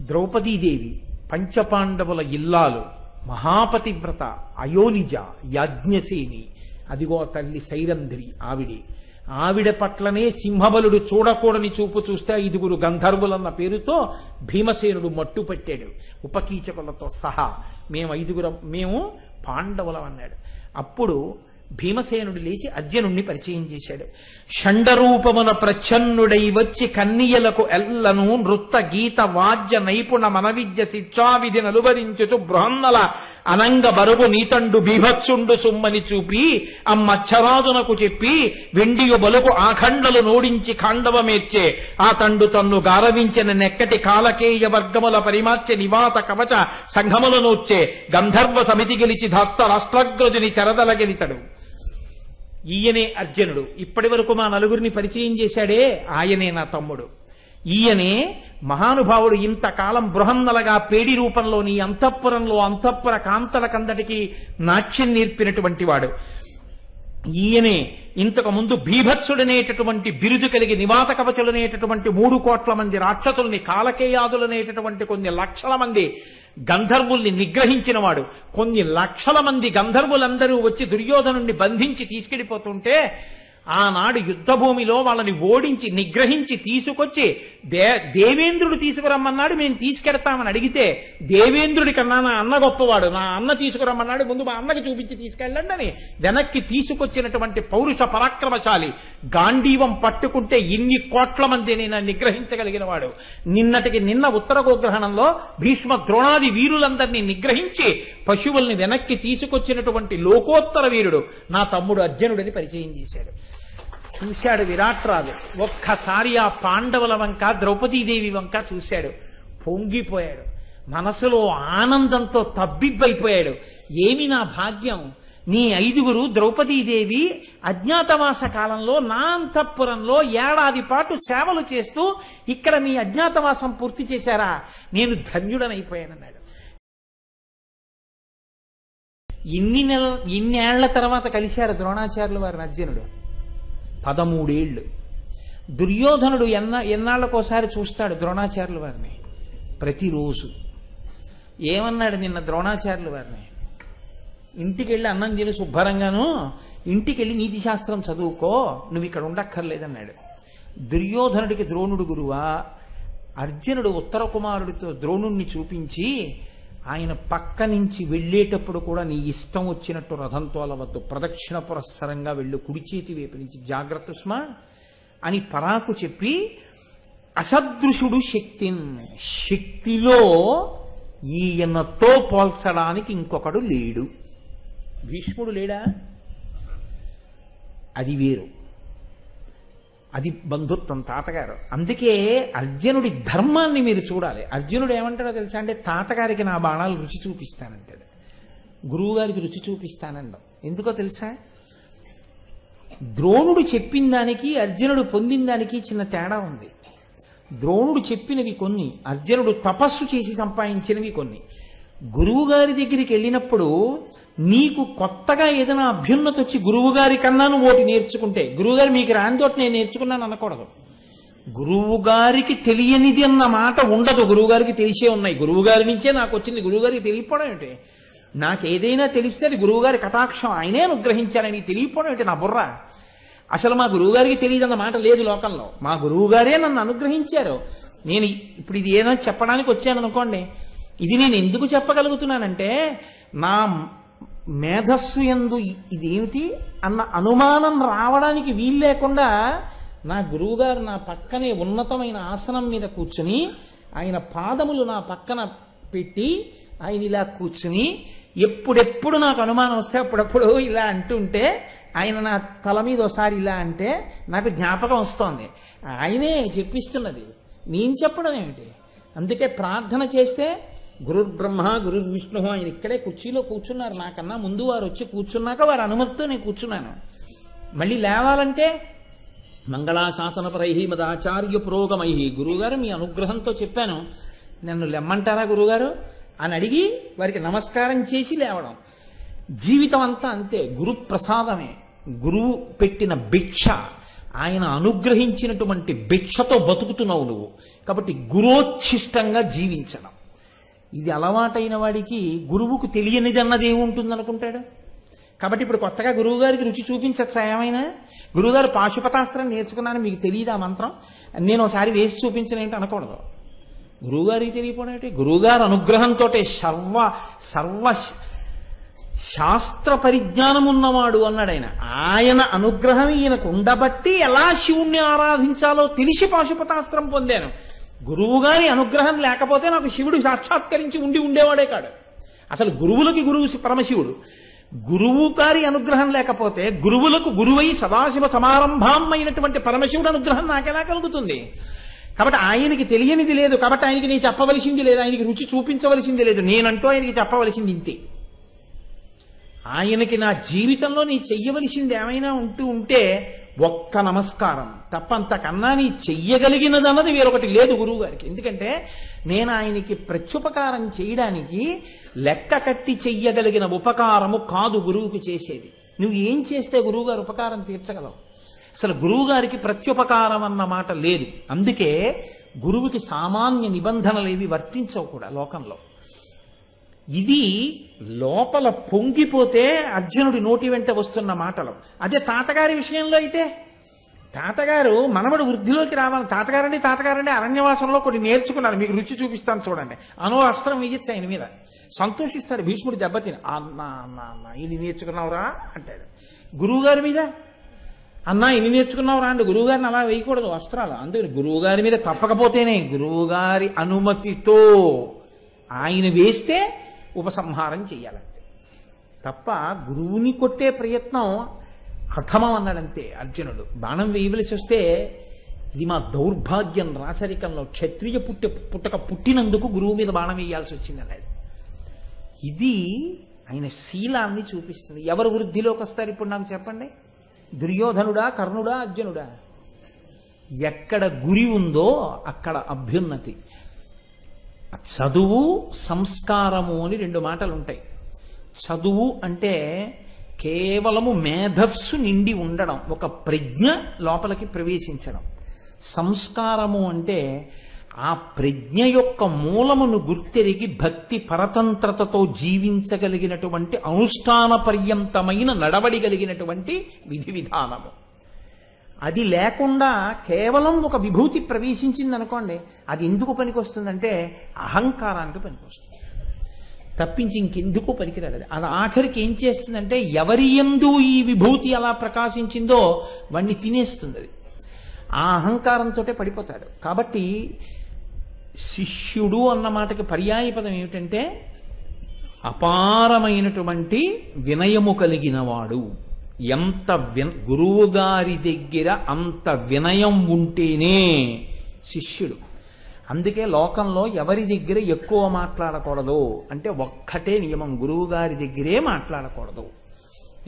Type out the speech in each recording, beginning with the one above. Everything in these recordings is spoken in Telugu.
ద్రౌపదీదేవి పంచపాండవుల ఇల్లాలు, మహాపతివ్రత, అయోనిజ, యాజ్ఞసేని, అదిగో తల్లి సైరంధ్రి ఆవిడ పట్లనే సింహబలుడు చూడకూడని చూపు చూస్తే 5 గంధర్వులన్న పేరుతో భీమసేనుడు మట్టుపట్టాడు ఉపకీచకులతో సహా. మేము పాండవులం అన్నాడు. అప్పుడు భీమసేనుడు లేచి అర్జునుణ్ణి పరిచయం చేశాడు. షండరూపమున ప్రచ్ఛన్నుడై వచ్చి కన్నియలకు ఎల్లను నృత్త గీత వాద్య నైపుణ మనవిద్య శిక్షావిధి నలువరించుచు బృహన్నల అనంగ బరువు నీతండు బీభత్సుండు సుమ్మని చూపి అమ్మచ్చరాజునకు చెప్పి వెండియు బలుకు ఆఖండలు నోడించి ఖాండవమేర్చే ఆ తండు తన్ను గారవించిన నెక్కటి కాలకేయ వర్గముల పరిమార్చె నివాత కవచ సంఘముల నోర్చే గంధర్వ సమితి గెలిచి ధత్త రాష్ట్రగ్రజుని చెరదల గెలితడు. ఈయనే అర్జునుడు. ఇప్పటి వరకు మా నలుగురిని పరిచయం చేశాడే ఆయనే నా తమ్ముడు. ఈయనే మహానుభావుడు. ఇంతకాలం బృహన్నలగా పేడి రూపంలోని అంతఃపురంలో అంతఃపుర కాంతలకందటికి నాట్యం నేర్పినటువంటి వాడు ఈయనే. ఇంతకు ముందు భీభత్సుడనేటటువంటి బిరుదు కలిగి నివాత కవచులనేటటువంటి 3 కోట్ల మంది రాక్షసుల్ని, కాలకేయాదులనేటటువంటి కొన్ని లక్షల మంది గంధర్వుల్ని నిగ్రహించిన వాడు. కొన్ని లక్షల మంది గంధర్వులందరూ వచ్చి దుర్యోధనుణ్ణి బంధించి తీసుకెళ్లిపోతుంటే ఆనాడు యుద్ధభూమిలో వాళ్ళని ఓడించి నిగ్రహించి తీసుకొచ్చి దేవేంద్రుడు తీసుకురమ్మన్నాడు, మేము తీసుకెడతామని అడిగితే దేవేంద్రుడి కన్నా నా అన్న గొప్పవాడు, నా అన్న తీసుకురమ్మన్నాడు, ముందు మా అన్నకి చూపించి తీసుకెళ్ళండి అని వెనక్కి తీసుకొచ్చినటువంటి పౌరుష పరాక్రమశాలి. గాంధీవం పట్టుకుంటే ఇన్ని కోట్ల మందిని నిగ్రహించగలిగిన వాడు. నిన్నటికి నిన్న ఉత్తర గోగ్రహణంలో భీష్మ ద్రోణాది వీరులందరినీ నిగ్రహించి పశువుల్ని వెనక్కి తీసుకొచ్చినటువంటి లోకోత్తర వీరుడు నా తమ్ముడు అర్జునుడిని పరిచయం చేశాడు. చూశాడు విరాట్రాజు. ఒక్కసారి ఆ పాండవుల వంక, ద్రౌపదీదేవి వంక చూశాడు. పొంగిపోయాడు. మనసులో ఆనందంతో తబ్బిబ్బైపోయాడు. ఏమి నా భాగ్యం! నీ 5 ద్రౌపదీదేవి అజ్ఞాతవాస కాలంలో నా అంతఃపురంలో ఏడాది పాటు సేవలు చేస్తూ ఇక్కడ మీ అజ్ఞాతవాసం పూర్తి చేశారా? నేను ధన్యుడనైపోయానన్నాడు. ఇన్నేళ్ల తర్వాత కలిశారు ద్రోణాచార్యులు వారిని అర్జునుడు. 13 ఏళ్ళు. దుర్యోధనుడు ఎన్నాళ్ళకోసారి చూస్తాడు ద్రోణాచార్యుల వారిని ప్రతిరోజు. ఏమన్నాడు నిన్న ద్రోణాచార్యుల వారిని? ఇంటికి వెళ్ళి అన్నం తిని శుభ్రంగాను ఇంటికి వెళ్ళి నీతి శాస్త్రం చదువుకో, నువ్వు ఇక్కడ ఉండక్కర్లేదన్నాడు. దుర్యోధనుడికి ద్రోణుడు గురువా? అర్జునుడు ఉత్తర కుమారుడితో ద్రోణుణ్ణి చూపించి ఆయన పక్క నుంచి వెళ్ళేటప్పుడు కూడా నీ ఇష్టం వచ్చినట్టు రథం తోలవద్దు, ప్రదక్షిణ పురస్సరంగా వెళ్ళు, కుడి చేతి వైపు నుంచి జాగ్రత్త స్మా అని పరాకు చెప్పి, అసదృశుడు శక్తిలో ఈయనతో పోల్చడానికి ఇంకొకడు లేడు. భీష్ముడు లేడా? అది వేరు, అది బంధుత్వం తాతగారు. అందుకే అర్జునుడి ధర్మాన్ని మీరు చూడాలి. అర్జునుడు ఏమంటాడో తెలుసా అంటే, తాతగారికి నా బాణాలు రుచి చూపిస్తానంటాడు, గురువుగారికి రుచి చూపిస్తానంటాం. ఎందుకో తెలుసా? ద్రోణుడు చెప్పిన దానికి అర్జునుడు పొందిన దానికి చిన్న తేడా ఉంది. ద్రోణుడు చెప్పినవి కొన్ని, అర్జునుడు తపస్సు చేసి సంపాదించినవి కొన్ని. గురువుగారి దగ్గరికి వెళ్ళినప్పుడు నీకు కొత్తగా ఏదైనా అభ్యున్నతి వచ్చి గురువుగారి కన్నా నువ్వు ఒకటి నేర్చుకుంటే, గురువుగారు మీకు రాని తోటి నేను నేర్చుకున్నాను అనకూడదు. గురువుగారికి తెలియనిది అన్న మాట ఉండదు. గురువుగారికి తెలిసే ఉన్నాయి. గురువుగారి నుంచే నాకు వచ్చింది, గురువుగారికి తెలియకపోవడం ఏంటి? నాకు ఏదైనా తెలిస్తే అది గురువుగారి కటాక్షం, ఆయనే అనుగ్రహించారని తెలియకపోవడం ఏంటి నా బుర్ర? అసలు మా గురువుగారికి తెలియదన్న మాట లేదు లోకంలో. మా గురువుగారే నన్ను అనుగ్రహించారు. నేను ఇప్పుడు ఇది ఏదైనా చెప్పడానికి వచ్చాను అనుకోండి, ఇది నేను ఎందుకు చెప్పగలుగుతున్నానంటే నా మేధస్సు యందు ఇదేమిటి అన్న అనుమానం రావడానికి వీలు లేకుండా నా గురువుగారు నా పక్కనే ఉన్నతమైన ఆసనం మీద కూర్చుని ఆయన పాదములు నా పక్కన పెట్టి ఆయన ఇలా కూర్చుని ఎప్పుడెప్పుడు నాకు అనుమానం వస్తే అప్పుడప్పుడు ఇలా అంటుంటే ఆయన నా తల మీద ఒకసారి ఇలా అంటే నాకు జ్ఞాపకం వస్తోంది. ఆయనే చెప్పిస్తున్నది, నేను చెప్పడం ఏమిటి? అందుకే ప్రార్థన చేస్తే గురుర్బ్రహ్మ గురుర్విష్ణు ఆయన ఇక్కడే కుర్చీలో కూర్చున్నారు. నాకన్నా ముందు వారు వచ్చి కూర్చున్నాక వారి అనుమతితో నేను కూర్చున్నాను. మళ్ళీ లేవాలంటే మంగళాశాసనపరై మదాచార్య పురోగమై, గురువుగారు మీ అనుగ్రహంతో చెప్పాను, నన్ను లెమ్మంటారా గురువుగారు అని అడిగి వారికి నమస్కారం చేసి లేవడం. జీవితం అంతా అంతే, గురు ప్రసాదమే, గురువు పెట్టిన భిక్ష, ఆయన అనుగ్రహించినటువంటి భిక్షతో బతుకుతున్నావు నువ్వు. కాబట్టి గురోచ్ఛిష్టంగా జీవించడం. ఇది అలవాటైన వాడికి గురువుకు తెలియనిది అన్నది ఏముంటుంది అనుకుంటాడు. కాబట్టి ఇప్పుడు కొత్తగా గురువు గారికి రుచి చూపించచ్చా ఏమైనా? గురువుగారు పాశుపతాస్త్రం నేర్చుకున్నాను, మీకు తెలియదు ఆ మంత్రం, నేను ఒకసారి వేసి చూపించనేంటి అనకూడదు. గురువుగారికి తెలియకపోవడం ఏంటి? గురువుగారు అనుగ్రహంతో సర్వ శాస్త్ర పరిజ్ఞానం ఉన్నవాడు అన్నాడు ఆయన. ఆయన అనుగ్రహం ఈయనకు ఉండబట్టి ఎలా శివుణ్ణి ఆరాధించాలో తెలిసి పాశుపతాస్త్రం పొందాను. గురువుగారి అనుగ్రహం లేకపోతే నాకు శివుడు సాక్షాత్కరించి ఉండేవాడే కాడు. అసలు గురువులకి గురువు పరమశివుడు. గురువు గారి అనుగ్రహం లేకపోతే గురువులకు గురువై సదాశివ సమారంభమైనటువంటి పరమశివుడు అనుగ్రహం నాకెలా కలుగుతుంది? కాబట్టి ఆయనకి తెలియనిది లేదు, కాబట్టి ఆయనకి నేను చెప్పవలసింది లేదు, ఆయనకి రుచి చూపించవలసింది లేదు, నేనంటూ ఆయనకి చెప్పవలసింది ఇంతే. ఆయనకి నా జీవితంలో నీ చెయ్యవలసింది ఏమైనా ఉంటే ఒక్క నమస్కారం తప్ప అంతకన్నా నీ చెయ్యగలిగినదన్నది వేరొకటి లేదు గురువు గారికి. ఎందుకంటే నేను ఆయనకి ప్రత్యుపకారం చేయడానికి లెక్క కట్టి చెయ్యగలిగిన ఉపకారము కాదు గురువుకి చేసేది. నువ్వు ఏం చేస్తే గురువుగారు ఉపకారం తీర్చగలవు? అసలు గురువుగారికి ప్రత్యుపకారం అన్న మాట లేదు. అందుకే గురువుకి సామాన్య నిబంధనలు ఏవి వర్తించవు కూడా లోకంలో. ఇది లోపల పొంగిపోతే అర్జునుడి నోటి వెంట వస్తున్న మాటలు. అదే తాతగారి విషయంలో అయితే, తాతగారు మనవడు వృద్ధిలోకి రావాలి. తాతగారండి అరణ్యవాసంలో కొన్ని నేర్చుకున్నారు, మీకు రుచి చూపిస్తాను చూడండి. అస్త్రం వేయచ్చు ఆయన మీద, సంతోషిస్తాడు. భీష్ముడు దెబ్బతిని అన్నా ఇది నేర్చుకున్నావురా అంటాడు. గురువుగారి మీద అన్నా ఇన్ని నేర్చుకున్నావురా అంటే గురువుగారిని అలా వేయకూడదు అస్త్రాలు. అందుకని గురువుగారి మీద తప్పకపోతేనే గురువుగారి అనుమతితో ఆయన వేస్తే ఉపసంహారం చెయ్యాలంతే తప్ప గురువుని కొట్టే ప్రయత్నం అధమం అన్నాడంతే అర్జునుడు. బాణం వేయవలసి వస్తే ఇది మా దౌర్భాగ్యం, రాచరికంలో క్షత్రియ పుట్టక పుట్టినందుకు గురువు మీద బాణం వేయాల్సి వచ్చింది అన్నాడు. ఇది ఆయన శీలాన్ని చూపిస్తుంది. ఎవరు వృద్ధిలోకి వస్తారు ఇప్పుడు నాకు చెప్పండి? దుర్యోధనుడా, కర్ణుడా, అర్జునుడా? ఎక్కడ గురి ఉందో అక్కడ అభ్యున్నతి. చదువు, సంస్కారము అని రెండు మాటలు ఉంటాయి. చదువు అంటే కేవలము మేధస్సు నిండి ఉండడం, ఒక ప్రజ్ఞ లోపలికి ప్రవేశించడం. సంస్కారము అంటే ఆ ప్రజ్ఞ యొక్క మూలమును గుర్తెరిగి భక్తి పరతంత్రతతో జీవించగలిగినటువంటి అనుష్ఠాన పర్యంతమైన నడవడిగలిగినటువంటి విధి విధానము. అది లేకుండా కేవలం ఒక విభూతి ప్రవేశించింది అనుకోండి, అది ఎందుకు పనికొస్తుందంటే అహంకారానికి పనికొస్తుంది తప్పించి ఇంకెందుకు పనికిరాదు. అది ఆఖరికి ఏం చేస్తుందంటే ఎవరి యందు ఈ విభూతి అలా ప్రకాశించిందో వాణ్ణి తినేస్తుంది. అది ఆ అహంకారంతో పడిపోతాడు. కాబట్టి శిష్యుడు అన్న మాటకి పర్యాయ పదం ఏమిటంటే అపారమైనటువంటి వినయము కలిగిన వాడు. ఎంత గురువు గారి దగ్గర అంత వినయం ఉంటేనే శిష్యుడు. అందుకే లోకంలో ఎవరి దగ్గర ఎక్కువ మాట్లాడకూడదు అంటే ఒక్కటే నియమం, గురువు గారి దగ్గరే మాట్లాడకూడదు.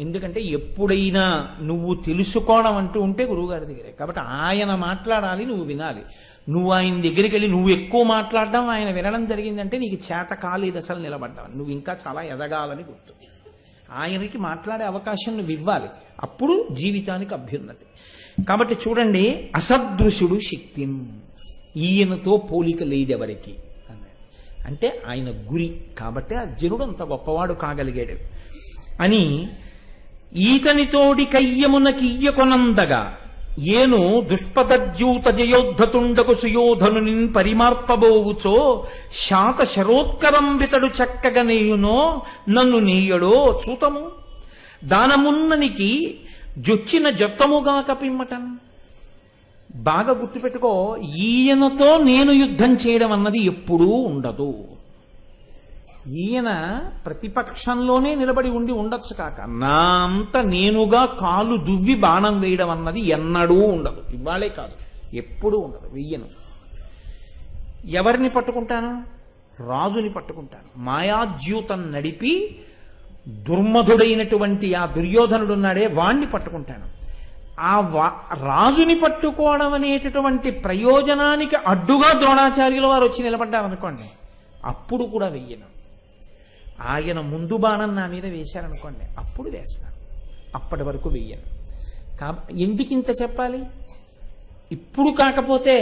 ఎందుకంటే ఎప్పుడైనా నువ్వు తెలుసుకోవడం అంటూ ఉంటే గురువు గారి దగ్గరే. కాబట్టి ఆయన మాట్లాడాలి, నువ్వు వినాలి. నువ్వు ఆయన దగ్గరికి వెళ్ళి నువ్వు ఎక్కువ మాట్లాడడం, ఆయన వినడం జరిగిందంటే నీకు చేత కాలేదు అసలు నిలబడ్డావు, నువ్వు ఇంకా చాలా ఎదగాలని గుర్తు. ఆయనకి మాట్లాడే అవకాశం నువ్వు ఇవ్వాలి, అప్పుడు జీవితానికి అభ్యున్నతి. కాబట్టి చూడండి, అసదృశుడు శక్తి, ఈయనతో పోలిక లేదెవరికి అన్నాడు. అంటే ఆయన గురి. కాబట్టి అర్జునుడు అంత గొప్పవాడు కాగలిగాడు అని. ఈతనితోడి కయ్యమునకియ్యకొనందగా ఏను దుష్పదజ్యూత జయోద్ధతుండకు సుయోధనుని పరిమార్పబోవుచో శాత శరోత్కరంబితడు చక్కగా నేయునో నన్ను నేయడో చూతము దానమున్ననికి జొచ్చిన జొత్తముగా కపిమ్మటన్. బాగా గుర్తుపెట్టుకో, ఈయనతో నేను యుద్ధం చేయడం అన్నది ఎప్పుడూ ఉండదు. ఈయన ప్రతిపక్షంలోనే నిలబడి ఉండొచ్చు కాక, నా అంత నేనుగా కాలు దువ్వి బాణం వేయడం అన్నది ఎన్నడూ ఉండదు. ఇవాళే కాదు, ఎప్పుడూ ఉండదు. వెయ్యను. ఎవరిని పట్టుకుంటాను? రాజుని పట్టుకుంటాను. మాయాజ్యూతం నడిపి దుర్మధుడైనటువంటి ఆ దుర్యోధనుడున్నాడే వాణ్ణి పట్టుకుంటాను. ఆ రాజుని పట్టుకోవడం అనేటటువంటి ప్రయోజనానికి అడ్డుగా ద్రోణాచార్యుల వారు వచ్చి నిలబడ్డారనుకోండి, అప్పుడు కూడా వెయ్యను. ఆయన ముందు బాణం నా మీద వేశారనుకోండి, అప్పుడు వేస్తాను. అప్పటి వరకు వెయ్యను. ఎందుకు ఇంత చెప్పాలి? ఇప్పుడు కాకపోతే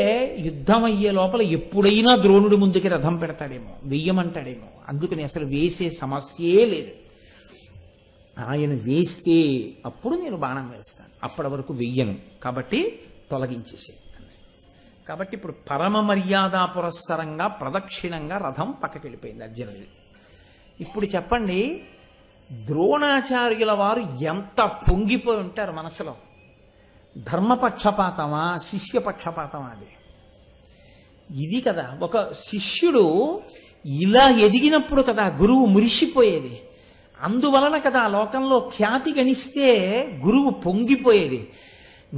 యుద్ధం అయ్యే లోపల ఎప్పుడైనా ద్రోణుడి ముందుకి రథం పెడతాడేమో, వెయ్యమంటాడేమో. అందుకని అసలు వేసే సమస్యే లేదు. ఆయన వేస్తే అప్పుడు నేను బాణం వేస్తాను, అప్పటి వరకు వెయ్యను, కాబట్టి తొలగించేసే. కాబట్టి ఇప్పుడు పరమ మర్యాద పురస్సరంగా ప్రదక్షిణంగా రథం పక్కకి వెళ్ళిపోయింది అర్జునుడి. ఇప్పుడు చెప్పండి, ద్రోణాచార్యుల వారు ఎంత పొంగిపోయి ఉంటారు మనసులో. ధర్మపక్షపాతమా శిష్యపక్షపాతమా? అది ఇది కదా. ఒక శిష్యుడు ఇలా ఎదిగినప్పుడు కదా గురువు మురిసిపోయేది. అందువలన కదా లోకంలో ఖ్యాతి గణిస్తే గురువు పొంగిపోయేది.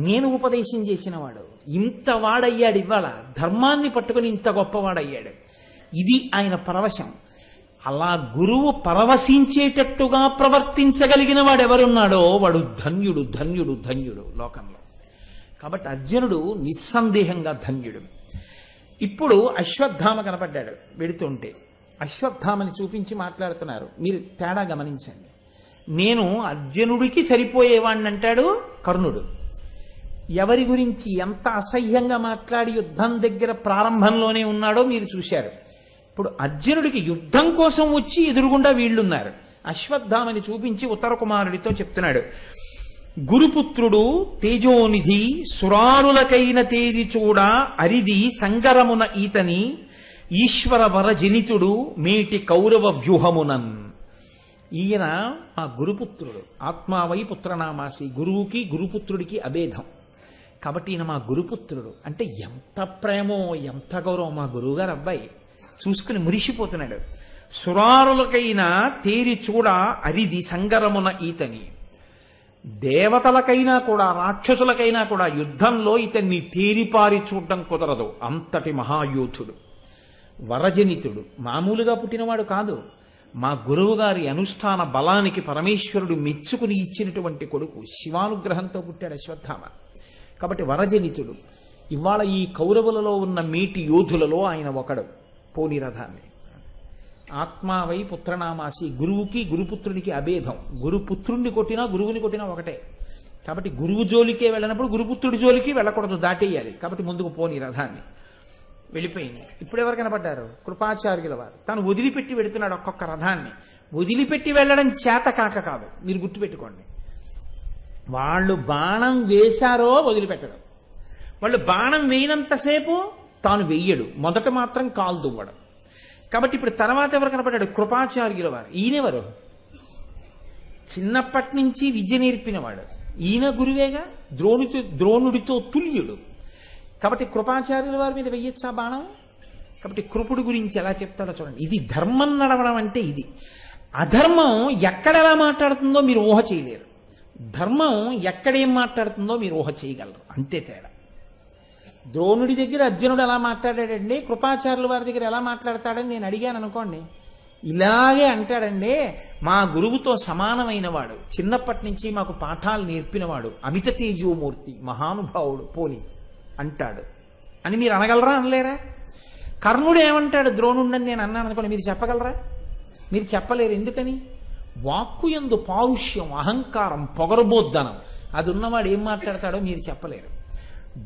నేను ఉపదేశం చేసినవాడు ఇంత వాడయ్యాడు, ఇవాళ ధర్మాన్ని పట్టుకుని ఇంత గొప్పవాడయ్యాడు. ఇది ఆయన పరవశం. అలా గురువు పరవశించేటట్టుగా ప్రవర్తించగలిగిన వాడు ఎవరున్నాడో వాడు ధన్యుడు, ధన్యుడు, ధన్యుడు లోకంలో. కాబట్టి అర్జునుడు నిస్సందేహంగా ధన్యుడు. ఇప్పుడు అశ్వత్థామ కనపడ్డాడు వెడుతుంటే. అశ్వత్థామని చూపించి మాట్లాడుతున్నారు. మీరు తేడా గమనించండి. నేను అర్జునుడికి సరిపోయేవాణ్ణి అంటాడు కర్ణుడు. ఎవరి గురించి ఎంత అసహ్యంగా మాట్లాడి యుద్ధం దగ్గర ప్రారంభంలోనే ఉన్నాడో మీరు చూశారు. ఇప్పుడు అర్జునుడికి యుద్ధం కోసం వచ్చి ఎదురుగుండా వీళ్ళున్నారు. అశ్వత్థామని చూపించి ఉత్తర కుమారుడితో చెప్తున్నాడు, గురుపుత్రుడు తేజోనిధి సురారులకైన తేది చూడ అరిది సంగరమున ఈతని ఈశ్వర వర జనితుడు మేటి కౌరవ వ్యూహమునన్. ఈయన మా గురుపుత్రుడు. ఆత్మావై పుత్రనామాసి. గురువుకి గురుపుత్రుడికి అభేదం. కాబట్టి ఈయన మా గురుపుత్రుడు అంటే ఎంత ప్రేమో ఎంత గౌరవం. మా గురువుగారు అబ్బాయి చూసుకుని మురిసిపోతున్నాడు. సురారులకైనా తేరి చూడ అరిది సంగరమున ఈతని. దేవతలకైనా కూడా రాక్షసులకైనా కూడా యుద్ధంలో ఇతన్ని తేరిపారి చూడడం కుదరదు. అంతటి మహాయోధుడు, వరజనితుడు, మామూలుగా పుట్టినవాడు కాదు. మా గురువుగారి అనుష్ఠాన బలానికి పరమేశ్వరుడు మెచ్చుకుని ఇచ్చినటువంటి కొడుకు. శివానుగ్రహంతో పుట్టాడు అశ్వత్థామ. కాబట్టి వరజనితుడు. ఇవాళ ఈ కౌరవులలో ఉన్న మేటి యోధులలో ఆయన ఒకడు. పోని రథాన్ని. ఆత్మావై పుత్రనామాసి. గురువుకి గురుపుత్రునికి అభేదం. గురుపుత్రుణ్ణి కొట్టినా గురువుని కొట్టినా ఒకటే. కాబట్టి గురువు జోలికే వెళ్ళినప్పుడు గురుపుత్రుడి జోలికి వెళ్ళకూడదు, దాటేయాలి. కాబట్టి ముందుకు పోని రథాన్ని. వెళ్ళిపోయింది. ఇప్పుడు ఎవరు కనపడ్డారు? కృపాచార్యుల వారు. తను వదిలిపెట్టి వెళుతున్నాడు ఒక్కొక్క రథాన్ని. వదిలిపెట్టి వెళ్ళడం చేత కాక కాదు, మీరు గుర్తుపెట్టుకోండి. వాళ్ళు బాణం వేశారో వదిలిపెట్టడం. వాళ్ళు బాణం వేయనంతసేపు తాను వెయ్యడు. మొదట మాత్రం కాలు దువ్వడం. కాబట్టి ఇప్పుడు తర్వాత ఎవరు కనపడ్డాడు? కృపాచార్యుల వారు. ఈయనెవరు? చిన్నప్పటి నుంచి విద్య నేర్పినవాడు. ఈయన గురువేగా. ద్రోణుడితో తుల్యుడు. కాబట్టి కృపాచార్యుల వారి మీద వెయ్యొచ్చా బాణం? కాబట్టి కృపుడి గురించి ఎలా చెప్తాడో చూడండి. ఇది ధర్మం నడవడం అంటే ఇది. అధర్మం ఎక్కడెలా మాట్లాడుతుందో మీరు ఊహ చేయలేరు. ధర్మం ఎక్కడేం మాట్లాడుతుందో మీరు ఊహ చేయగలరు. అంతే తేడా. ద్రోణుడి దగ్గర అర్జునుడు ఎలా మాట్లాడాడండి, కృపాచార్యుల వారి దగ్గర ఎలా మాట్లాడతాడని నేను అడిగాను అనుకోండి. ఇలాగే అంటాడండి, మా గురువుతో సమానమైన వాడు, చిన్నప్పటి నుంచి మాకు పాఠాలు నేర్పినవాడు, అమిత తేజోమూర్తి, మహానుభావుడు పోని అంటాడు అని మీరు అనగలరా? అనలేరా? కర్ణుడు ఏమంటాడు ద్రోణుడని నేను అన్నాను అనుకోండి, మీరు చెప్పగలరా? మీరు చెప్పలేరు. ఎందుకని? వాక్కు యందు పారుష్యం, అహంకారం, పొగరబోద్దనం అది ఉన్నవాడు ఏం మాట్లాడతాడో మీరు చెప్పలేరు.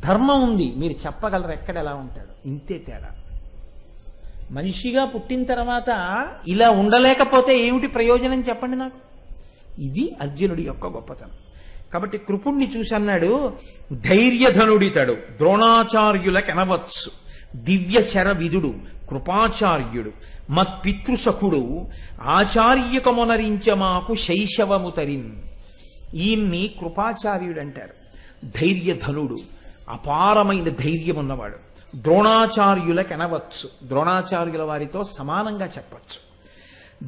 ధర్మం ఉంది, మీరు చెప్పగలరు ఎక్కడ ఎలా ఉంటాడు. ఇంతే తేడా. మనిషిగా పుట్టిన తర్వాత ఇలా ఉండలేకపోతే ఏమిటి ప్రయోజనం చెప్పండి నాకు. ఇది అర్జునుడి యొక్క గొప్పతనం. కాబట్టి కృపుణ్ణి చూసి అన్నాడు, ధైర్యధనుడితడు ద్రోణాచార్యులకెనవచ్చు దివ్య శరవిధుడు కృపాచార్యుడు మత్పితృసఖుడు ఆచార్యకమునరించ మాకు శైశవము తరిన్. ఈయన్ని కృపాచార్యుడు అంటారు. ధైర్యధనుడు, అపారమైన ధైర్యం ఉన్నవాడు. ద్రోణాచార్యులకెనవచ్చు, ద్రోణాచార్యుల వారితో సమానంగా చెప్పచ్చు.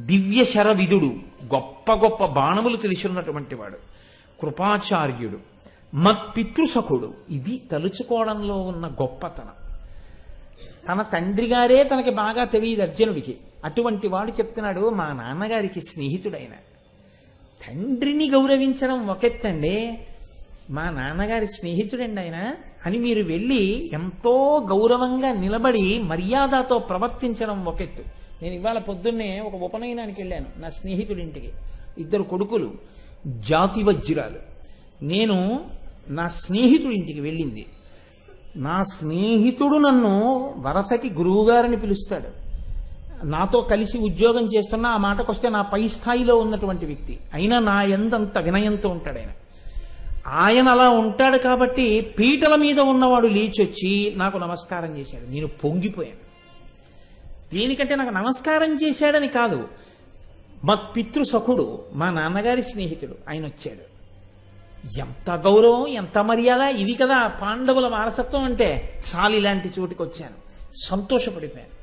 దివ్య శరవిధుడు, గొప్ప గొప్ప బాణములు తెలిసినటువంటి వాడు కృపాచార్యుడు. మత్పితృసఖుడు, ఇది తలుచుకోవడంలో ఉన్న గొప్పతనం. తన తండ్రి గారే తనకి బాగా తెలియదు అర్జునుడికి. అటువంటి వాడు చెప్తున్నాడు, మా నాన్నగారికి స్నేహితుడైన. తండ్రిని గౌరవించడం ఒకెత్తండి, మా నాన్నగారి స్నేహితుడండి ఆయన అని మీరు వెళ్ళి ఎంతో గౌరవంగా నిలబడి మర్యాదతో ప్రవర్తించడం ఒకెత్తు. నేను ఇవాళ పొద్దున్నే ఒక ఉపనయనానికి వెళ్ళాను నా స్నేహితుడింటికి. 2 కొడుకులు, జాతి వజ్రాలు. నేను నా స్నేహితుడింటికి వెళ్ళింది. నా స్నేహితుడు నన్ను వరసకి గురువుగారని పిలుస్తాడు. నాతో కలిసి ఉద్యోగం చేస్తున్నా ఆ మాటకొస్తే నా పై స్థాయిలో ఉన్నటువంటి వ్యక్తి అయినా నా ఎందంత వినయంతో ఉంటాడు ఆయన. ఆయన అలా ఉంటాడు కాబట్టి పీటల మీద ఉన్నవాడు లేచొచ్చి నాకు నమస్కారం చేశాడు. నేను పొంగిపోయాను. దేనికంటే నాకు నమస్కారం చేశాడని కాదు, మా పితృసఖుడు, మా నాన్నగారి స్నేహితుడు ఆయన వచ్చాడు. ఎంత గౌరవం, ఎంత మర్యాద! ఇది కదా పాండవుల వారసత్వం అంటే. చాలు ఇలాంటి చోటుకి వచ్చాను, సంతోషపడిపోయాను.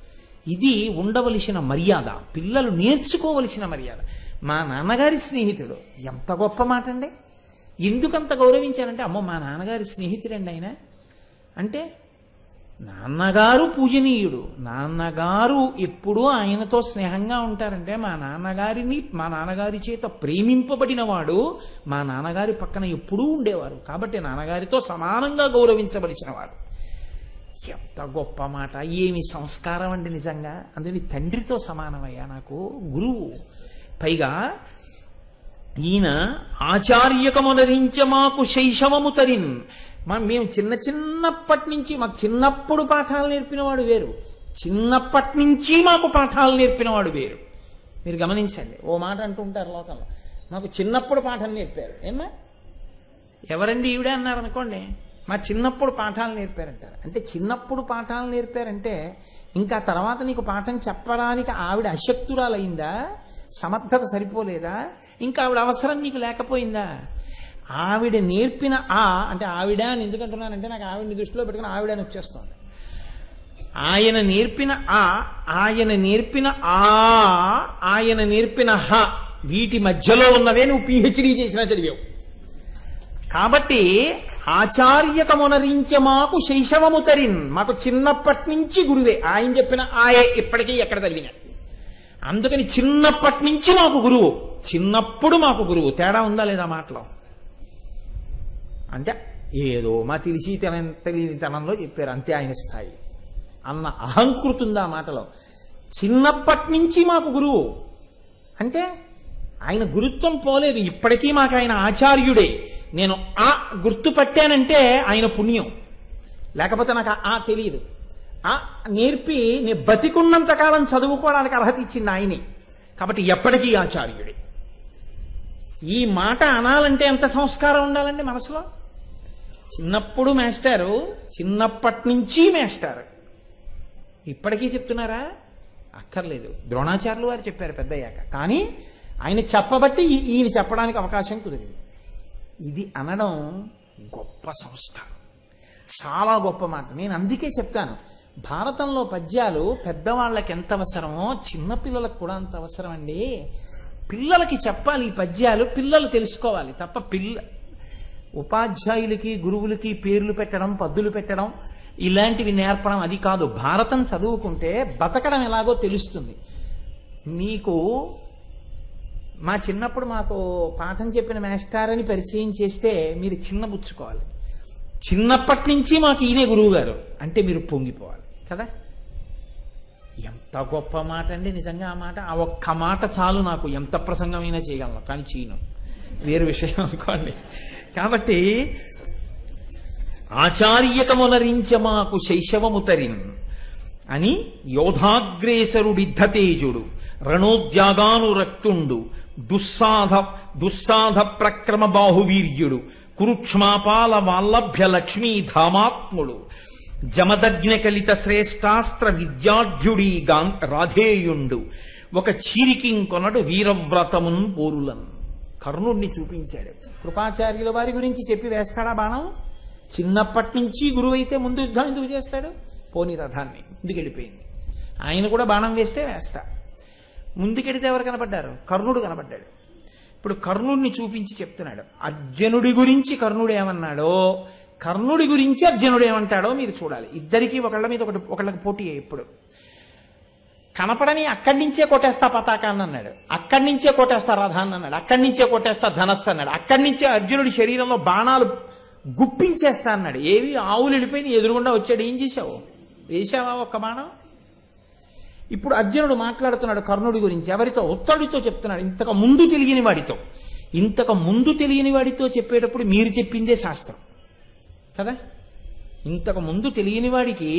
ఇది ఉండవలసిన మర్యాద, పిల్లలు నేర్చుకోవలసిన మర్యాద. మా నాన్నగారి స్నేహితుడు ఎంత గొప్ప మాట అండి. ఎందుకంత గౌరవించారంటే, అమ్మో మా నాన్నగారి స్నేహితుడండి ఆయన అంటే. నాన్నగారు పూజనీయుడు, నాన్నగారు ఎప్పుడూ ఆయనతో స్నేహంగా ఉంటారంటే మా నాన్నగారి చేత ప్రేమింపబడిన వాడు మా నాన్నగారి పక్కన ఎప్పుడూ ఉండేవారు కాబట్టి నాన్నగారితో సమానంగా గౌరవించవలసిన వాడు. ఎంత గొప్ప మాట! ఏమి సంస్కారం అండి నిజంగా. అందుకని తండ్రితో సమానమయ్యా నాకు గురువు. పైగా ఈయన ఆచార్యకమునరించ మాకు శైశవము తరిన్. మేము చిన్నప్పటి నుంచి, మాకు చిన్నప్పుడు పాఠాలు నేర్పినవాడు వేరు, చిన్నప్పటి నుంచి మాకు పాఠాలు నేర్పినవాడు వేరు. మీరు గమనించండి. ఓ మాట అంటూ ఉంటారు లోకంలో, మాకు చిన్నప్పుడు పాఠం నేర్పారు. ఏమ్మా ఎవరండి ఈవిడే అన్నారనుకోండి, మా చిన్నప్పుడు పాఠాలు నేర్పారంటారు. అంటే చిన్నప్పుడు పాఠాలు నేర్పారంటే ఇంకా తర్వాత నీకు పాఠం చెప్పడానికి ఆవిడ అశక్తురాలైందా? సమర్థత సరిపోలేదా? ఇంకా ఆవిడ అవసరం నీకు లేకపోయిందా? ఆవిడ నేర్పిన అంటే ఆవిడ అని ఎందుకంటున్నానంటే నాకు ఆవిడని దృష్టిలో పెట్టుకుని ఆవిడ అని వచ్చేస్తుంది. ఆయన నేర్పిన ఆయన నేర్పిన ఆయన నేర్పిన వీటి మధ్యలో ఉన్నవే నువ్వు పిహెచ్డీ చేసినా చదివావు. కాబట్టి ఆచార్యకమునరించ మాకు శైశవము తరిన్. మాకు చిన్నప్పటి నుంచి గురువే. ఆయన చెప్పిన ఆయే ఇప్పటికీ ఎక్కడ చదివినా. అందుకని చిన్నప్పటి నుంచి మాకు గురువు, చిన్నప్పుడు మాకు గురువు. తేడా ఉందా లేదా మాటలో? అంటే ఏదో మా తెలియనితనంలో చెప్పారు అంతే ఆయన స్థాయి అన్న అహంకృతి ఉందా మాటలో. చిన్నప్పటి నుంచి మాకు గురువు అంటే ఆయన గురుత్వం పోలేదు. ఇప్పటికీ మాకు ఆయన ఆచార్యుడే. నేను గుర్తుపట్టానంటే ఆయన పుణ్యం, లేకపోతే నాకు తెలియదు. నేర్పి నేను బతికున్నంత కాలం చదువుకోవడానికి అర్హత ఇచ్చింది ఆయనే. కాబట్టి ఎప్పటికీ ఆచార్యుడే. ఈ మాట అనాలంటే ఎంత సంస్కారం ఉండాలండి మనసులో. చిన్నప్పుడు మేస్టారు, చిన్నప్పటి నుంచి మేస్టారు. ఇప్పటికీ చెప్తున్నారా? అక్కర్లేదు. ద్రోణాచార్యులు వారు చెప్పారు పెద్దయ్యాక. కానీ ఆయన చెప్పబట్టి ఈయన చెప్పడానికి అవకాశం కుదిరింది. ఇది అనడం గొప్ప సంస్కారం, చాలా గొప్ప మాట. నేను అందుకే చెప్తాను, భారతంలో పద్యాలు పెద్దవాళ్ళకి ఎంత అవసరమో చిన్నపిల్లలకు కూడా అంత అవసరం అండి. పిల్లలకి చెప్పాలి ఈ పద్యాలు, పిల్లలు తెలుసుకోవాలి తప్ప ఉపాధ్యాయులకి గురువులకి పేర్లు పెట్టడం, పద్దులు పెట్టడం, ఇలాంటివి నేర్పడం అది కాదు. భారతం చదువుకుంటే బతకడం ఎలాగో తెలుస్తుంది మీకు. మా చిన్నప్పుడు మాకు పాఠం చెప్పిన మేస్టార్ అని పరిచయం చేస్తే మీరు చిన్నబుచ్చుకోవాలి. చిన్నప్పటి నుంచి మాకు ఈయనే గురువు గారు అంటే మీరు పొంగిపోవాలి కదా. ఎంత గొప్ప మాట అండి నిజంగా. ఆ మాట, ఆ ఒక్క మాట చాలు నాకు ఎంత ప్రసంగమైనా చేయగలను. కానీ చీను వేరు విషయం అనుకోండి. కాబట్టి ఆచార్యకమునరించ మాకు శైశవము తరిన్ అని యోధాగ్రేసరుడిద్ధతేజుడు రణోద్యాగానురక్తుండు దుస్సాధ ప్రక్రమ బాహువీర్యుడు కురుక్ష్మాపాల వాల్లభ్య లక్ష్మీ ధామాత్ముడు జమదగ్న కలిత శ్రేష్టాస్త్ర విద్యాఢ్యుడి రాధేయుండు ఒక చీరికింకొనడు వీరవ్రతమున్ పోరులను. కర్ణుణ్ణి చూపించాడు. కృపాచార్యుల వారి గురించి చెప్పి వేస్తాడా బాణం? చిన్నప్పటి నుంచి గురువు అయితే ముందు యుద్ధం ఎందుకు చేస్తాడు? పోని రథాన్ని ముందుకెళ్ళిపోయింది. ఆయన కూడా బాణం వేస్తే వేస్తా. ముందుకెడితే ఎవరు కనపడ్డారు? కర్ణుడు కనపడ్డాడు. ఇప్పుడు కర్ణుడిని చూపించి చెప్తున్నాడు. అర్జునుడి గురించి కర్ణుడు ఏమన్నాడో, కర్ణుడి గురించి అర్జునుడు ఏమంటాడో మీరు చూడాలి. ఇద్దరికీ ఒకళ్ళ మీద ఒకళ్ళకి పోటీ. ఇప్పుడు కనపడని అక్కడి నుంచే కొట్టేస్తా పతాకాన్ని అన్నాడు, అక్కడి నుంచే కొట్టేస్తా రథాన్ని అన్నాడు, అక్కడి నుంచే కొట్టేస్తా ధనస్సు అన్నాడు, అక్కడి నుంచే అర్జునుడి శరీరంలో బాణాలు గుప్పించేస్తా అన్నాడు. ఏవి ఆవులు వెళ్ళిపోయి ఎదురుగుండా వచ్చాడు. ఏం చేశావు? వేశావా ఒక్క బాణం? ఇప్పుడు అర్జునుడు మాట్లాడుతున్నాడు కర్ణుడి గురించి. ఎవరితో? ఉత్తడితో చెప్తున్నాడు. ఇంతకు ముందు తెలియని వాడితో చెప్పేటప్పుడు మీరు చెప్పిందే శాస్త్రం కదా. ఇంతకు ముందు తెలియని వాడికి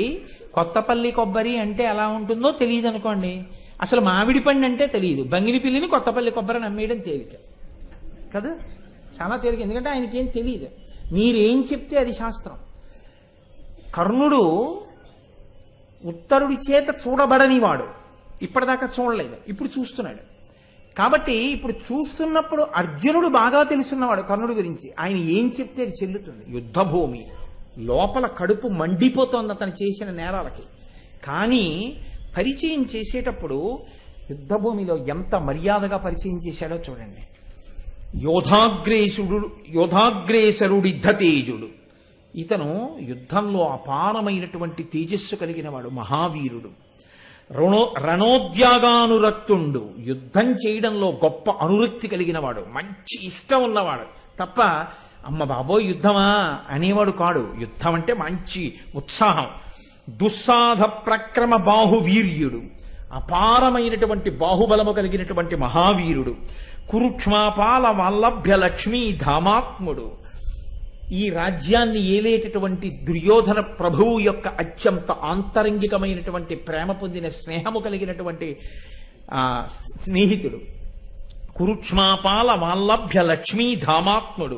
కొత్తపల్లి కొబ్బరి అంటే ఎలా ఉంటుందో తెలియదు అనుకోండి. అసలు మామిడి పండు అంటే తెలియదు, బంగిని పిల్లిని కొత్తపల్లి కొబ్బరి నమ్మేయడం తేలిక కదా, చాలా తేలిక. ఎందుకంటే ఆయనకేం తెలియదు, మీరేం చెప్తే అది శాస్త్రం. కర్ణుడు ఉత్తరుడి చేత చూడబడనివాడు, ఇప్పటిదాకా చూడలేదు, ఇప్పుడు చూస్తున్నాడు. కాబట్టి ఇప్పుడు చూస్తున్నప్పుడు అర్జునుడు బాగా తెలుసున్నవాడు కర్ణుడి గురించి. ఆయన ఏం చెప్తే అది చెల్లుతుంది. యుద్ధభూమి లోపల కడుపు మండిపోతోంది అతను చేసిన నేరాలకి. కానీ పరిచయం చేసేటప్పుడు యుద్ధభూమిలో ఎంత మర్యాదగా పరిచయం చేశాడో చూడండి. యోధాగ్రేసరుడిద్ధతేజుడు, ఇతను యుద్ధంలో అపారమైనటువంటి తేజస్సు కలిగిన వాడు, మహావీరుడు. రణోద్యాగానురక్తుండు, యుద్ధం చేయడంలో గొప్ప అనురక్తి కలిగిన వాడు, మంచి ఇష్టం ఉన్నవాడు తప్ప అమ్మ బాబోయ్ యుద్ధమా అనేవాడు కాడు. యుద్ధం అంటే మంచి ఉత్సాహం. దుస్సాధ ప్రక్రమ బాహువీర్యుడు, అపారమైనటువంటి బాహుబలము కలిగినటువంటి మహావీరుడు. కురుక్ష్మాపాల వల్లభ్య లక్ష్మీ ధామాత్ముడు, ఈ రాజ్యాన్ని ఏలేటటువంటి దుర్యోధన ప్రభువు యొక్క అత్యంత ఆంతరంగికమైనటువంటి ప్రేమ పొందిన స్నేహము కలిగినటువంటి స్నేహితుడు. కురుక్ష్మాపాల వల్లభ్య లక్ష్మీ ధామాత్ముడు,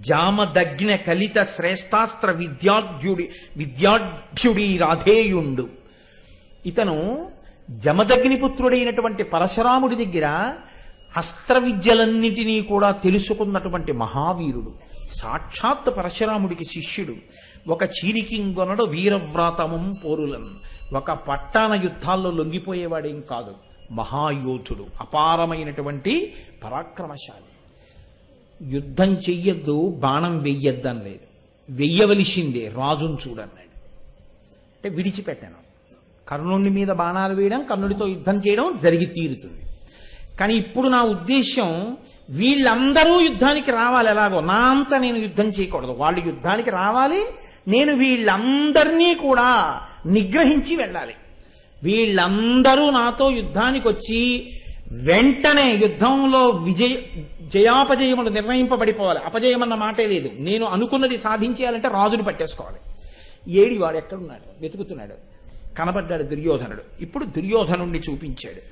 జామదగ్న కలిత శ్రేష్టాస్త్ర విద్యాఢ్యుడి రాధేయుండు. ఇతను జమదగ్నిపుత్రుడైనటువంటి పరశురాముడి దగ్గర అస్త్ర విద్యలన్నిటినీ కూడా తెలుసుకున్నటువంటి మహావీరుడు, సాక్షాత్ పరశురాముడికి శిష్యుడు. ఒక చీరికింగొనడు వీరవ్రాతమం పోరులను, ఒక పట్టాన యుద్ధాల్లో లొంగిపోయేవాడేం కాదు, మహాయోధుడు, అపారమైనటువంటి పరాక్రమశాలి. యుద్ధం చెయ్యొద్దు, బాణం వెయ్యొద్దని లేదు, వెయ్యవలసిందే, రాజును చూడన్నాడు. అంటే విడిచిపెట్టాను. కర్ణుడి మీద బాణాలు వేయడం, కర్ణుడితో యుద్ధం చేయడం జరిగి తీరుతుంది. కానీ ఇప్పుడు నా ఉద్దేశ్యం, వీళ్ళందరూ యుద్ధానికి రావాలి. ఎలాగో నా అంత నేను యుద్ధం చేయకూడదు, వాళ్ళు యుద్ధానికి రావాలి, నేను వీళ్ళందరినీ కూడా నిగ్రహించి వెళ్ళాలి. వీళ్ళందరూ నాతో యుద్ధానికి వచ్చి వెంటనే యుద్ధంలో జయాపజయములు నిర్ణయింపబడిపోవాలి. అపజయం అన్న మాటే లేదు. నేను అనుకున్నది సాధించేయాలంటే రాజును పట్టేసుకోవాలి. ఏడి వాడు ఎక్కడున్నాడు వెతుకుతున్నాడు, కనబడ్డాడు దుర్యోధనుడు. ఇప్పుడు దుర్యోధనుణ్ణి చూపించాడు.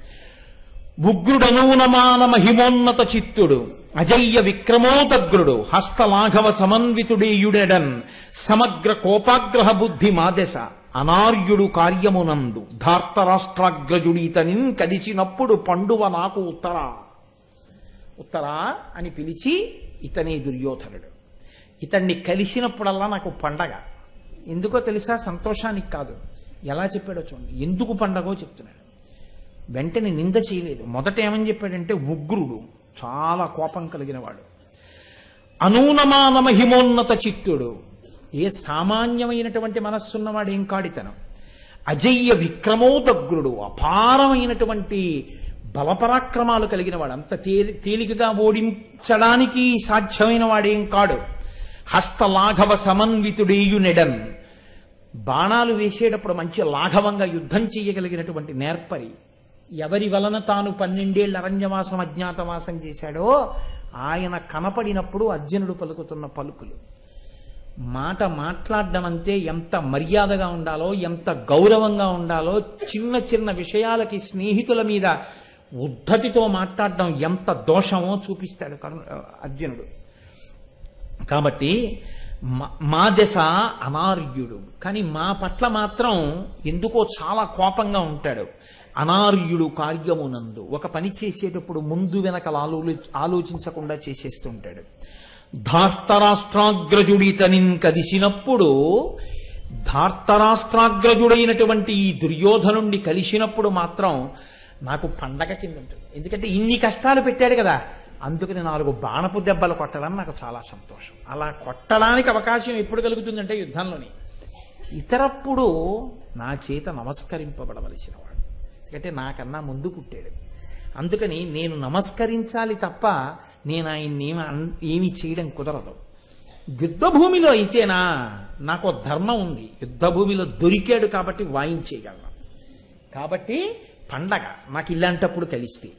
ఉగ్రుడనూనమాన మహిమోన్నత చిత్తుడు, అజయ్య విక్రమోదగ్రుడు, హస్తలాఘవ సమన్వితుడేయుడెడన్, సమగ్ర కోపాగ్రహ బుద్ధి మాదెస, అనార్యుడు కార్యమునందు, ధార్తరాష్ట్రాగ్రజుడితనిన్ కదిచినప్పుడు పండువ నాకు ఉత్తరా ఉత్తరా అని పిలిచి, ఇతనే దుర్యోధనుడు. ఇతన్ని కలిసినప్పుడల్లా నాకు పండగ. ఎందుకో తెలుసా? సంతోషానికి కాదు. ఎలా చెప్పాడో చూడండి. ఎందుకు పండగో చెప్తున్నాడు. వెంటనే నింద చేయలేదు. మొదట ఏమని చెప్పాడంటే ఉగ్రుడు, చాలా కోపం కలిగిన వాడు. అనూనమాన మహిమోన్నత చిత్తుడు, ఏ సామాన్యమైనటువంటి మనస్సున్నవాడు ఏం కాడితను. అజయ్య విక్రమోదగ్రుడు, అపారమైనటువంటి బలపరాక్రమాలు కలిగిన వాడు, అంత తేలికగా ఓడించడానికి సాధ్యమైన వాడేం కాడు. హస్తలాఘవ సమన్వితుడేయునెడన్, బాణాలు వేసేటప్పుడు మంచి లాఘవంగా యుద్ధం చేయగలిగినటువంటి నేర్పరి. ఎవరి వలన తాను 12 ఏళ్ల అరణ్యవాసం అజ్ఞాతవాసం చేశాడో ఆయన కనపడినప్పుడు అర్జునుడు పలుకుతున్న పలుకులు, మాట మాట్లాడడం అంటే ఎంత మర్యాదగా ఉండాలో, ఎంత గౌరవంగా ఉండాలో, చిన్న చిన్న విషయాలకి స్నేహితుల మీద ఉద్ధతితో మాట్లాడడం ఎంత దోషమో చూపిస్తాడు అర్జునుడు. కాబట్టి మా దశ అనార్యుడు, కానీ మా పట్ల మాత్రం ఎందుకో చాలా కోపంగా ఉంటాడు. అనార్యుడు కార్యమునందు, ఒక పని చేసేటప్పుడు ముందు వెనకల ఆలోచించకుండా చేసేస్తుంటాడు. ధార్తరాష్ట్రాగ్రజుడితనిన్ కదిసినప్పుడు, ధార్తరాష్ట్రాగ్రజుడైనటువంటి ఈ దుర్యోధనుణ్ణి కలిసినప్పుడు మాత్రం నాకు పండగ కింద ఉంటుంది. ఎందుకంటే ఇన్ని కష్టాలు పెట్టాడు కదా, అందుకని 4 బాణపు దెబ్బలు కొట్టడం నాకు చాలా సంతోషం. అలా కొట్టడానికి అవకాశం ఎప్పుడు కలుగుతుందంటే యుద్ధంలోని. ఇతరప్పుడు నా చేత నమస్కరింపబడవలసిన వాడు, ఎందుకంటే నాకన్నా ముందు పుట్టాడు. అందుకని నేను నమస్కరించాలి తప్ప నేను ఆయన్ని ఏమి చేయడం కుదరదు. యుద్ధభూమిలో అయితేనా నాకు ధర్మం ఉంది, యుద్ధభూమిలో దొరికాడు కాబట్టి వాయించేయగలను. కాబట్టి పండగ నాకు ఇలాంటప్పుడు కలిస్తే.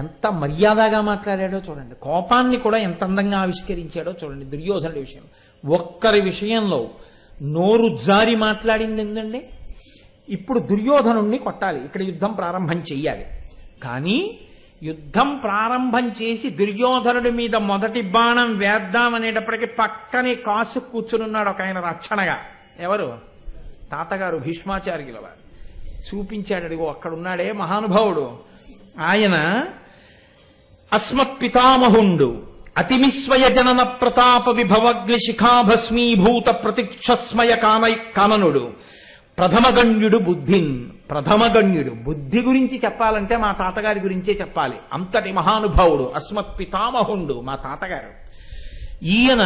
ఎంత మర్యాదగా మాట్లాడాడో చూడండి, కోపాన్ని కూడా ఎంత అందంగా ఆవిష్కరించాడో చూడండి దుర్యోధనుడి విషయం. ఒక్కరి విషయంలో నోరు జారి మాట్లాడింది ఏంటండి? ఇప్పుడు దుర్యోధనుణ్ణి కొట్టాలి, ఇక్కడ యుద్ధం ప్రారంభం చెయ్యాలి. కానీ యుద్ధం ప్రారంభం చేసి దుర్యోధనుడి మీద మొదటి బాణం వేద్దామనేటప్పటికీ పక్కనే కాసు కూర్చునున్నాడు ఒక ఆయన రక్షణగా. ఎవరు? తాతగారు భీష్మాచార్యుల వారు. చూపించాడు, అడిగో అక్కడున్నాడే మహానుభావుడు, ఆయన అస్మత్పితామహుండు అతిమిస్వయ జనన ప్రతాప విభవగ్ని శిఖాభస్మీభూత ప్రతిక్షస్మయ కాననుడు ప్రథమగణ్యుడు బుద్ధిన్. ప్రథమగణ్యుడు బుద్ధి గురించి చెప్పాలంటే మా తాతగారి గురించే చెప్పాలి. అంతటి మహానుభావుడు అస్మత్పితామహుండు మా తాతగారు. ఈయన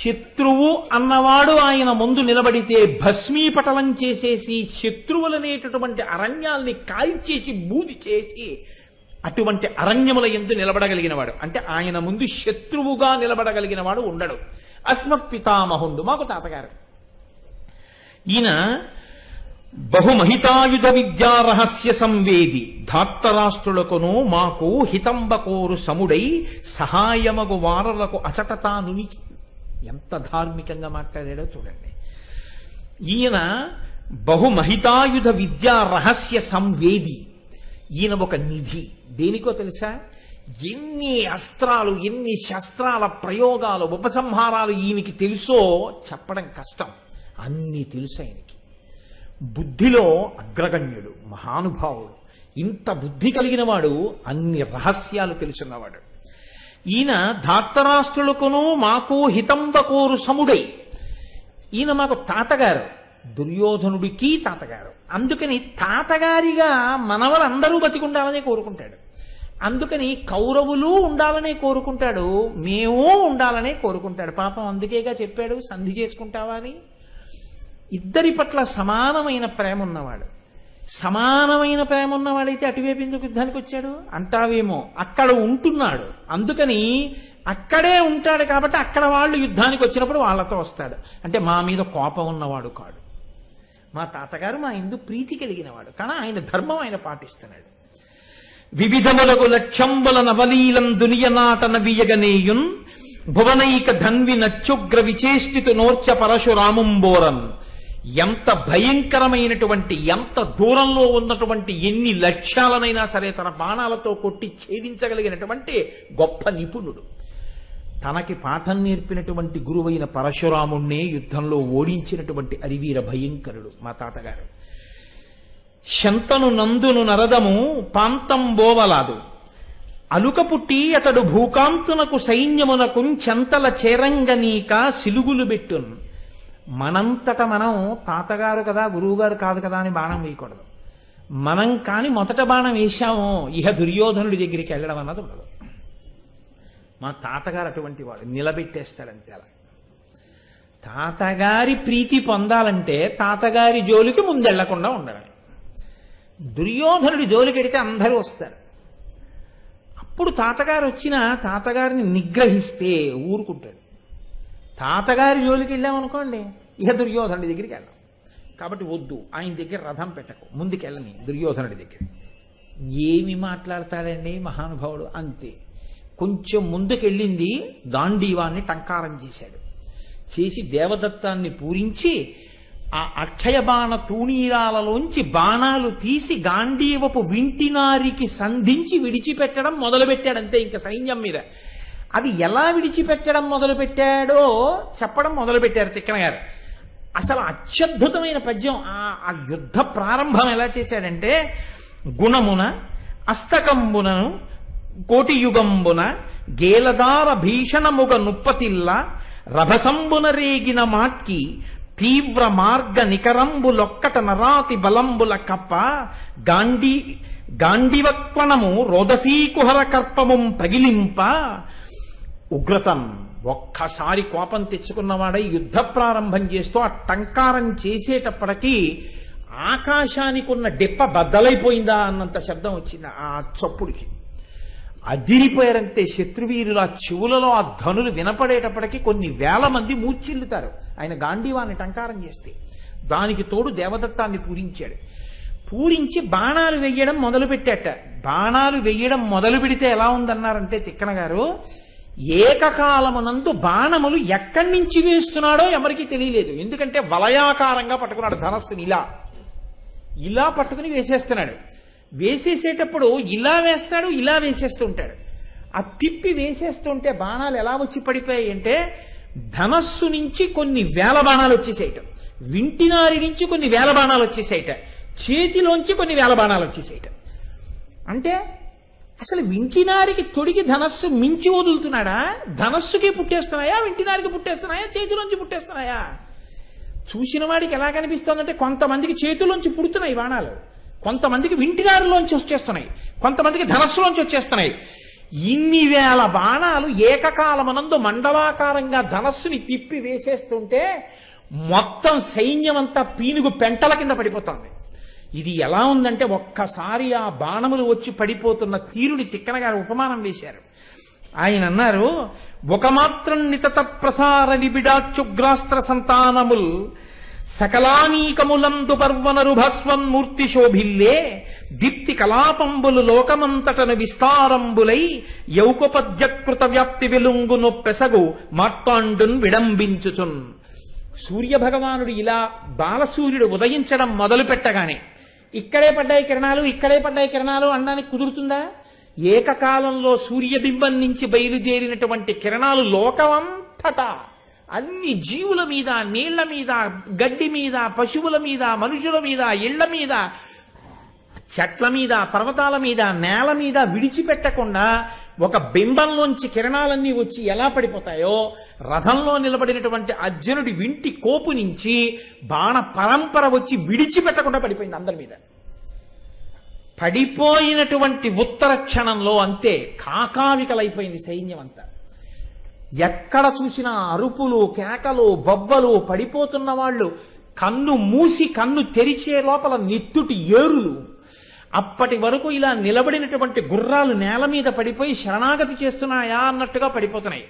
శత్రువు అన్నవాడు ఆయన ముందు నిలబడితే భస్మీపటలం చేసేసి శత్రువులనేటటువంటి అరణ్యాల్ని కాల్చేసి బూది చేసి అటువంటి అరణ్యముల యందు నిలబడగలిగినవాడు. అంటే ఆయన ముందు శత్రువుగా నిలబడగలిగిన వాడు ఉండడు. అస్మత్పితామహుండు మాకు తాతగారు. ఈయన బహుమహితాయుధ విద్యా రహస్య సంవేది ధాత్తరాష్ట్రులకును మాకు హితంబకోరు సముడై సహాయమగు వారలకు అచటతానునికి. ఎంత ధార్మికంగా మాట్లాడాడో చూడండి. ఈయన బహుమహితాయుధ విద్యా రహస్య సంవేది. ఈయన ఒక నిధి. దేనికో తెలుసా? ఎన్ని అస్త్రాలు, ఎన్ని శస్త్రాల ప్రయోగాలు, ఉపసంహారాలు ఈయనకి తెలుసో చెప్పడం కష్టం. అన్నీ తెలుసు ఆయనకి. బుద్ధిలో అగ్రగణ్యుడు, మహానుభావుడు. ఇంత బుద్ధి కలిగిన వాడు, అన్ని రహస్యాలు తెలుసున్నవాడు. ఈయన ధాత్తరాష్ట్రులకును మాకు హితంబకోరు సముడై. ఈయన మాకు తాతగారు, దుర్యోధనుడికి తాతగారు. అందుకని తాతగారిగా మనవలందరూ బతికుండాలనే కోరుకుంటాడు. అందుకని కౌరవులు ఉండాలనే కోరుకుంటాడు, మేము ఉండాలనే కోరుకుంటాడు. పాపం అందుకేగా చెప్పాడు సంధి చేసుకుంటావా అని. ఇద్దరి పట్ల సమానమైన ప్రేమ ఉన్నవాడు. సమానమైన ప్రేమ ఉన్నవాడైతే అటువైపు ఎందుకు యుద్ధానికి వచ్చాడు అంటావేమో. అక్కడ ఉంటున్నాడు, అందుకని అక్కడే ఉంటాడు కాబట్టి అక్కడ వాళ్ళు యుద్ధానికి వచ్చినప్పుడు వాళ్ళతో వస్తాడు. అంటే మా మీద కోపం ఉన్నవాడు కాడు. మా తాతగారు మా ఎందు ప్రీతి కలిగినవాడు, కానీ ఆయన ధర్మం ఆయన పాటిస్తున్నాడు. వివిధములకు లక్ష్యంబుల నవలీలం దునియనాటన వియగనేయున్ భువనైక ధన్వి నచ్చుగ్ర విచేష్టితు నోర్చ పరశురాముంబోరన్. ఎంత భయంకరమైనటువంటి, ఎంత దూరంలో ఉన్నటువంటి ఎన్ని లక్ష్యాలనైనా సరే తన బాణాలతో కొట్టి ఛేదించగలిగినటువంటి గొప్ప నిపుణుడు. తనకి పాఠం నేర్పినటువంటి గురువైన పరశురాముణ్ణే యుద్ధంలో ఓడించినటువంటి అరివీర భయంకరుడు మా తాతగారు. శంతను నందును నరదము పాంతం బోవలాదు అలుక పుట్టి అతడు భూకాంతునకు సైన్యమునకు చెంతల చేరంగనీక సిలుగులు బెట్టున్. మనంతట మనం తాతగారు కదా గురువుగారు కాదు కదా అని బాణం వేయకూడదు. మనం కాని మొదట బాణం వేశామో ఇహ దుర్యోధనుడి దగ్గరికి వెళ్ళడం అన్నది ఉండదు. మా తాతగారు అటువంటి వాడు, నిలబెట్టేస్తాడంతే. అలా తాతగారి ప్రీతి పొందాలంటే తాతగారి జోలికి ముందెళ్లకుండా ఉండడమే. దుర్యోధనుడి జోలికెడితే అందరూ వస్తారు. అప్పుడు తాతగారు వచ్చినా తాతగారిని నిగ్రహిస్తే ఊరుకుంటాడు. తాతగారి జోలికి వెళ్ళామనుకోండి ఇక దుర్యోధనుడి దగ్గరికి వెళ్ళాం. కాబట్టి వద్దు, ఆయన దగ్గర రథం పెట్టకు, ముందుకెళ్ళని దుర్యోధనుడి దగ్గర. ఏమి మాట్లాడతాడండి మహానుభావుడు. అంతే, కొంచెం ముందుకెళ్ళింది గాంధీవాన్ని టంకారం చేశాడు. చేసి దేవదత్తాన్ని పూరించి ఆ అక్షయ బాణ తూణీరాలలోంచి బాణాలు తీసి గాంధీవపు వింటినారికి సంధించి విడిచిపెట్టడం మొదలుపెట్టాడంతే. ఇంకా సైన్యం మీద అవి ఎలా విడిచిపెట్టడం మొదలుపెట్టాడో చెప్పడం మొదలుపెట్టారు తిక్కన గారు. అసలు అత్యద్భుతమైన పద్యం. ఆ యుద్ధ ప్రారంభం ఎలా చేశాడంటే, గుణమున అస్తకంబునను కోటియుగంబున గేలదార భీషణముగ నుప్పతిల్ల రభసంబున రేగిన మాట్కి తీవ్ర మార్గ నికరంబులొక్కట నరాతి బలంబుల కప్ప గాండివక్వణము రోదసీకుహర కర్పము పగిలింప. ఉగ్రతం, ఒక్కసారి కోపం తెచ్చుకున్నవాడై యుద్ధ ప్రారంభం చేస్తూ ఆ టంకారం చేసేటప్పటికీ ఆకాశానికి ఉన్న డెప్ప బద్దలైపోయిందా అన్నంత శబ్దం వచ్చింది ఆ చప్పుడికి. అదిరిపోయారంతే శత్రువీరులు. ఆ చెవులలో ఆ ధనులు వినపడేటప్పటికీ కొన్ని వేల మంది మూర్ఛిల్లుతారు ఆయన గాంధీవాన్ని టంకారం చేస్తే. దానికి తోడు దేవదత్తాన్ని పూరించాడు. పూరించి బాణాలు వెయ్యడం మొదలుపెట్టాట. బాణాలు వెయ్యడం మొదలు పెడితే ఎలా ఉందన్నారంటే తిక్కన గారు, ఏకకాలమునందు బాణములు ఎక్కడి నుంచి వేస్తున్నాడో ఎవరికి తెలియలేదు. ఎందుకంటే వలయాకారంగా పట్టుకున్నాడు ధనస్సుని, ఇలా పట్టుకుని వేసేస్తున్నాడు. వేసేసేటప్పుడు ఇలా వేస్తాడు, ఇలా వేసేస్తూ ఉంటాడు. ఆ తిప్పి వేసేస్తుంటే బాణాలు ఎలా వచ్చి పడిపోయాయి అంటే ధనస్సు నుంచి కొన్ని వేల బాణాలు వచ్చేసేయటం, వింటినారి నుంచి కొన్ని వేల బాణాలు వచ్చేసేయట, చేతిలోంచి కొన్ని వేల బాణాలు వచ్చేసేయట. అంటే అసలు వింటినారికి తొడిగి ధనస్సు మించి వదులుతున్నాడా? ధనస్సుకి పుట్టేస్తున్నాయా, వింటినారికి పుట్టేస్తున్నాయా, చేతిలోంచి పుట్టేస్తున్నాయా? చూసిన వాడికి ఎలా కనిపిస్తోందంటే కొంతమందికి చేతిలోంచి పుడుతున్నాయి బాణాలు, కొంతమందికి వింటినారిలోంచి వచ్చేస్తున్నాయి, కొంతమందికి ధనస్సులోంచి వచ్చేస్తున్నాయి. ఇన్ని వేల బాణాలు ఏకకాలమనందు మండలాకారంగా ధనస్సుని తిప్పి వేసేస్తుంటే మొత్తం సైన్యం అంతా పీనుగు పెంటల కింద పడిపోతుంది. ఇది ఎలా ఉందంటే ఒక్కసారి ఆ బాణములు వచ్చి పడిపోతున్న తీరుని తిక్కన గారు ఉపమానం వేశారు. ఆయన అన్నారు, ఒక మాత్రం నితత ప్రసార నిబిడాచుగ్రాస్త్ర సంతానముల్ సకలానీకములందు పర్వనరు భస్వన్మూర్తి శోభిల్లే దీప్తి కలాపంబులు లోకమంతటన విస్తారంబులై యౌకపద్యకృత వ్యాప్తి వెలుంగు నొప్పెసగు మార్తాండున్ విడంబించుచున్. సూర్యభగవానుడు ఇలా బాలసూర్యుడు ఉదయించడం మొదలు పెట్టగానే ఇక్కడే పడ్డాయి కిరణాలు, ఇక్కడే పడ్డాయి కిరణాలు అనడానికి కుదురుతుందా? ఏకకాలంలో సూర్యబింబం నుంచి బయలుదేరినటువంటి కిరణాలు లోకమంతటా అన్ని జీవుల మీద, నీళ్ల మీద, గడ్డి మీద, పశువుల మీద, మనుషుల మీద, ఇళ్ల మీద, చెట్ల మీద, పర్వతాల మీద, నేల మీద విడిచిపెట్టకుండా ఒక బింబంలోంచి కిరణాలన్నీ వచ్చి ఎలా పడిపోతాయో రథంలో నిలబడినటువంటి అర్జునుడి వింటి కోపు నుంచి బాణ పరంపర వచ్చి విడిచిపెట్టకుండా పడిపోయింది అందరి మీద. పడిపోయినటువంటి ఉత్తర క్షణంలో అంతే కాకావికలైపోయింది సైన్యం అంతా. ఎక్కడ చూసినా అరుపులు, కేకలు, బొబ్బలు, పడిపోతున్న వాళ్ళు కన్ను మూసి కన్ను తెరిచే లోపల నెత్తుటి ఏరులు. అప్పటి వరకు ఇలా నిలబడినటువంటి గుర్రాలు నేల మీద పడిపోయి శరణాగతి చేస్తున్నాయా అన్నట్టుగా పడిపోతున్నాయి.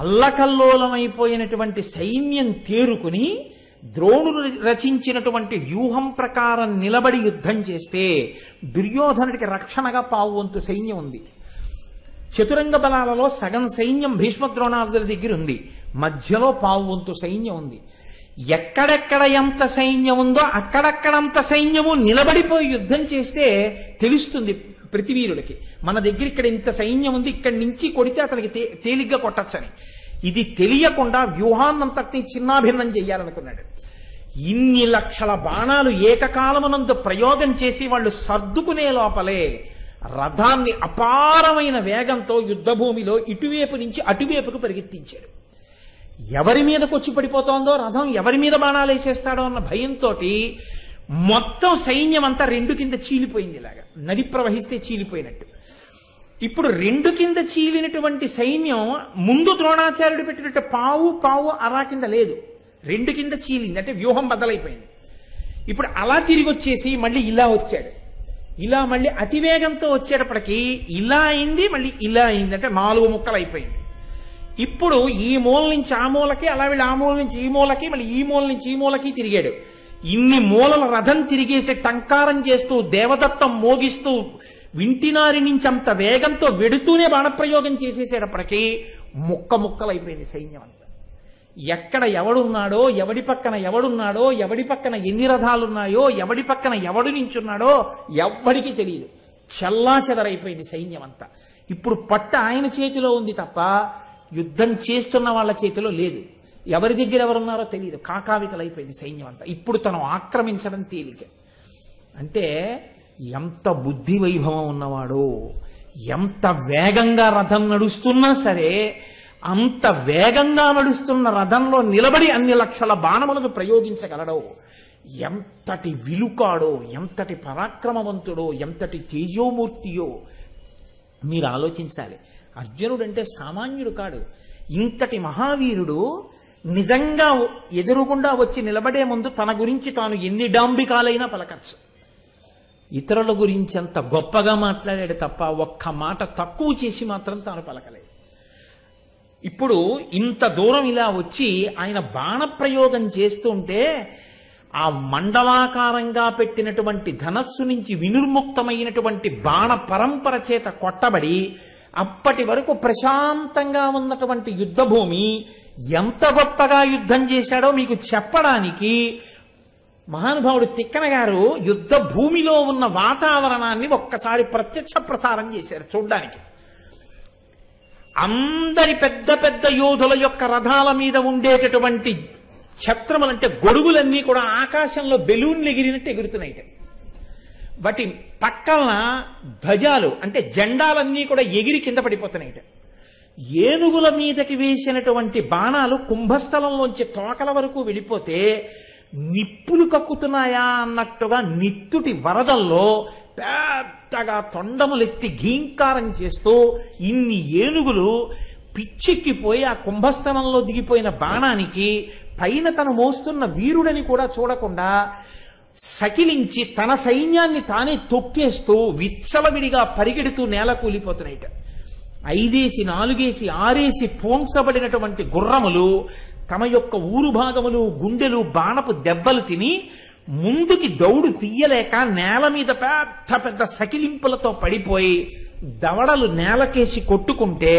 అల్లకల్లోలమైపోయినటువంటి సైన్యం తేరుకుని ద్రోణుడు రచించినటువంటి వ్యూహం ప్రకారం నిలబడి యుద్ధం చేస్తే దుర్యోధనుడికి రక్షణగా పావువంతు సైన్యం ఉంది. చతురంగ బలాలలో సగం సైన్యం భీష్మద్రోణాదుల దగ్గర ఉంది, మధ్యలో పావువంతు సైన్యం ఉంది. ఎక్కడెక్కడ ఎంత సైన్యం ఉందో అక్కడక్కడంత సైన్యము నిలబడిపోయి యుద్ధం చేస్తే తెలుస్తుంది ప్రతివీరులకి, మన దగ్గర ఇక్కడ ఇంత సైన్యం ఉంది, ఇక్కడి నుంచి కొడితే అతనికి తేలిగ్గా కొట్టచ్చని. ఇది తెలియకుండా వ్యూహాన్నంతటినీ చిన్నాభిన్నం చెయ్యాలనుకున్నాడు. ఇన్ని లక్షల బాణాలు ఏకకాలమునందు ప్రయోగం చేసి వాళ్ళు సర్దుకునే లోపలే రథాన్ని అపారమైన వేగంతో యుద్ధభూమిలో ఇటువైపు నుంచి అటువైపుకు పరిగెత్తించాడు. ఎవరి మీదకి వచ్చి పడిపోతోందో రథం, ఎవరి మీద బాణాలు వేసేస్తాడో అన్న భయంతో మొత్తం సైన్యం అంతా రెండు కింద చీలిపోయింది. ఇలాగా నది ప్రవహిస్తే చీలిపోయినట్టు. ఇప్పుడు రెండు కింద చీలినటువంటి సైన్యం ముందు ద్రోణాచార్యుడు పెట్టినట్టు పావు అరా కింద లేదు, రెండు కింద చీలింది, అంటే వ్యూహం బద్దలైపోయింది. ఇప్పుడు అలా తిరిగి వచ్చేసి మళ్ళీ ఇలా వచ్చాడు, ఇలా మళ్ళీ అతివేగంతో వచ్చేటప్పటికి ఇలా అయింది, మళ్ళీ ఇలా అయింది, అంటే 4 ముక్కలు అయిపోయింది. ఇప్పుడు ఈ మూల నుంచి ఆ మూలకి, అలా వెళ్ళి ఆ మూల నుంచి ఈ మూలకి, మళ్ళీ ఈ మూల నుంచి ఈ మూలకి తిరిగాడు. ఇన్ని మూలల రథం తిరిగేసి టంకారం చేస్తూ దేవదత్తం మోగిస్తూ వింటినారి నుంచి అంత వేగంతో వెడుతూనే బాణప్రయోగం చేసేసేటప్పటికీ ముక్కలైపోయింది సైన్యం అంతా. ఎక్కడ ఎవడున్నాడో, ఎవడి పక్కన ఎవడున్నాడో, ఎవడి పక్కన ఎన్ని రథాలున్నాయో, ఎవడి పక్కన ఎవడు నించున్నాడో ఎవ్వడికి తెలియదు. చెల్లా చెదరైపోయింది సైన్యం అంతా. ఇప్పుడు పట్ట ఆయన చేతిలో ఉంది తప్ప యుద్ధం చేస్తున్న వాళ్ళ చేతిలో లేదు. ఎవరి దగ్గర ఎవరున్నారో తెలియదు. కాకావికలైపోయింది సైన్యం అంతా. ఇప్పుడు తను ఆక్రమించడం తేలిక. అంటే ఎంత బుద్ధి వైభవం ఉన్నవాడో, ఎంత వేగంగా రథం నడుస్తున్నా సరే అంత వేగంగా నడుస్తున్న రథంలో నిలబడి అన్ని లక్షల బాణములను ప్రయోగించగలడో, ఎంతటి విలుకాడో, ఎంతటి పరాక్రమవంతుడో, ఎంతటి తేజోమూర్తియో మీరు ఆలోచించాలి. అర్జునుడంటే సామాన్యుడు కాడు. ఇంతటి మహావీరుడు నిజంగా ఎదురుగుండా వచ్చి నిలబడే ముందు తన గురించి తాను ఎన్ని డాంబికాలైనా పలకచ్చు. ఇతరుల గురించి అంత గొప్పగా మాట్లాడాడు తప్ప ఒక్క మాట తక్కువ చేసి మాత్రం తాను పలకలేదు. ఇప్పుడు ఇంత దూరం ఇలా వచ్చి ఆయన బాణప్రయోగం చేస్తుంటే ఆ మండలాకారంగా పెట్టినటువంటి ధనస్సు నుంచి వినిర్ముక్తమైనటువంటి బాణ పరంపర చేత కొట్టబడి అప్పటి వరకు ప్రశాంతంగా ఉన్నటువంటి యుద్ధభూమి ఎంత గొప్పగా యుద్ధం చేశాడో మీకు చెప్పడానికి మహానుభావుడు తిక్కన గారు యుద్ధ భూమిలో ఉన్న వాతావరణాన్ని ఒక్కసారి ప్రత్యక్ష ప్రసారం చేశారు చూడ్డానికి. అందరి పెద్ద పెద్ద యోధుల యొక్క రథాల మీద ఉండేటటువంటి ఛత్రములంటే గొడుగులన్నీ కూడా ఆకాశంలో బెలూన్లు ఎగిరినట్టు ఎగురుతున్నాయి. వాటి పక్కన ధ్వజాలు అంటే జెండాలన్నీ కూడా ఎగిరి కింద పడిపోతున్నాయి. ఏనుగుల మీదకి వేసినటువంటి బాణాలు కుంభస్థలంలోంచి తోకల వరకు వెళ్ళిపోతే నిప్పులు కక్కుతున్నాయా అన్నట్టుగా నిత్తుటి వరదల్లో పెద్దగా తొండములెత్తి ఘీంకారం చేస్తూ ఇన్ని ఏనుగులు పిచ్చెక్కిపోయి ఆ కుంభస్థలంలో దిగిపోయిన బాణానికి పైన తను మోస్తున్న వీరుడని కూడా చూడకుండా సకిలించి తన సైన్యాన్ని తానే తొక్కేస్తూ విచ్చలవిడిగా పరిగెడుతూ నేల కూలిపోతున్నాయిట. 5 4 6 పోంసబడినటువంటి గుర్రములు తమ యొక్క ఊరు భాగములు గుండెలు బాణపు దెబ్బలు తిని ముందుకి దౌడు తీయలేక నేల మీద పెద్ద పెద్ద సకిలింపులతో పడిపోయి దవడలు నేలకేసి కొట్టుకుంటే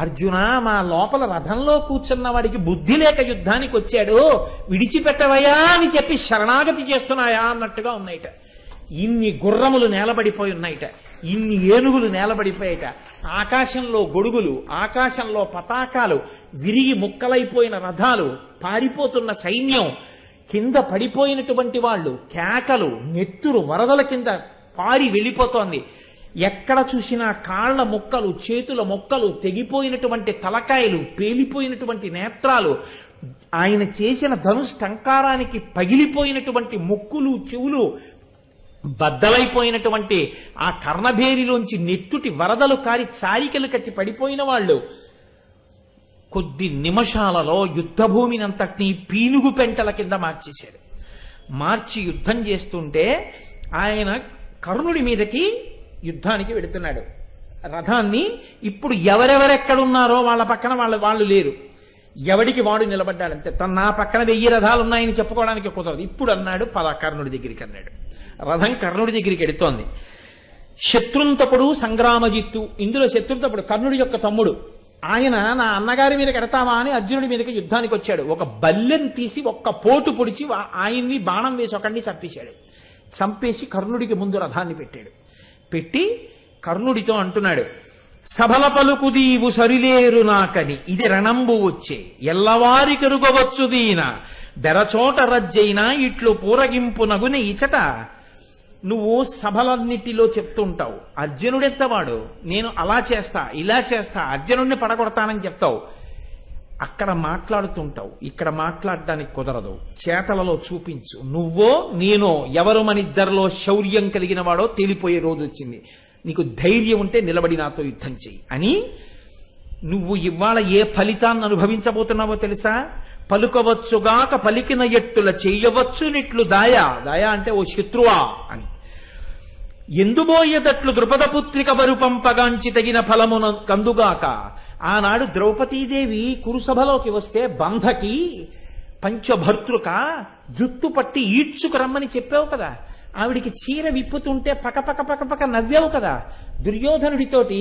అర్జున మా లోపల రథంలో కూర్చున్న వాడికి బుద్ధి లేక యుద్ధానికి వచ్చాడు, విడిచిపెట్టవయా అని చెప్పి శరణాగతి చేస్తున్నాయా అన్నట్టుగా ఉన్నాయిట. ఇన్ని గుర్రములు నేలబడిపోయి ఉన్నాయిట, ఇన్ని ఏనుగులు నేలబడిపోయాయిట. ఆకాశంలో గొడుగులు, ఆకాశంలో పతాకాలు, విరిగి ముక్కలైపోయిన రథాలు, పారిపోతున్న సైన్యం, కింద పడిపోయినటువంటి వాళ్ళు, కేకలు, నెత్తురు వరదల కింద పారి వెళ్ళిపోతోంది. ఎక్కడ చూసినా కాళ్ల ముక్కలు, చేతుల ముక్కలు, తెగిపోయినటువంటి తలకాయలు, పేలిపోయినటువంటి నేత్రాలు, ఆయన చేసిన ధనుష్టంకారానికి పగిలిపోయినటువంటి ముక్కులు, చెవులు, బద్దలైపోయినటువంటి ఆ కర్ణభేరిలోంచి నెత్తుటి వరదలు కారి చారికలు కట్టి పడిపోయిన వాళ్ళు. కొద్ది నిమిషాలలో యుద్ధభూమినంతటినీ పీనుగు పెంటల కింద మార్చేశాడు. మార్చి యుద్ధం చేస్తుంటే ఆయన కర్ణుడి మీదకి యుద్ధానికి వెడుతున్నాడు. రథాన్ని ఇప్పుడు ఎవరెవరెక్కడున్నారో వాళ్ళ పక్కన వాళ్ళు లేరు, ఎవడికి వాడు నిలబడ్డాడంతే. నా పక్కన 1000 రథాలు ఉన్నాయని చెప్పుకోవడానికి కుదరదు. ఇప్పుడు అన్నాడు పద కర్ణుడి దగ్గరికి అన్నాడు. రథం కర్ణుడి దగ్గరికి ఎడుతోంది. శత్రుంతపుడు సంగ్రామజిత్తు, ఇందులో శత్రుంతపుడు కర్ణుడి యొక్క తమ్ముడు, ఆయన నా అన్నగారి మీదకి ఎడతావా అని అర్జునుడి మీదకి యుద్ధానికి వచ్చాడు. ఒక బల్లెం తీసి ఒక్క పోటు పొడిచి ఆయన్ని బాణం వేసి ఒకడిని చంపేశాడు. చంపేసి కర్ణుడికి ముందు రథాన్ని పెట్టాడు. పెట్టి కర్ణుడితో అంటున్నాడు, సభల పలుకుదీవు సరిలేరు నాకని ఇది రణంబు వచ్చే ఎల్లవారి కరుగవచ్చు దీన బెరచోట రజ్జైనా ఇట్లు పూరగింపు నగుని ఇచట. నువ్వు సభలన్నిటిలో చెప్తుంటావు అర్జునుడెత్తవాడు, నేను అలా చేస్తా ఇలా చేస్తా అర్జునుడిని పడగొడతానని చెప్తావు. అక్కడ మాట్లాడుతుంటావు, ఇక్కడ మాట్లాడడానికి కుదరదు, చేతలలో చూపించు. నువ్వో నేనో ఎవరు మనిద్దరిలో శౌర్యం కలిగిన వాడో తేలిపోయే రోజు వచ్చింది. నీకు ధైర్యం ఉంటే నిలబడి నాతో యుద్ధం చెయ్యి అని. నువ్వు ఇవాళ ఏ ఫలితాన్ని అనుభవించబోతున్నావో తెలుసా? పలుకవచ్చుగాక పలికిన ఎట్టుల చెయ్యవచ్చు నిట్లు దాయా. దాయా అంటే ఓ శత్రువా అని. ఎందుబోయేదట్లు ద్రుపదపుత్రిక బరు పంపగాంచి తగిన ఫలమున కందుగాక. ఆనాడు ద్రౌపదీదేవి కురుసభలోకి వస్తే బంధకి పంచభర్తృక జుత్తు పట్టి ఈడ్చుకు రమ్మని చెప్పావు కదా. ఆవిడికి చీర విప్పుతుంటే పకపక పకపక నవ్వావు కదా. దుర్యోధనుడితోటి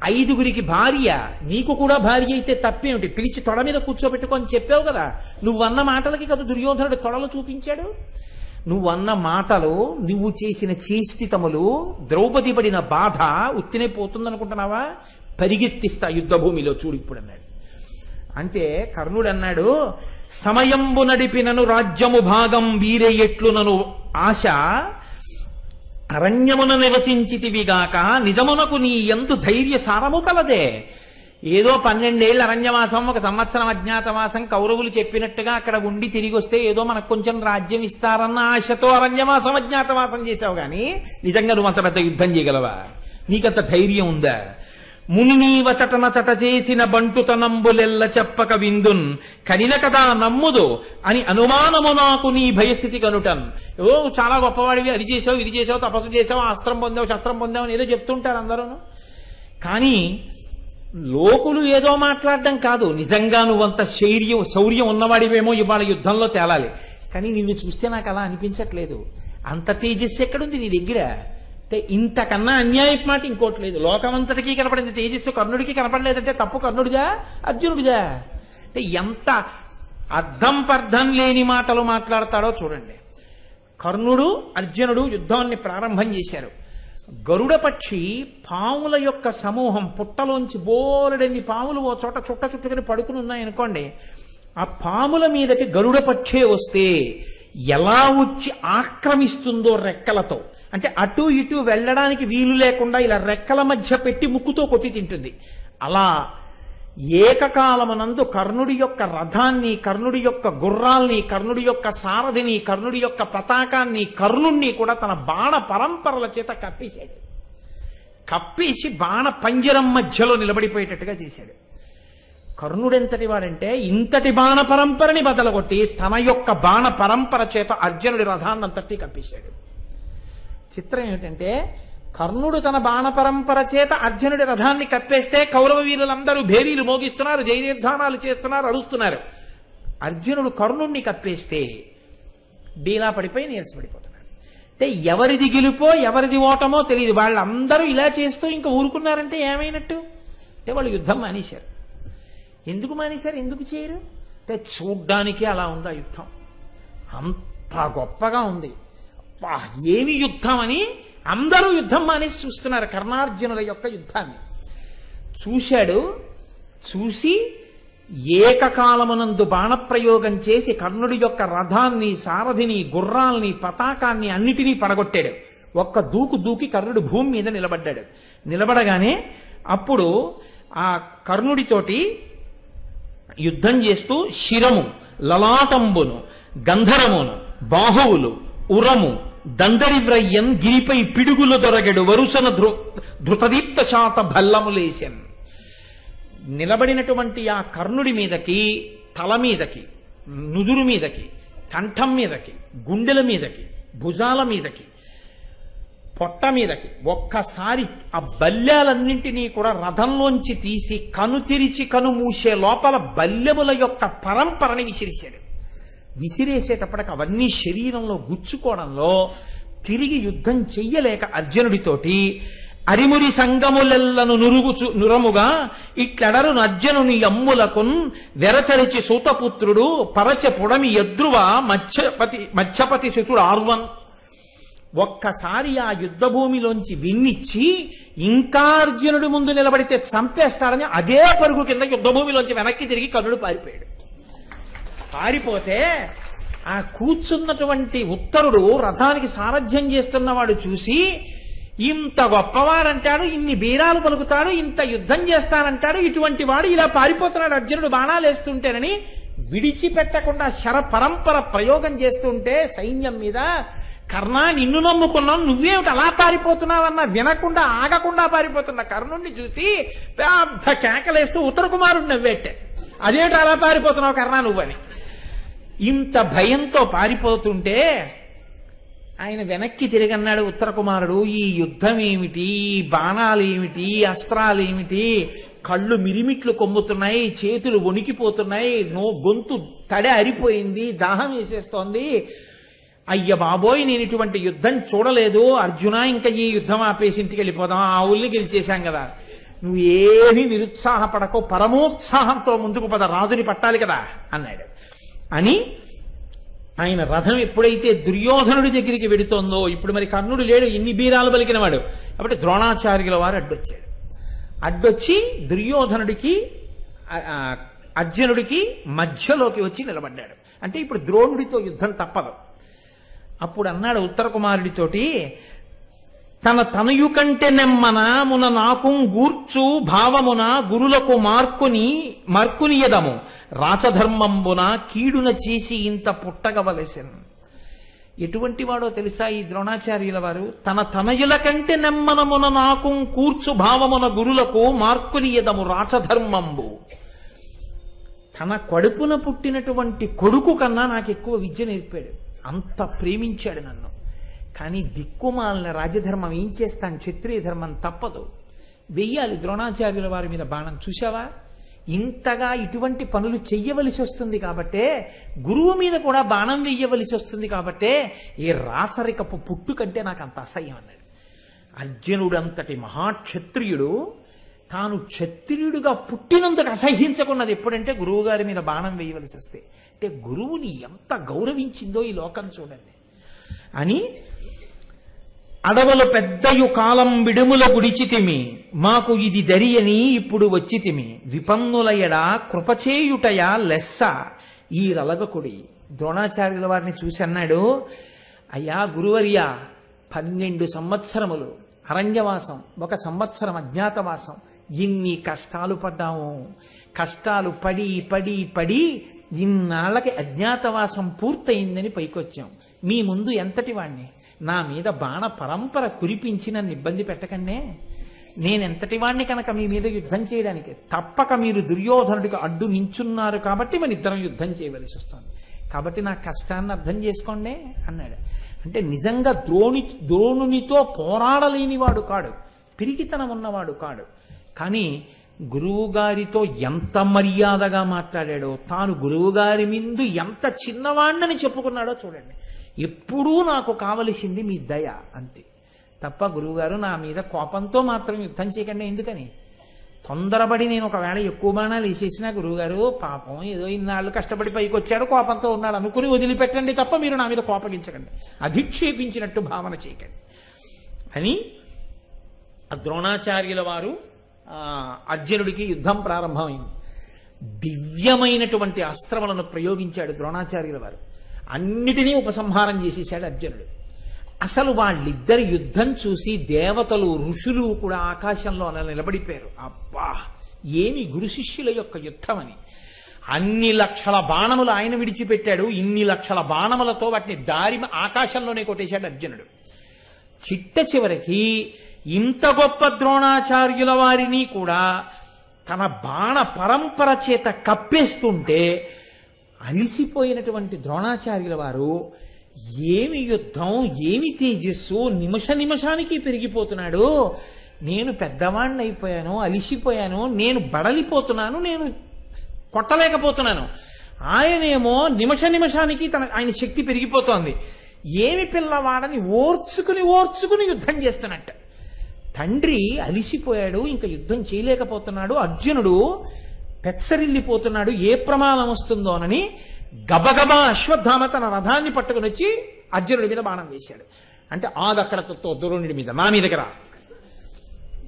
5గురికి భార్య, నీకు కూడా భార్య అయితే తప్పేమిటి, పిలిచి తొడ మీద కూర్చోబెట్టుకొని చెప్పావు కదా. నువ్వన్న మాటలకి కదా దుర్యోధనుడు తొడలు చూపించాడు. నువ్వన్న మాటలు, నువ్వు చేసిన చేష్టితములు, ద్రౌపది పడిన బాధ ఉత్తినే పోతుందనుకుంటున్నావా? పరిగెత్తిస్తా యుద్ధభూమిలో చూడు ఇప్పుడు అన్నాడు. అంటే కర్ణుడు అన్నాడు, సమయంబు నడిపినను రాజ్యము భాగం వీరే ఎట్లునను ఆశ అరణ్యమున నివసించితివిగాక నిజమునకు నీ యందు ధైర్య సారము కలదే. ఏదో 12 ఏళ్ల అరణ్యవాసం, 1 సంవత్సరం అజ్ఞాతవాసం కౌరవులు చెప్పినట్టుగా అక్కడ ఉండి తిరిగి వస్తే ఏదో మనకు కొంచెం రాజ్యం ఇస్తారన్న ఆశతో అరణ్యవాసం అజ్ఞాతవాసం చేశావు గాని నిజంగా నువ్వు అంత పెద్ద యుద్ధం చేయగలవా? నీకంత ధైర్యం ఉందా? మునినీవ చటన చట చేసిన బంటుతనంబులెల్ల చెప్పక విందున్ కనిన కదా నమ్ముదు అని అనుమానము నాకు నీ భయస్థితి కనుటన్. ఓ చాలా గొప్పవాడివి, అది చేసావు ఇది చేసావు, తపస్సు చేసావు, అస్త్రం పొందావు శస్త్రం పొందావు అని ఏదో చెప్తుంటారు అందరూ. కానీ లోకులు ఏదో మాట్లాడడం కాదు, నిజంగా నువ్వంత శౌర్యం ఉన్నవాడివేమో ఇవాళ యుద్ధంలో తేలాలి. కానీ నిన్ను చూస్తే నాకు అలా అనిపించట్లేదు. అంత తేజస్సు ఎక్కడుంది నీ దగ్గర? అంటే అంటే ఇంతకన్నా అన్యాయపు మాట ఇంకోటి లేదు. లోకమంతటికీ కనపడింది తేజస్సు, కర్ణుడికి కనపడలేదంటే తప్పు కర్ణుడిగా అర్జునుడిగా? అంటే ఎంత అర్థం పర్థం లేని మాటలు మాట్లాడతాడో చూడండి. కర్ణుడు అర్జునుడు యుద్ధాన్ని ప్రారంభం చేశారు. గరుడ పక్షి పాముల యొక్క సమూహం, పుట్టలోంచి బోలెడన్ని పాములు ఓ చోట చుట్ట చుట్టుకుని పడుకుని ఉన్నాయనుకోండి, ఆ పాముల మీదకి గరుడ పక్షే వస్తే ఎలా వచ్చి ఆక్రమిస్తుందో రెక్కలతో, అంటే అటు ఇటు వెళ్ళడానికి వీలు లేకుండా ఇలా రెక్కల మధ్య పెట్టి ముక్కుతో కొట్టి తింటుంది. అలా ఏకకాలమునందు కర్ణుడి యొక్క రథాన్ని, కర్ణుడి యొక్క గుర్రాల్ని, కర్ణుడి యొక్క సారథిని, కర్ణుడి యొక్క పతాకాన్ని, కర్ణుణ్ణి కూడా తన బాణ పరంపరల చేత కప్పేశాడు. కప్పేసి బాణ పంజరం మధ్యలో నిలబడిపోయేటట్టుగా చేశాడు. కర్ణుడెంతటి వాడంటే ఇంతటి బాణ పరంపరని బదలగొట్టి తన యొక్క బాణ పరంపర చేత అర్జునుడి రథాన్నంతటి కప్పేశాడు. చిత్రం ఏమిటంటే, కర్ణుడు తన బాణ పరంపర చేత అర్జునుడి రథాన్ని కప్పేస్తే కౌరవ వీరులందరూ భేరీలు మోగిస్తున్నారు, జయనిర్ధానాలు చేస్తున్నారు, అరుస్తున్నారు. అర్జునుడు కర్ణుణ్ణి కప్పేస్తే డీలా పడిపోయి నీరసపడిపోతున్నారు. అంటే ఎవరిది గెలుపో ఎవరిది ఓటమో తెలియదు. వాళ్ళందరూ ఇలా చేస్తూ ఇంకా ఊరుకున్నారంటే ఏమైనట్టు? అంటే వాళ్ళు యుద్ధం మానేశారు. ఎందుకు మానేశారు? ఎందుకు చేయరు? అంటే చూడ్డానికి అలా ఉంది ఆ యుద్ధం, అంత గొప్పగా ఉంది. ఏమి యుద్ధం అని అందరూ యుద్ధం మానేసి చూస్తున్నారు కర్ణార్జునుల యొక్క యుద్ధాన్ని. చూశాడు. చూసి ఏకకాలమునందు బాణప్రయోగం చేసి కర్ణుడి యొక్క రథాన్ని, సారథిని, గుర్రాల్ని, పతాకాన్ని అన్నిటినీ పడగొట్టాడు. ఒక్క దూకు దూకి కర్ణుడు భూమి మీద నిలబడ్డాడు. నిలబడగానే అప్పుడు ఆ కర్ణుడితోటి యుద్ధం చేస్తూ శిరము, లలాటంబును, గంధరమును, బాహువులు, ఉరము, దందరివ్రయ్యన్ గిరిపై పిడుగులు దొరగడు వరుసన ధృతదీప్త శాత భల్లములేశన్. నిలబడినటువంటి ఆ కర్ణుడి మీదకి, తల మీదకి, నుదురు మీదకి, కంఠం మీదకి, గుండెల మీదకి, భుజాల మీదకి, పొట్ట మీదకి ఒక్కసారి ఆ బల్యాలన్నింటినీ కూడా రథంలోంచి తీసి కను తెరిచి కను మూసే లోపల బల్యముల యొక్క పరంపరని విసిరిచాడు. విసిరేసేటప్పటికి అవన్నీ శరీరంలో గుచ్చుకోవడంలో తిరిగి యుద్ధం చెయ్యలేక అర్జునుడితోటి అరిమురి సంగములెల్లను నురముగా ఇట్లడరు అర్జునుని అమ్ములకున్ వెరచరిచి సూతపుత్రుడు పరచ పుడమి ఎద్రువ మధ్యపతి శిశుడు ఆర్వన్. ఒక్కసారి ఆ యుద్ధ భూమిలోంచి విన్నిచ్చి ఇంకా అర్జునుడి ముందు నిలబడితే చంపేస్తాడని అదే పరుగు కింద యుద్ధ భూమిలోంచి వెనక్కి తిరిగి కర్ణుడు పారిపోయాడు. పారిపోతే ఆ కూర్చున్నటువంటి ఉత్తరుడు, రథానికి సారథ్యం చేస్తున్నవాడు చూసి, ఇంత గొప్పవాడంటాడు, ఇన్ని బీరాలు పలుకుతాడు, ఇంత యుద్ధం చేస్తానంటాడు, ఇటువంటి వాడు ఇలా పారిపోతున్నాడు అర్జునుడు బాణాలు వేస్తుంటేనని విడిచిపెట్టకుండా శర పరంపర ప్రయోగం చేస్తుంటే సైన్యం మీద, కర్ణ నిన్ను నమ్ముకున్నాం, నువ్వేమిటి అలా పారిపోతున్నావన్నా వినకుండా ఆగకుండా పారిపోతున్న కర్ణుణ్ణి చూసి పెద్ద కేకలేస్తూ ఉత్తర కుమారుడు నవ్వేట్టే, అదేంటి అలా పారిపోతున్నావు కర్ణ నువ్వని. ఇంత భయంతో పారిపోతుంటే ఆయన వెనక్కి తిరిగన్నాడు ఉత్తర కుమారుడు, ఈ యుద్ధం ఏమిటి, ఈ బాణాలేమిటి, అస్త్రాలేమిటి, కళ్ళు మిరిమిట్లు కొమ్ముతున్నాయి, చేతులు వణికిపోతున్నాయి, గొంతు తడి అరిపోయింది, దాహం వేసేస్తోంది, అయ్య బాబోయ్ నేను ఇటువంటి యుద్ధం చూడలేదు, అర్జున ఇంకా ఈ యుద్ధం ఆపేసి ఇంటికి వెళ్ళిపోదాం, ఆవుల్ని గెలిచేశాం కదా. నువ్వు ఏమీ నిరుత్సాహపడకో, పరమోత్సాహంతో ముందుకు పద, రాజుని పట్టాలి కదా అన్నాడు. అని ఆయన రథం ఎప్పుడైతే దుర్యోధనుడి దగ్గరికి వెడుతోందో, ఇప్పుడు మరి కర్ణుడు లేడు, ఇన్ని బీరాలు పలికినవాడు కాబట్టి ద్రోణాచార్యుల వారు అడ్డొచ్చాడు. అడ్డొచ్చి దుర్యోధనుడికి అర్జునుడికి మధ్యలోకి వచ్చి నిలబడ్డాడు. అంటే ఇప్పుడు ద్రోణుడితో యుద్ధం తప్పదు. అప్పుడు అన్నాడు ఉత్తర కుమారుడితోటి, తన తనయు కంటే నెమ్మన మున నాకు గూర్చు భావమున గురులకు మార్కునియదము రాచధర్మంబున కీడున చేసి ఇంత పుట్టగవలసెను. ఎటువంటి వాడో తెలుసా ఈ ద్రోణాచార్యుల వారు? తన తనయుల కంటే నెమ్మనమున నాకు కూర్చు భావమున గురులకు మార్కునియదము రాచధర్మంబు. తన కడుపున పుట్టినటువంటి కొడుకు కన్నా నాకు ఎక్కువ విద్య నేర్పాడు, అంత ప్రేమించాడు నన్ను. కానీ దిక్కుమాలిన రాజధర్మం ఏం చేస్తాను, క్షత్రియ ధర్మం తప్పదు, వెయ్యాలి ద్రోణాచార్యుల వారి మీద బాణం. చూశావా, ఇంతగా ఇటువంటి పనులు చెయ్యవలసి వస్తుంది కాబట్టే, గురువు మీద కూడా బాణం వెయ్యవలసి వస్తుంది కాబట్టే ఈ రాసరికపు పుట్టు కంటే నాకు అంత అసహ్యం అన్నాడు. అర్జునుడంతటి మహాక్షత్రియుడు తాను క్షత్రియుడిగా పుట్టినందుకు అసహ్యించుకున్నది ఎప్పుడంటే గురువుగారి మీద బాణం వేయవలసి వస్తే. అంటే గురువుని ఎంత గౌరవించిందో ఈ లోకం చూడండి అని. అడవులు పెద్దయు కాలం విడుముల గుడిచితిమి, మాకు ఇది దరియని ఇప్పుడు వచ్చితిమి, విపన్నులయడ కృపచేయుటయా లెస్స ఈ రలగకుడి. ద్రోణాచార్యుల వారిని చూసి అన్నాడు, అయ్యా గురువర్యా, 12 సంవత్సరములు అరణ్యవాసం, 1 సంవత్సరం అజ్ఞాతవాసం, ఇన్ని కష్టాలు పడ్డాము. కష్టాలు పడి పడి పడి ఇన్నాళ్ళకి అజ్ఞాతవాసం పూర్తయిందని పైకొచ్చాం. మీ ముందు ఎంతటి వాణ్ణి, నా మీద బాణ పరంపర కురిపించి నన్ను ఇబ్బంది పెట్టకండే. నేనెంతటి వాణ్ణి కనుక మీ మీద యుద్ధం చేయడానికి. తప్పక మీరు దుర్యోధనుడికి అడ్డు నించున్నారు కాబట్టి మన ఇద్దరం యుద్ధం చేయవలసి వస్తుంది. కాబట్టి నా కష్టాన్ని అర్థం చేసుకోండి అన్నాడు. అంటే నిజంగా ద్రోణునితో పోరాడలేనివాడు కాడు, పిరికితనం ఉన్నవాడు కాడు. కానీ గురువుగారితో ఎంత మర్యాదగా మాట్లాడాడో, తాను గురువుగారి ముందు ఎంత చిన్నవాణ్ణని చెప్పుకున్నాడో చూడండి. ఎప్పుడూ నాకు కావలసింది మీ దయ అంతే తప్ప గురువుగారు నా మీద కోపంతో మాత్రం యుద్ధం చేయకండి. ఎందుకని తొందరపడి నేను ఒకవేళ ఎక్కువ బాణాలు వేసేసినా గురువుగారు పాపం ఏదో ఇన్నాళ్ళు కష్టపడి పైకి వచ్చాడు కోపంతో ఉన్నాడు అనుకుని వదిలిపెట్టండి తప్ప మీరు నా మీద కోపగించకండి, అధిక్షేపించినట్టు భావన చేయకండి అని ద్రోణాచార్యుల వారు అర్జునుడికి యుద్ధం ప్రారంభమైంది. దివ్యమైనటువంటి అస్త్రములను ప్రయోగించాడు ద్రోణాచార్యుల వారు. అన్నిటినీ ఉపసంహారం చేసేశాడు అర్జునుడు. అసలు వాళ్ళిద్దరి యుద్ధం చూసి దేవతలు ఋషులు కూడా ఆకాశంలో అలా నిలబడిపోయారు. అబ్బా ఏమి గురు శిష్యుల యొక్క యుద్ధం అని. అన్ని లక్షల బాణములు ఆయన విడిచిపెట్టాడు. ఇన్ని లక్షల బాణములతో వాటిని దారి ఆకాశంలోనే కొట్టేశాడు అర్జునుడు. చిట్ట చివరికి ఇంత గొప్ప ద్రోణాచార్యుల వారిని కూడా తన బాణ పరంపర చేత కప్పేస్తుంటే అలిసిపోయినటువంటి ద్రోణాచార్యుల వారు ఏమి యుద్ధం, ఏమి తేజస్సు, నిమిష నిమిషానికి పెరిగిపోతున్నాడు. నేను పెద్దవాణ్ణి అయిపోయాను, అలిసిపోయాను, నేను బడలిపోతున్నాను, నేను కొట్టలేకపోతున్నాను. ఆయనేమో నిమిష నిమిషానికి ఆయన శక్తి పెరిగిపోతోంది. ఏమి పిల్లవాడని ఓర్చుకుని యుద్ధం చేస్తున్నట్ట. తండ్రి అలిసిపోయాడు, ఇంకా యుద్ధం చేయలేకపోతున్నాడు. అర్జునుడు పెచ్చరిల్లిపోతున్నాడు, ఏ ప్రమాదం వస్తుందోనని గబగబా అశ్వత్థామ తన రథాన్ని పట్టుకుని వచ్చి అర్జునుడి మీద బాణం వేశాడు. అంటే ఆగక్కడ ద్రోణుడి మీద, నా మీదకి రా.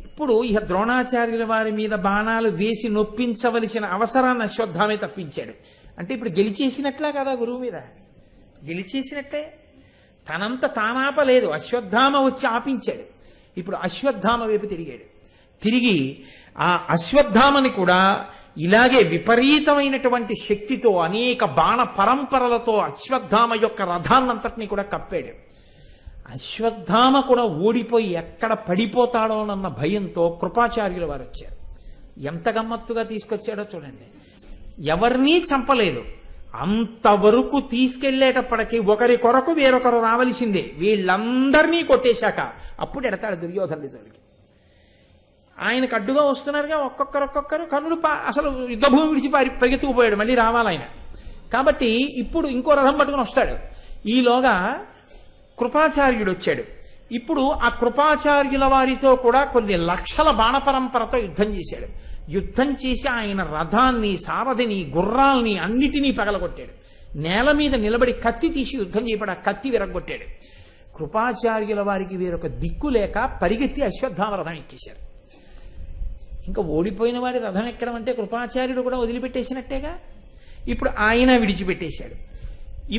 ఇప్పుడు ఇక ద్రోణాచార్యుల వారి మీద బాణాలు వేసి నొప్పించవలసిన అవసరాన్ని అశ్వత్థామే తప్పించాడు. అంటే ఇప్పుడు గెలిచేసినట్లా కదా గురువు మీద, గెలిచేసినట్టే. తనంత తానాపలేదు, అశ్వత్థామ వచ్చి ఆపించాడు. ఇప్పుడు అశ్వత్థామ వైపు తిరిగాడు. తిరిగి ఆ అశ్వత్థామని కూడా ఇలాగే విపరీతమైనటువంటి శక్తితో అనేక బాణ పరంపరలతో అశ్వత్థామ యొక్క రథాన్నంతటినీ కూడా కప్పాడు. అశ్వత్థామ కూడా ఓడిపోయి ఎక్కడ పడిపోతాడోనన్న భయంతో కృపాచార్యుల వారు వచ్చారు. ఎంత గమ్మత్తుగా తీసుకొచ్చాడో చూడండి. ఎవరినీ చంపలేదు, అంతవరకు తీసుకెళ్లేటప్పటికీ ఒకరి కొరకు వేరొకరు రావలసిందే. వీళ్ళందరినీ కొట్టేశాక అప్పుడు ఎడతాడు దుర్యోధనుడి జోలికి. ఆయనకు అడ్డుగా వస్తున్నారుగా ఒక్కొక్కరు. కర్ణుడు అసలు యుద్ధభూమి విడిచి పరిగెత్తుకుపోయాడు, మళ్ళీ రావాలి ఆయన. కాబట్టి ఇప్పుడు ఇంకో రథం పట్టుకుని వస్తాడు. ఈలోగా కృపాచార్యుడు వచ్చాడు. ఇప్పుడు ఆ కృపాచార్యుల వారితో కూడా కొన్ని లక్షల బాణపరంపరతో యుద్ధం చేశాడు. యుద్ధం చేసి ఆయన రథాన్ని, సారథిని, గుర్రాల్ని అన్నిటినీ పగలగొట్టాడు. నేల మీద నిలబడి కత్తి తీసి యుద్ధం చేయబడి ఆ కత్తి విరగొట్టాడు. కృపాచార్యుల వారికి వేరొక దిక్కు లేక పరిగెత్తి అశ్వత్థామ రథం ఎక్కేశారు. ఇంకా ఓడిపోయిన వాడి రథం ఎక్కడం అంటే కృపాచార్యుడు కూడా వదిలిపెట్టేసినట్టేగా. ఇప్పుడు ఆయన విడిచిపెట్టేశాడు.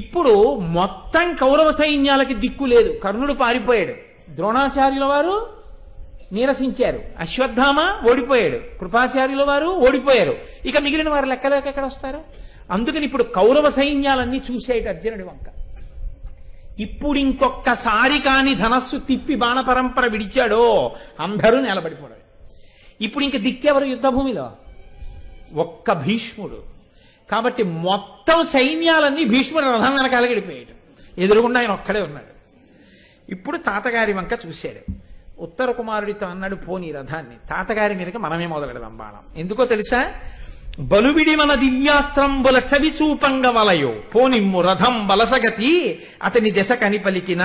ఇప్పుడు మొత్తం కౌరవ సైన్యాలకి దిక్కు లేదు. కర్ణుడు పారిపోయాడు, ద్రోణాచార్యుల వారు నీరసించారు, అశ్వత్థామ ఓడిపోయాడు, కృపాచార్యుల వారు ఓడిపోయారు. ఇక మిగిలిన వారు లెక్కలోకి ఎక్కడ వస్తారు? అందుకని ఇప్పుడు కౌరవ సైన్యాలన్నీ చూసేట అర్జునుడి వంక. ఇప్పుడు ఇంకొక్కసారి కాని ధనస్సు తిప్పి బాణ పరంపర విడిచాడో అందరూ నిలబడిపోయారు. ఇప్పుడు ఇంక దిక్కెవరు యుద్ధభూమిలో? ఒక్క భీష్ముడు. కాబట్టి మొత్తం సైన్యాలన్నీ భీష్ముడు రథం వెనకాల గడిపోయాడు. ఎదురుగుండా ఆయన ఒక్కడే ఉన్నాడు. ఇప్పుడు తాతగారి వంక చూశాడు. ఉత్తర కుమారుడితో అన్నాడు, పోనీ రథాన్ని తాతగారి మీదకి మనమే మొదలెడదాం బాణం. ఎందుకో తెలుసా? బలువిడి మన దివ్యాస్త్రంబుల చవి చూపంగ వలయో పోనిమ్ము రథం బలసగతి అతని దశ కని పలికిన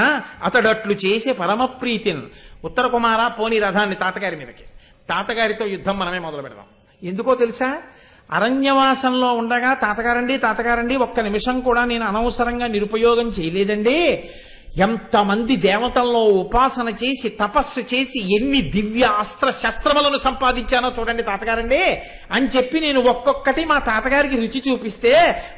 అతడట్లు చేసే పరమప్రీతిన్ ఉత్తర కుమార పోనీ రథాన్ని తాతగారి మీదకి, తాతగారితో యుద్ధం మనమే మొదలు పెడదాం. ఎందుకో తెలుసా? అరణ్యవాసంలో ఉండగా తాతగారండి ఒక్క నిమిషం కూడా నేను అనవసరంగా నిరుపయోగం చేయలేదండి, ఎంతమంది దేవతల్లో ఉపాసన చేసి తపస్సు చేసి ఎన్ని దివ్య అస్త్ర శస్త్రములను సంపాదించానో చూడండి తాతగారండి అని చెప్పి నేను ఒక్కొక్కటి మా తాతగారికి రుచి చూపిస్తే,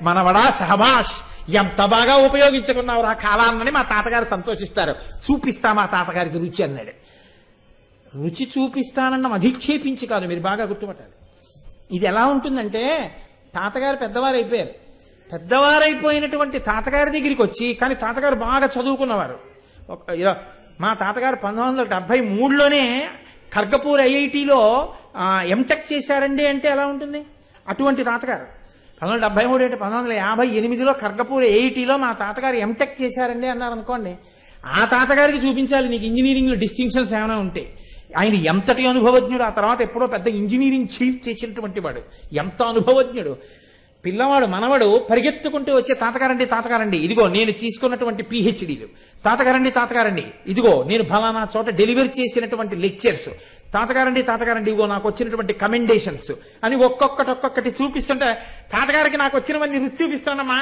మనవడా సహబాష్ ఎంత బాగా ఉపయోగించుకున్నావు ఆ కాలాన్నని మా తాతగారు సంతోషిస్తారు. చూపిస్తా మా తాతగారికి రుచి అన్నాడు. రుచి చూపిస్తానన్న అధిక్షేపించి కాదు, మీరు బాగా గుర్తుపట్టాలి. ఇది ఎలా ఉంటుందంటే, తాతగారు పెద్దవారైపోయారు, పెద్దవారైపోయినటువంటి తాతగారి దగ్గరికి వచ్చి, కానీ తాతగారు బాగా చదువుకున్నవారు. మా తాతగారు 1973లోనే ఖర్గపూర్ ఐఐటిలో ఎంటెక్ చేశారండి అంటే ఎలా ఉంటుంది? అటువంటి తాతగారు 1973 అంటే 1958లో ఖర్గపూర్ ఐఐటిలో మా తాతగారు ఎంటెక్ చేశారండి అన్నారు అనుకోండి, ఆ తాతగారికి చూపించాలి నీకు ఇంజనీరింగ్లో డిస్టింక్షన్స్ ఏమైనా ఉంటే. ఆయన ఎంతటి అనుభవజ్ఞుడు, ఆ తర్వాత ఎప్పుడో పెద్ద ఇంజనీరింగ్ చీఫ్ చేసినటువంటి వాడు, ఎంత అనుభవజ్ఞుడు. పిల్లవాడు మనవడు పరిగెత్తుకుంటూ వచ్చే తాతగారండి ఇదిగో నేను తీసుకున్నటువంటి పిహెచ్డీలు, తాతగారండి ఇదిగో నేను ఫలానా చోట డెలివరీ చేసినటువంటి లెక్చర్స్, తాతగారండి ఇదిగో నాకు వచ్చినటువంటి కమెండేషన్స్ అని ఒక్కొక్కటి చూపిస్తుంటే, తాతగారికి నాకు వచ్చినవన్నీ రుచి చూపిస్తానమ్మా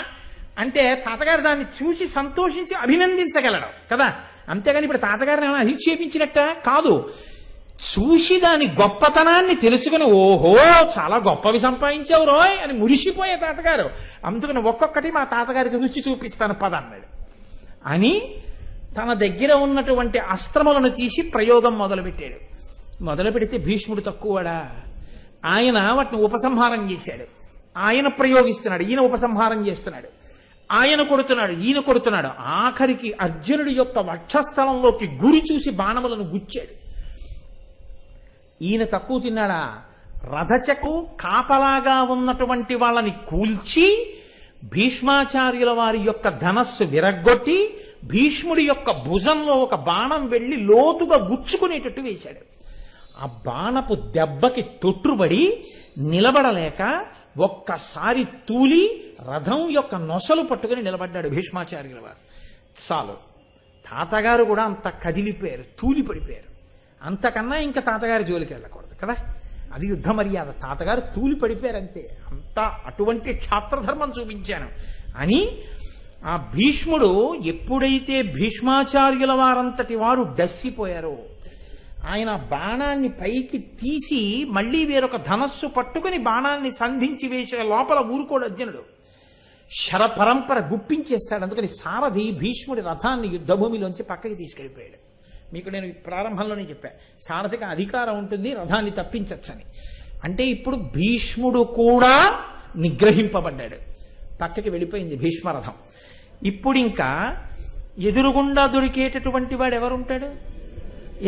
అంటే తాతగారు దాన్ని చూసి సంతోషించి అభినందించగలడు కదా. అంతేగాని ఇప్పుడు తాతగారిని ఏమైనా అధిక్షేపించినట్ట కాదు, చూసి దాని గొప్పతనాన్ని తెలుసుకుని ఓహో చాలా గొప్పవి సంపాదించావు రోయ్ అని మురిసిపోయే తాతగారు. అందుకని ఒక్కొక్కటి మా తాతగారికి రుచి చూపిస్తాను పద అన్నాడు అని తన దగ్గర ఉన్నటువంటి అస్త్రములను తీసి ప్రయోగం మొదలుపెట్టాడు. మొదలు పెడితే భీష్ముడు తక్కువడా, ఆయన వాటిని ఉపసంహారం చేశాడు. ఆయన ప్రయోగిస్తున్నాడు, ఈయన ఉపసంహారం చేస్తున్నాడు. ఆయన కొడుతున్నాడు, ఈయన కొడుతున్నాడు. ఆఖరికి అర్జునుడి యొక్క వక్షస్థలంలోకి గురి చూసి బాణములను గుచ్చాడు. ఈయన తక్కువ తిన్నాడా? రథచకు కాపలాగా ఉన్నటువంటి వాళ్ళని కూల్చి భీష్మాచార్యుల వారి యొక్క ధనస్సు విరగ్గొట్టి భీష్ముడి యొక్క భుజంలో ఒక బాణం వెళ్లి లోతుగా గుచ్చుకునేటట్టు వేశాడు. ఆ బాణపు దెబ్బకి తొట్టుబడి నిలబడలేక ఒక్కసారి తూలి రథం యొక్క నొసలు పట్టుకుని నిలబడ్డాడు భీష్మాచార్యుల వారు. చాలు, తాతగారు కూడా అంత కదిలిపోయారు, తూలి పడిపోయారు. అంతకన్నా ఇంకా తాతగారి జోలికి వెళ్ళకూడదు కదా, అది యుద్ధ మర్యాద. తాతగారు తూలి పడిపోయారు అంతే. అంతా అటువంటి క్షాత్రధర్మం చూపించాను అని ఆ భీష్ముడు ఎప్పుడైతే భీష్మాచార్యుల వారంతటి వారు డస్సిపోయారో, ఆయన బాణాన్ని పైకి తీసి మళ్లీ వేరొక ధనస్సు పట్టుకుని బాణాన్ని సంధించి వేసే లోపల ఊరుకోడు అర్జునుడు. శరపరంపర గుప్పించేస్తాడు. అందుకని సారథి భీష్ముడి రథాన్ని యుద్ధభూమిలోంచి పక్కకి తీసుకెళ్ళిపోయాడు. మీకు నేను ప్రారంభంలోనే చెప్పా, సారథికి అధికారం ఉంటుంది రథాన్ని తప్పించచ్చని. అంటే ఇప్పుడు భీష్ముడు కూడా నిగ్రహింపబడ్డాడు, పక్కకి వెళ్ళిపోయింది భీష్మరథం. ఇప్పుడు ఇంకా ఎదురుగుండా దొరికేటటువంటి వాడు ఎవరుంటాడు?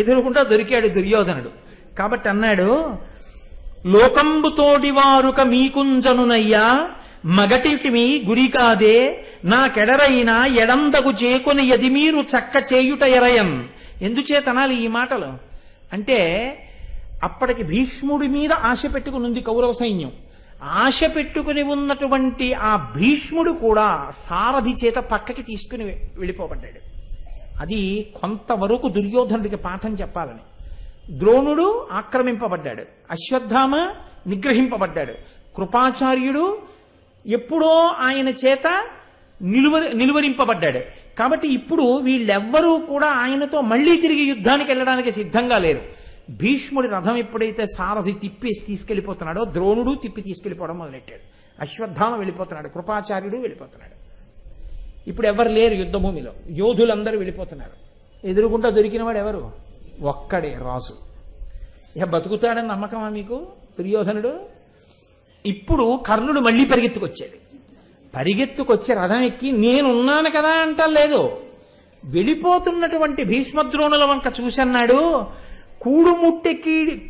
ఎదురుగుండా దొరికాడు దుర్యోధనుడు. కాబట్టి అన్నాడు, లోకంబుతోడి వారుక మీకుంజనునయ్యా మగటిమి గురి కాదే నాకెడరైన ఎడందగు చేకొని ఎది మీరు చక్క చేయుట ఎరయం. ఎందుచేతనాలి ఈ మాటలు అంటే, అప్పటికి భీష్ముడి మీద ఆశ పెట్టుకుని ఉంది కౌరవ సైన్యం. ఆశ పెట్టుకుని ఉన్నటువంటి ఆ భీష్ముడు కూడా సారథి చేత పక్కకి తీసుకుని వెళ్ళిపోబడ్డాడు. అది కొంతవరకు దుర్యోధనుడికి పాఠం చెప్పాలని. ద్రోణుడు ఆక్రమింపబడ్డాడు, అశ్వత్థామ నిగ్రహింపబడ్డాడు, కృపాచార్యుడు ఎప్పుడో ఆయన చేత నిలువరింపబడ్డాడు. కాబట్టి ఇప్పుడు వీళ్ళెవ్వరూ కూడా ఆయనతో మళ్లీ తిరిగి యుద్ధానికి వెళ్ళడానికి సిద్ధంగా లేరు. భీష్ముడి రథం ఎప్పుడైతే సారథి తిప్పేసి తీసుకెళ్లిపోతున్నాడో, ద్రోణుడు తిప్పి తీసుకెళ్లిపోవడం మొదలెట్టాడు. అశ్వత్థామ వెళ్ళిపోతున్నాడు, కృపాచార్యుడు వెళ్ళిపోతున్నాడు. ఇప్పుడు ఎవరు లేరు యుద్ధభూమిలో, యోధులందరూ వెళ్ళిపోతున్నారు. ఎదురుగుంటా దొరికినవాడు ఎవరు? ఒక్కడే రాజు. ఇక బతుకుతాడని నమ్మకమా మీకు దుర్యోధనుడు? ఇప్పుడు కర్ణుడు మళ్లీ పరిగెత్తుకొచ్చి రథం ఎక్కి నేనున్నాను కదా అంటలేదు, వెళ్ళిపోతున్నటువంటి భీష్మద్రోణుల వంక చూసన్నాడు, కూడుముట్టె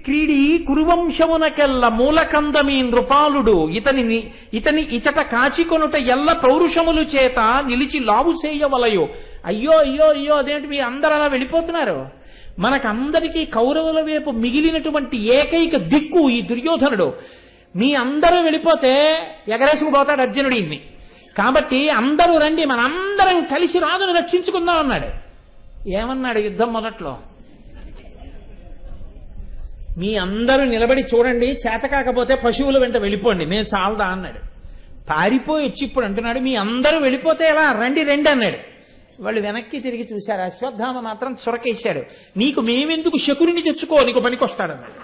క్రీడి కురువంశమునకెల్ల మూలకందమీ నృపాలుడు ఇతని ఇచట కాచికొనుట ఎల్ల పౌరుషములు చేత నిలిచి లావు చేయవలయో. అయ్యో అయ్యో అయ్యో, అదేంటి మీ అందరు అలా వెళ్ళిపోతున్నారు? మనకందరికీ కౌరవుల వైపు మిగిలినటువంటి ఏకైక దిక్కు ఈ దుర్యోధనుడు. మీ అందరూ వెళ్ళిపోతే ఎగరేసుకుపోతాడు అర్జునుడిని. కాబట్టి అందరూ రండి, మనందరం కలిసి రాజును రక్షించుకుందాం అన్నాడు. ఏమన్నాడు యుద్ధం మొదట్లో? మీ అందరూ నిలబడి చూడండి, చేత కాకపోతే పశువుల వెంట వెళ్ళిపోండి, నేను చాలదా అన్నాడు. పారిపోయి వచ్చి ఇప్పుడు అంటున్నాడు, మీ అందరూ వెళ్ళిపోతే ఎలా, రండి రండి అన్నాడు. వాళ్ళు వెనక్కి తిరిగి చూశారు. అశ్వత్థామ మాత్రం చొరకేశాడు, నీకు మేమెందుకు, శకుని తెచ్చుకో, నీకు పనికొస్తాడన్నాడు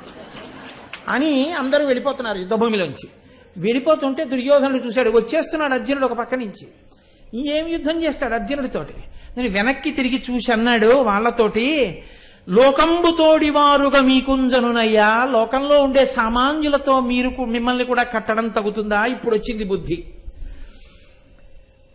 అని. అందరూ వెళ్ళిపోతున్నారు యుద్ధభూమిలోంచి. వెళ్ళిపోతుంటే దుర్యోధనుడు చూశాడు, వచ్చేస్తున్నాడు అర్జునుడు ఒక పక్క నుంచి. ఏం యుద్ధం చేస్తాడు అర్జునుడితోటి? నేను వెనక్కి తిరిగి చూసి అన్నాడు వాళ్ళతోటి, లోకంబుతోడి వారుగా మీకుంజనునయ్యా, లోకంలో ఉండే సామాన్యులతో మిమ్మల్ని కూడా కట్టడం తగుతుందా? ఇప్పుడు వచ్చింది బుద్ధి.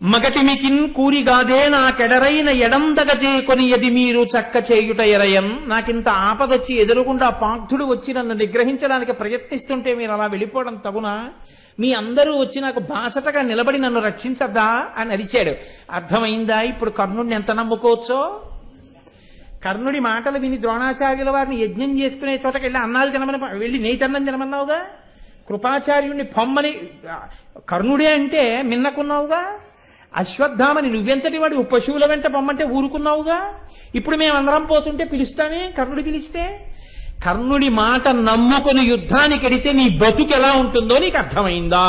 మగటిమికిన్ కూరిగాదే నాకెడరైన ఎడందగజే కొనియది మీరు చక్క చేయుట ఎరయన్. నాకింత ఆపదొచ్చి ఎదురుగుండా పార్థుడు వచ్చి నన్ను నిగ్రహించడానికి ప్రయత్నిస్తుంటే మీరు అలా వెళ్ళిపోవడం తగునా? మీ అందరూ వచ్చి నాకు బాసటగా నిలబడి నన్ను రక్షించద్దా అని అరిచాడు. అర్థమైందా ఇప్పుడు కర్ణుడిని ఎంత నమ్ముకోవచ్చో? కర్ణుడి మాటలు విని ద్రోణాచార్యుల వారిని యజ్ఞం చేసుకునే చోటకి వెళ్ళి అన్నాలు తినమని వెళ్ళి నేతన్నం తినమన్నావుగా, కృపాచార్యుడిని పొమ్మని కర్ణుడే అంటే మిన్నకున్నావుగా, అశ్వత్థామని నువ్వెంతటి వాడు పశువుల వెంట పొమ్మంటే ఊరుకున్నావుగా. ఇప్పుడు మేమందరం పోతుంటే పిలుస్తానే, కర్ణుడి పిలిస్తే. కర్ణుడి మాట నమ్ముకుని యుద్ధానికి ఎడితే నీ బతుకు ఎలా ఉంటుందో నీకు అర్థమైందా?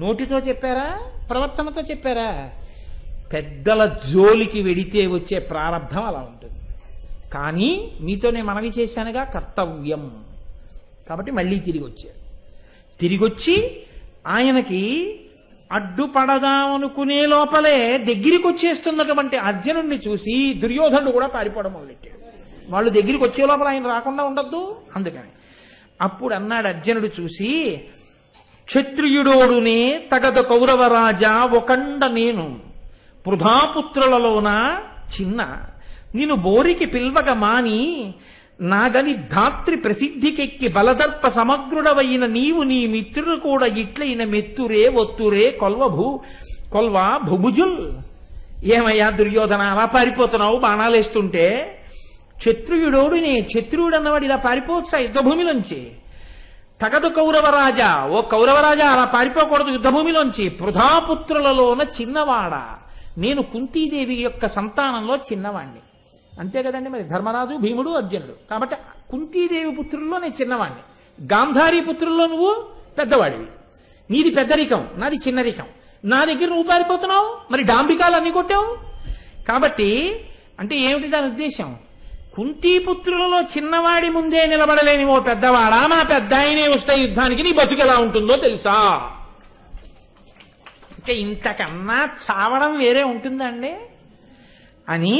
నోటితో చెప్పారా, ప్రవర్తనతో చెప్పారా? పెద్దల జోలికి వెడితే వచ్చే ప్రారంధం అలా ఉంటుంది. కానీ మీతోనే మనవి చేశానుగా, కర్తవ్యం. కాబట్టి మళ్ళీ తిరిగి వచ్చారు. తిరిగొచ్చి ఆయనకి అడ్డుపడదామనుకునే లోపలే దగ్గరికి వచ్చేస్తున్నటువంటి అర్జునుడిని చూసి దుర్యోధనుడు కూడా పారిపోవడం మొదలెట్టాడు. వాళ్ళు దగ్గరికి వచ్చే లోపల ఆయన రాకుండా ఉండద్దు అందుకని. అప్పుడు అన్నాడు అర్జునుడు చూసి, క్షత్రియుడోడునే తగద కౌరవరాజా ఒకండ నేను పృథాపుత్రులలోన చిన్న, నిన్ను బోరికి పిల్వగ మాని నాగని ధాత్రి ప్రసిద్ధికెక్కి బలదర్ప సమగ్రుడవైన నీవు నీ మిత్రుడు కూడా ఇట్లైన మెత్తురే ఒత్తురే కొల్వా భుభుజుల్. ఏమయ్యా దుర్యోధన అలా పారిపోతున్నావు బాణాలేస్తుంటే? క్షత్రియుడోడునే, క్షత్రియుడు అన్నవాడు ఇలా పారిపోవచ్చా యుద్ధభూమిలోంచి? తగదు కౌరవరాజా, ఓ కౌరవరాజా అలా పారిపోకూడదు యుద్ధభూమిలోంచి. పృథాపుత్రులలోన చిన్నవాడా, నేను కుంతీదేవి యొక్క సంతానంలో చిన్నవాణ్ణి. అంతే కదండి మరి, ధర్మరాజు భీముడు అర్జునుడు. కాబట్టి కుంతీదేవి పుత్రుల్లో నేను చిన్నవాణ్ణి, గాంధారీ పుత్రుల్లో నువ్వు పెద్దవాడివి. నీది పెద్దరికం, నాది చిన్నరికం. నా దగ్గర నువ్వు పారిపోతున్నావు, మరి డాంబికాలు అన్ని కొట్టావు. కాబట్టి అంటే ఏమిటి దాని ఉద్దేశం? కుంతీపుత్రులలో చిన్నవాడి ముందే నిలబడలేని ఓ పెద్దవాడా, మా పెద్ద ఆయనే వస్తే యుద్ధానికి నీ బతుకు ఎలా ఉంటుందో తెలుసా? ఇంకా ఇంతకన్నా చావడం వేరే ఉంటుందండి అని.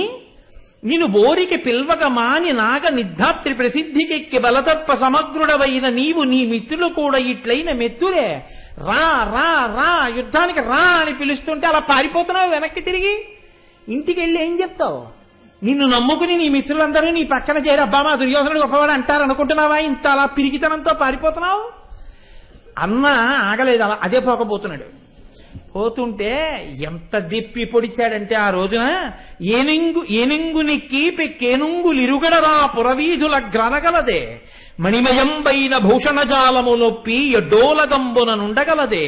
నిన్ను బోరికి పిల్వక మాని నాగ నిద్ధాత్రి ప్రసిద్ధికెక్కి బలతత్వ సమగ్రుడవైన నీవు నీ మిత్రులు కూడా ఇట్లైన మెత్తురే, రా రా రా యుద్ధానికి రా అని పిలుస్తుంటే అలా పారిపోతున్నావు వెనక్కి తిరిగి. ఇంటికి వెళ్ళి ఏం చెప్తావు? నిన్ను నమ్ముకుని నీ మిత్రులందరూ నీ పక్కన చేరి అబ్బా మా దుర్యోధనుడు గొప్పవాడు అంటారు అనుకుంటున్నావా? ఇంత అలా పిరికితనంతో పారిపోతున్నావు. అన్న ఆగలేదు, అలా అదే పోకపోతున్నాడు. పోతుంటే ఎంత దిప్పి పొడిచాడంటే ఆ రోజున ఏనుంగునికి పెక్కేనుంగులిరుగడరా పురవీధుల గ్రనగలదే, మణిమయంబైన భూషణజాలము నొప్పి ఎడ్డోలగంబున నుండగలదే,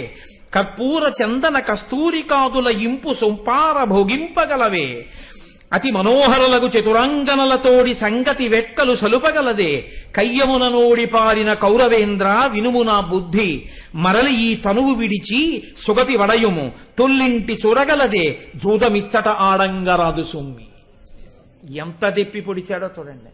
కర్పూర చందన కస్తూరికాదుల ఇంపు సొంపార భోగింపగలవే, అతి మనోహరులకు చతురాంగనలతోడి సంగతి వెక్కలు సలుపగలదే, కయ్యమున నోడి పారిన కౌరవేంద్ర వినుము నా బుద్ధి, మరలి ఈ తనువు విడిచి సుగతి వడయుము, తొల్లింటి చూరగలదే జూదమిచ్చట ఆడంగరాదు సుమ్మి. ఎంత దెప్పి పొడిచాడో చూడండి.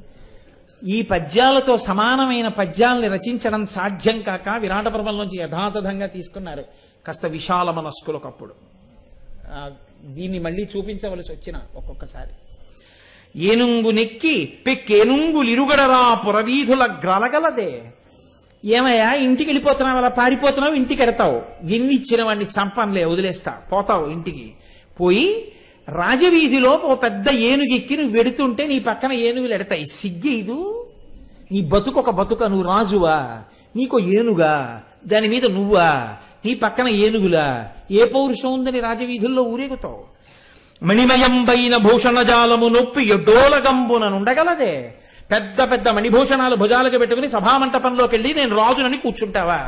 ఈ పద్యాలతో సమానమైన పద్యాల్ని రచించడం సాధ్యం కాక విరాట పర్వంలోంచి యథాతథంగా తీసుకున్నారు కాస్త విశాల మనస్కులకప్పుడు. దీన్ని మళ్ళీ చూపించవలసి వచ్చిన ఒక్కొక్కసారి. ఏనుంగు నెక్కి పెక్కేనుంగులిరుగడరా పురవీధుల గ్రలగలదే. ఏమయ్యా ఇంటికి వెళ్ళిపోతున్నావు, అలా పారిపోతున్నావు, ఇంటికి ఎడతావు, ఎన్ని ఇచ్చిన వాడిని చంపనులే వదిలేస్తా, పోతావు ఇంటికి. పోయి రాజవీధిలో ఓ పెద్ద ఏనుగెక్కి నువ్వు వెడుతుంటే నీ పక్కన ఏనుగులు ఎడతాయి. సిగ్గేదు నీ బతుకు ఒక బతుక, నువ్వు రాజువా, నీకో ఏనుగా, దాని మీద నువ్వా, నీ పక్కన ఏనుగులా, ఏ పౌరుషం ఉందని రాజవీధుల్లో ఊరేగుతావు? మణిమయంబైన భూషణజాలము నొప్పి ఎడ్డోలగంబున నుండగలదే, పెద్ద పెద్ద మణిభూషణాలు భుజాలకు పెట్టుకుని సభామంటపంలోకి వెళ్ళి నేను రాజునని కూర్చుంటావా?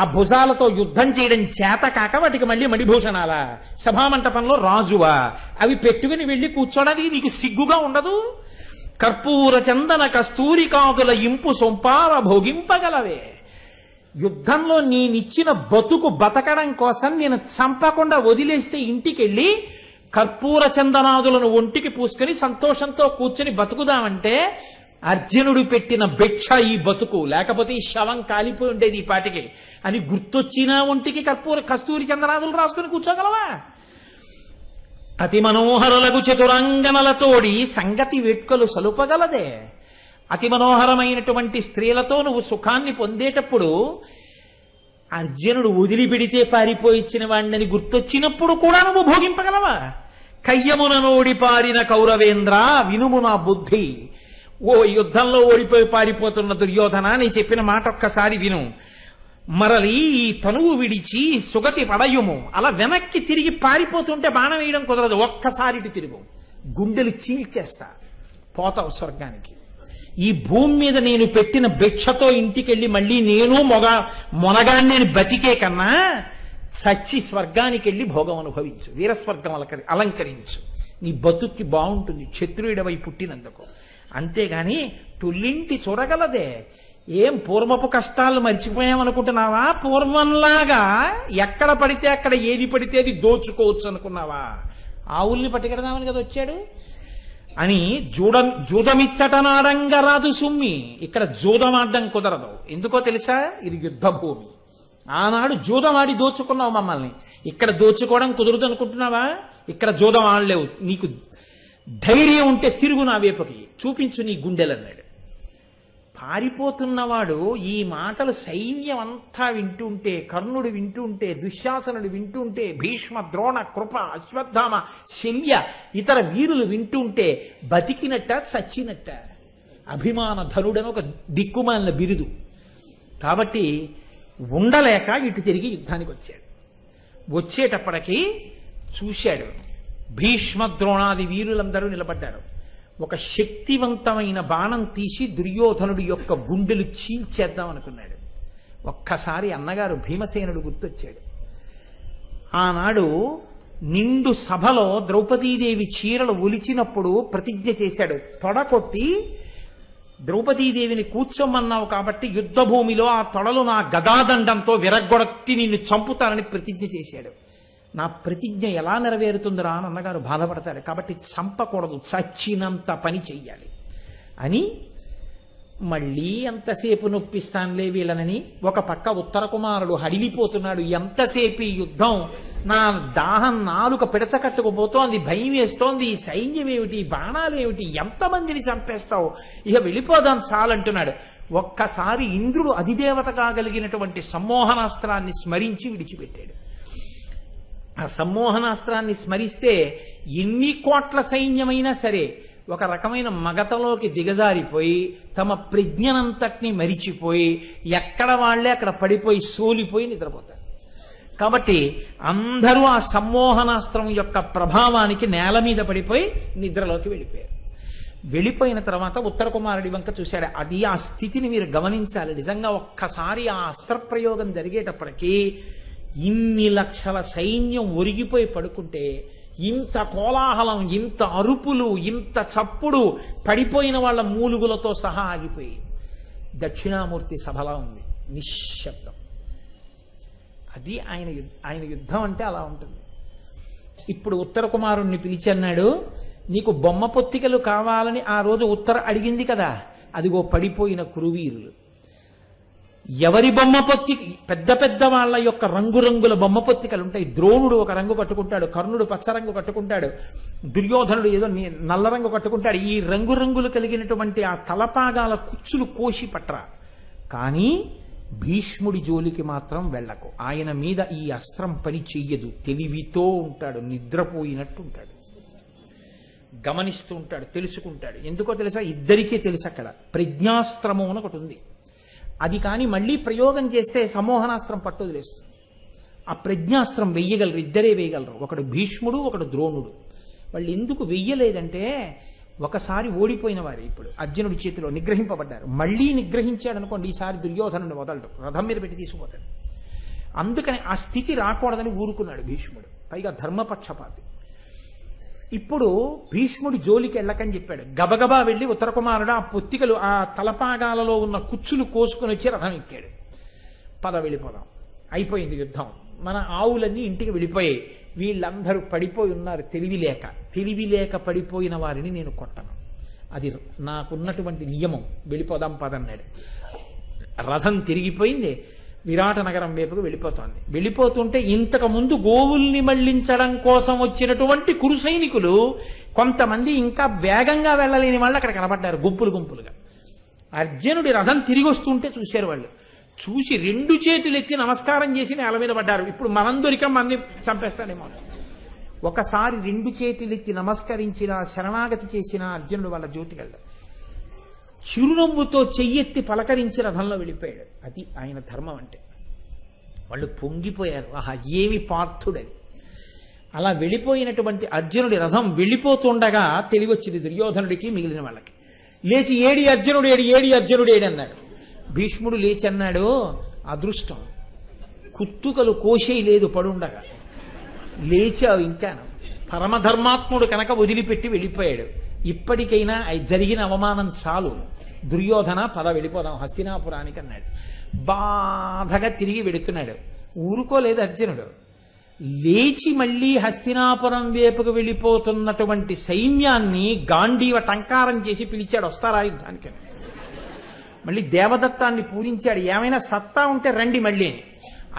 ఆ భుజాలతో యుద్ధం చేయడం చేత కాక వాటికి మళ్ళీ మణిభూషణాలా? సభామంటపంలో రాజువా? అవి పెట్టుకుని వెళ్ళి కూర్చోడానికి నీకు సిగ్గుగా ఉండదు? కర్పూర చందన కస్తూరికాదుల ఇంపు సొంపార భోగింపగలవే. యుద్ధంలో నేనిచ్చిన బతుకు బతకడం కోసం నేను చంపకుండా వదిలేస్తే ఇంటికెళ్ళి కర్పూర చందనాదులను ఒంటికి పూసుకొని సంతోషంతో కూర్చొని బతుకుదామంటే అర్జునుడు పెట్టిన భిక్ష ఈ బతుకు, లేకపోతే ఈ శవం కాలిపోయి ఉండేది ఈ పాటికి అని గుర్తొచ్చినా ఒంటికి కస్తూరి చందనాదులు రాసుకుని కూర్చోగలవా? అతి మనోహరులకు చతురంగనలతోడి సంగతి వేట్కలు సలుపగలదే. అతి మనోహరమైనటువంటి స్త్రీలతో నువ్వు సుఖాన్ని పొందేటప్పుడు అర్జునుడు వదిలిపెడితే పారిపోయిచ్చిన వాడిని గుర్తొచ్చినప్పుడు కూడా నువ్వు భోగింపగలవా? కయ్యమున నోడి పారిన కౌరవేంద్ర వినుము నా బుద్ధి. ఓ యుద్ధంలో ఓడిపోయి పారిపోతున్న దుర్యోధన, నీ చెప్పిన మాట ఒక్కసారి విను. మరలి ఈ తనువు విడిచి సుగతి పడయుము. అలా వెనక్కి తిరిగి పారిపోతుంటే బాణం వేయడం కుదరదు. ఒక్కసారి తిరుగు, గుండెలు చీల్చేస్తా, పోతావు స్వర్గానికి. ఈ భూమి మీద నేను పెట్టిన భిక్షతో ఇంటికెళ్ళి మళ్ళీ నేను మొనగాన్ని నేను బతికే కన్నా చచ్చి స్వర్గానికి వెళ్ళి భోగం అనుభవించు, వీరస్వర్గం అలంకరించు. నీ బతుక్కి బాగుంటుంది క్షత్రియుడవై పుట్టినందుకు. అంతేగాని తుల్లింటి చొరగలదే. ఏం పూర్వపు కష్టాలు మర్చిపోయామనుకుంటున్నావా? పూర్వంలాగా ఎక్కడ పడితే అక్కడ ఏది పడితే అది దోచుకోవచ్చు అనుకున్నావా? ఆవుల్ని పట్టుకెడదామని కదా వచ్చాడు అని జూదమిచ్చటనాడంగా రాదు సుమ్మి. ఇక్కడ జూదమాడడం కుదరదు. ఎందుకో తెలుసా? ఇది యుద్ధ భూమి. ఆనాడు జూదమాడి దోచుకున్నావు మమ్మల్ని, ఇక్కడ దోచుకోవడం కుదరదు అనుకుంటున్నావా? ఇక్కడ జూదం ఆడలేవు. నీకు ధైర్యం ఉంటే తిరుగు నా వైపుకి, చూపించు నీ గుండెలన్నాడు. పారిపోతున్నవాడు ఈ మాటలు సైన్యం అంతా వింటుంటే, కర్ణుడు వింటుంటే, దుశ్శాసనుడు వింటుంటే, భీష్మ, ద్రోణ, కృప, అశ్వత్థామ, శల్య, ఇతర వీరులు వింటుంటే బతికినట్ట చచ్చినట్ట? అభిమాన ధనుడని ఒక దిక్కుమాలిన బిరుదు. కాబట్టి ఉండలేక ఇటు తిరిగి యుద్ధానికి వచ్చాడు. వచ్చేటప్పటికి చూశాడు, భీష్మ ద్రోణాది వీరులందరూ నిలబడ్డారు. ఒక శక్తివంతమైన బాణం తీసి దుర్యోధనుడి యొక్క గుండెలు చీల్చేద్దాం అనుకున్నాడు. ఒక్కసారి అన్నగారు భీమసేనుడు గుర్తొచ్చాడు. ఆనాడు నిండు సభలో ద్రౌపదీదేవి చీరలు ఒలిచినప్పుడు ప్రతిజ్ఞ చేశాడు. తొడకొట్టి ద్రౌపదీదేవిని కూర్చోమన్నావు కాబట్టి యుద్ధభూమిలో ఆ తొడలు నా గదాదండంతో విరగ్గొడట్టి నిన్ను చంపుతానని ప్రతిజ్ఞ చేశాడు. నా ప్రతిజ్ఞ ఎలా నెరవేరుతుందిరా అని అన్నగారు బాధపడతాడు. కాబట్టి చంపకూడదు, చచ్చినంత పని చెయ్యాలి అని మళ్ళీ ఎంతసేపు నొప్పిస్తానులే వీళ్ళనని ఒక పక్క ఉత్తర కుమారుడు హడిలిపోతున్నాడు. ఎంతసేపు ఈ యుద్ధం, నా దాహం నాలుక పిడచకట్టుకుపోతోంది, భయం వేస్తోంది, ఈ సైన్యం ఏమిటి, బాణాలేమిటి, ఎంతమందిని చంపేస్తావు, ఇక వెళ్ళిపోదాం చాలంటున్నాడు. ఒక్కసారి ఇంద్రుడు అధిదేవత కాగలిగినటువంటి సమ్మోహనాస్త్రాన్ని స్మరించి విడిచిపెట్టాడు. ఆ సమ్మోహనాస్త్రాన్ని స్మరిస్తే ఎన్ని కోట్ల సైన్యమైనా సరే ఒక రకమైన మగతలోకి దిగజారిపోయి తమ ప్రజ్ఞనంతటినీ మరిచిపోయి ఎక్కడ వాళ్లే అక్కడ పడిపోయి సోలిపోయి నిద్రపోతారు. కాబట్టి అందరూ ఆ సమ్మోహనాస్త్రం యొక్క ప్రభావానికి నేల మీద పడిపోయి నిద్రలోకి వెళ్ళిపోయారు. వెళ్ళిపోయిన తర్వాత ఉత్తర కుమారుడి వంక చూశాడు. అది ఆ స్థితిని మీరు గమనించాలి. నిజంగా ఒక్కసారి ఆ అస్త్రప్రయోగం జరిగేటప్పటికీ ఇన్ని లక్షల సైన్యం ఒరిగిపోయి పడుకుంటే, ఇంత కోలాహలం, ఇంత అరుపులు, ఇంత చప్పుడు, పడిపోయిన వాళ్ళ మూలుగులతో సహా ఆగిపోయి దక్షిణామూర్తి సభలా ఉంది, నిశ్శబ్దం. అది ఆయన యుద్ధం అంటే అలా ఉంటుంది. ఇప్పుడు ఉత్తర కుమారుణ్ణి పిలిచి అన్నాడు, నీకు బొమ్మ పొత్తికలు కావాలని ఆ రోజు ఉత్తర అడిగింది కదా, అదిగో పడిపోయిన కురువీరులు. ఎవరి బొమ్మ పొత్తి, పెద్ద పెద్ద వాళ్ళ యొక్క రంగురంగుల బొమ్మ పొత్తికలు ఉంటాయి. ద్రోణుడు ఒక రంగు కట్టుకుంటాడు, కర్ణుడు పచ్చ రంగు కట్టుకుంటాడు, దుర్యోధనుడు ఏదో నల్ల రంగు కట్టుకుంటాడు. ఈ రంగురంగులు కలిగినటువంటి ఆ తలపాగాల కుచ్చులు కోసి పట్రా, కానీ భీష్ముడి జోలికి మాత్రం వెళ్ళకు. ఆయన మీద ఈ అస్త్రం పని చెయ్యదు. తెలివితో ఉంటాడు, నిద్రపోయినట్టు ఉంటాడు, గమనిస్తూ ఉంటాడు, తెలుసుకుంటాడు. ఎందుకో తెలుసా? ఇద్దరికీ తెలుసు. అక్కడ ప్రజ్ఞాస్త్రము అని ఒకటి ఉంది. అది కానీ మళ్ళీ ప్రయోగం చేస్తే సమ్మోహనాస్త్రం పట్టుదిలేస్తుంది. ఆ ప్రజ్ఞాస్త్రం వెయ్యగలరు, ఇద్దరే వేయగలరు. ఒకడు భీష్ముడు, ఒకడు ద్రోణుడు. వాళ్ళు ఎందుకు వెయ్యలేదంటే ఒకసారి ఓడిపోయిన వారు ఇప్పుడు అర్జునుడి చేతిలో నిగ్రహింపబడ్డారు. మళ్ళీ నిగ్రహించాడు అనుకోండి, ఈసారి దుర్యోధనుడు వదలడు, రథం మీద పెట్టి తీసుకుపోతాడు. అందుకని ఆ స్థితి రాకూడదని ఊరుకున్నాడు భీష్ముడు. పైగా ధర్మపక్షపాతి. ఇప్పుడు భీష్ముడి జోలికి వెళ్ళకని చెప్పాడు. గబగబా వెళ్ళి ఉత్తర కుమారుడు ఆ పొత్తికలు ఆ తలపాగాలలో ఉన్న కుచ్చులు కోసుకుని వచ్చి రథం ఎక్కాడు. పద వెళ్ళిపోదాం, అయిపోయింది యుద్ధం, మన ఆవులన్నీ ఇంటికి వెళ్ళిపోయాయి, వీళ్ళందరూ పడిపోయి ఉన్నారు తెలివి లేక పడిపోయిన వారిని నేను కొట్టను, అది నాకున్నటువంటి నియమం, వెళ్ళిపోదాం పదన్నాడు. రథం తిరిగిపోయింది, విరాట నగరం వైపుకు వెళ్ళిపోతోంది. వెళ్ళిపోతుంటే ఇంతకు ముందు గోవుల్ని మళ్లించడం కోసం వచ్చినటువంటి కురు సైనికులు కొంతమంది ఇంకా వేగంగా వెళ్ళలేని వాళ్ళు అక్కడ కనబడ్డారు గుంపులుగా. అర్జునుడి రథం తిరిగి వస్తుంటే చూశారు వాళ్ళు. చూసి 2 చేతులు ఎత్తి నమస్కారం చేసి నేల మీద పడ్డారు. ఇప్పుడు మనం దొరికాం, మంది చంపేస్తాడేమో. ఒకసారి 2 చేతులు ఎత్తి నమస్కరించిన శరణాగతి చేసిన అర్జునుడు వాళ్ళ జ్యోతికి వెళ్ళాడు. చిరునవ్వుతో చెయ్యెత్తి పలకరించి రథంలో వెళ్ళిపోయాడు. అది ఆయన ధర్మం అంటే. వాళ్ళు పొంగిపోయారు, ఆహా ఏమి పార్థుడని. అలా వెళ్ళిపోయినటువంటి అర్జునుడి రథం వెళ్ళిపోతుండగా తెలివొచ్చింది దుర్యోధనుడికి మిగిలిన వాళ్ళకి. లేచి ఏడి అర్జునుడు అన్నాడు. భీష్ముడు లేచి అన్నాడు, అదృష్టం, కుత్తుకలు కోసేయి లేదు పడుండగా, లేచావు ఇంకా, పరమధర్మాత్ముడు కనుక వదిలిపెట్టి వెళ్ళిపోయాడు. ఇప్పటికైనా జరిగిన అవమానం చాలు, దుర్యోధన పద వెళ్ళిపోదాం హస్తినాపురానికి అన్నాడు. బాధగా తిరిగి వెడుతున్నాడు. ఊరుకోలేదు అర్జునుడు. లేచి మళ్లీ హస్తినాపురం వైపుకు వెళ్ళిపోతున్నటువంటి సైన్యాన్ని గాంధీవ టంకారం చేసి పిలిచాడు, వస్తారా యుద్ధానికి. మళ్ళీ దేవదత్తాన్ని పూరించాడు, ఏమైనా సత్తా ఉంటే రండి మళ్ళీ.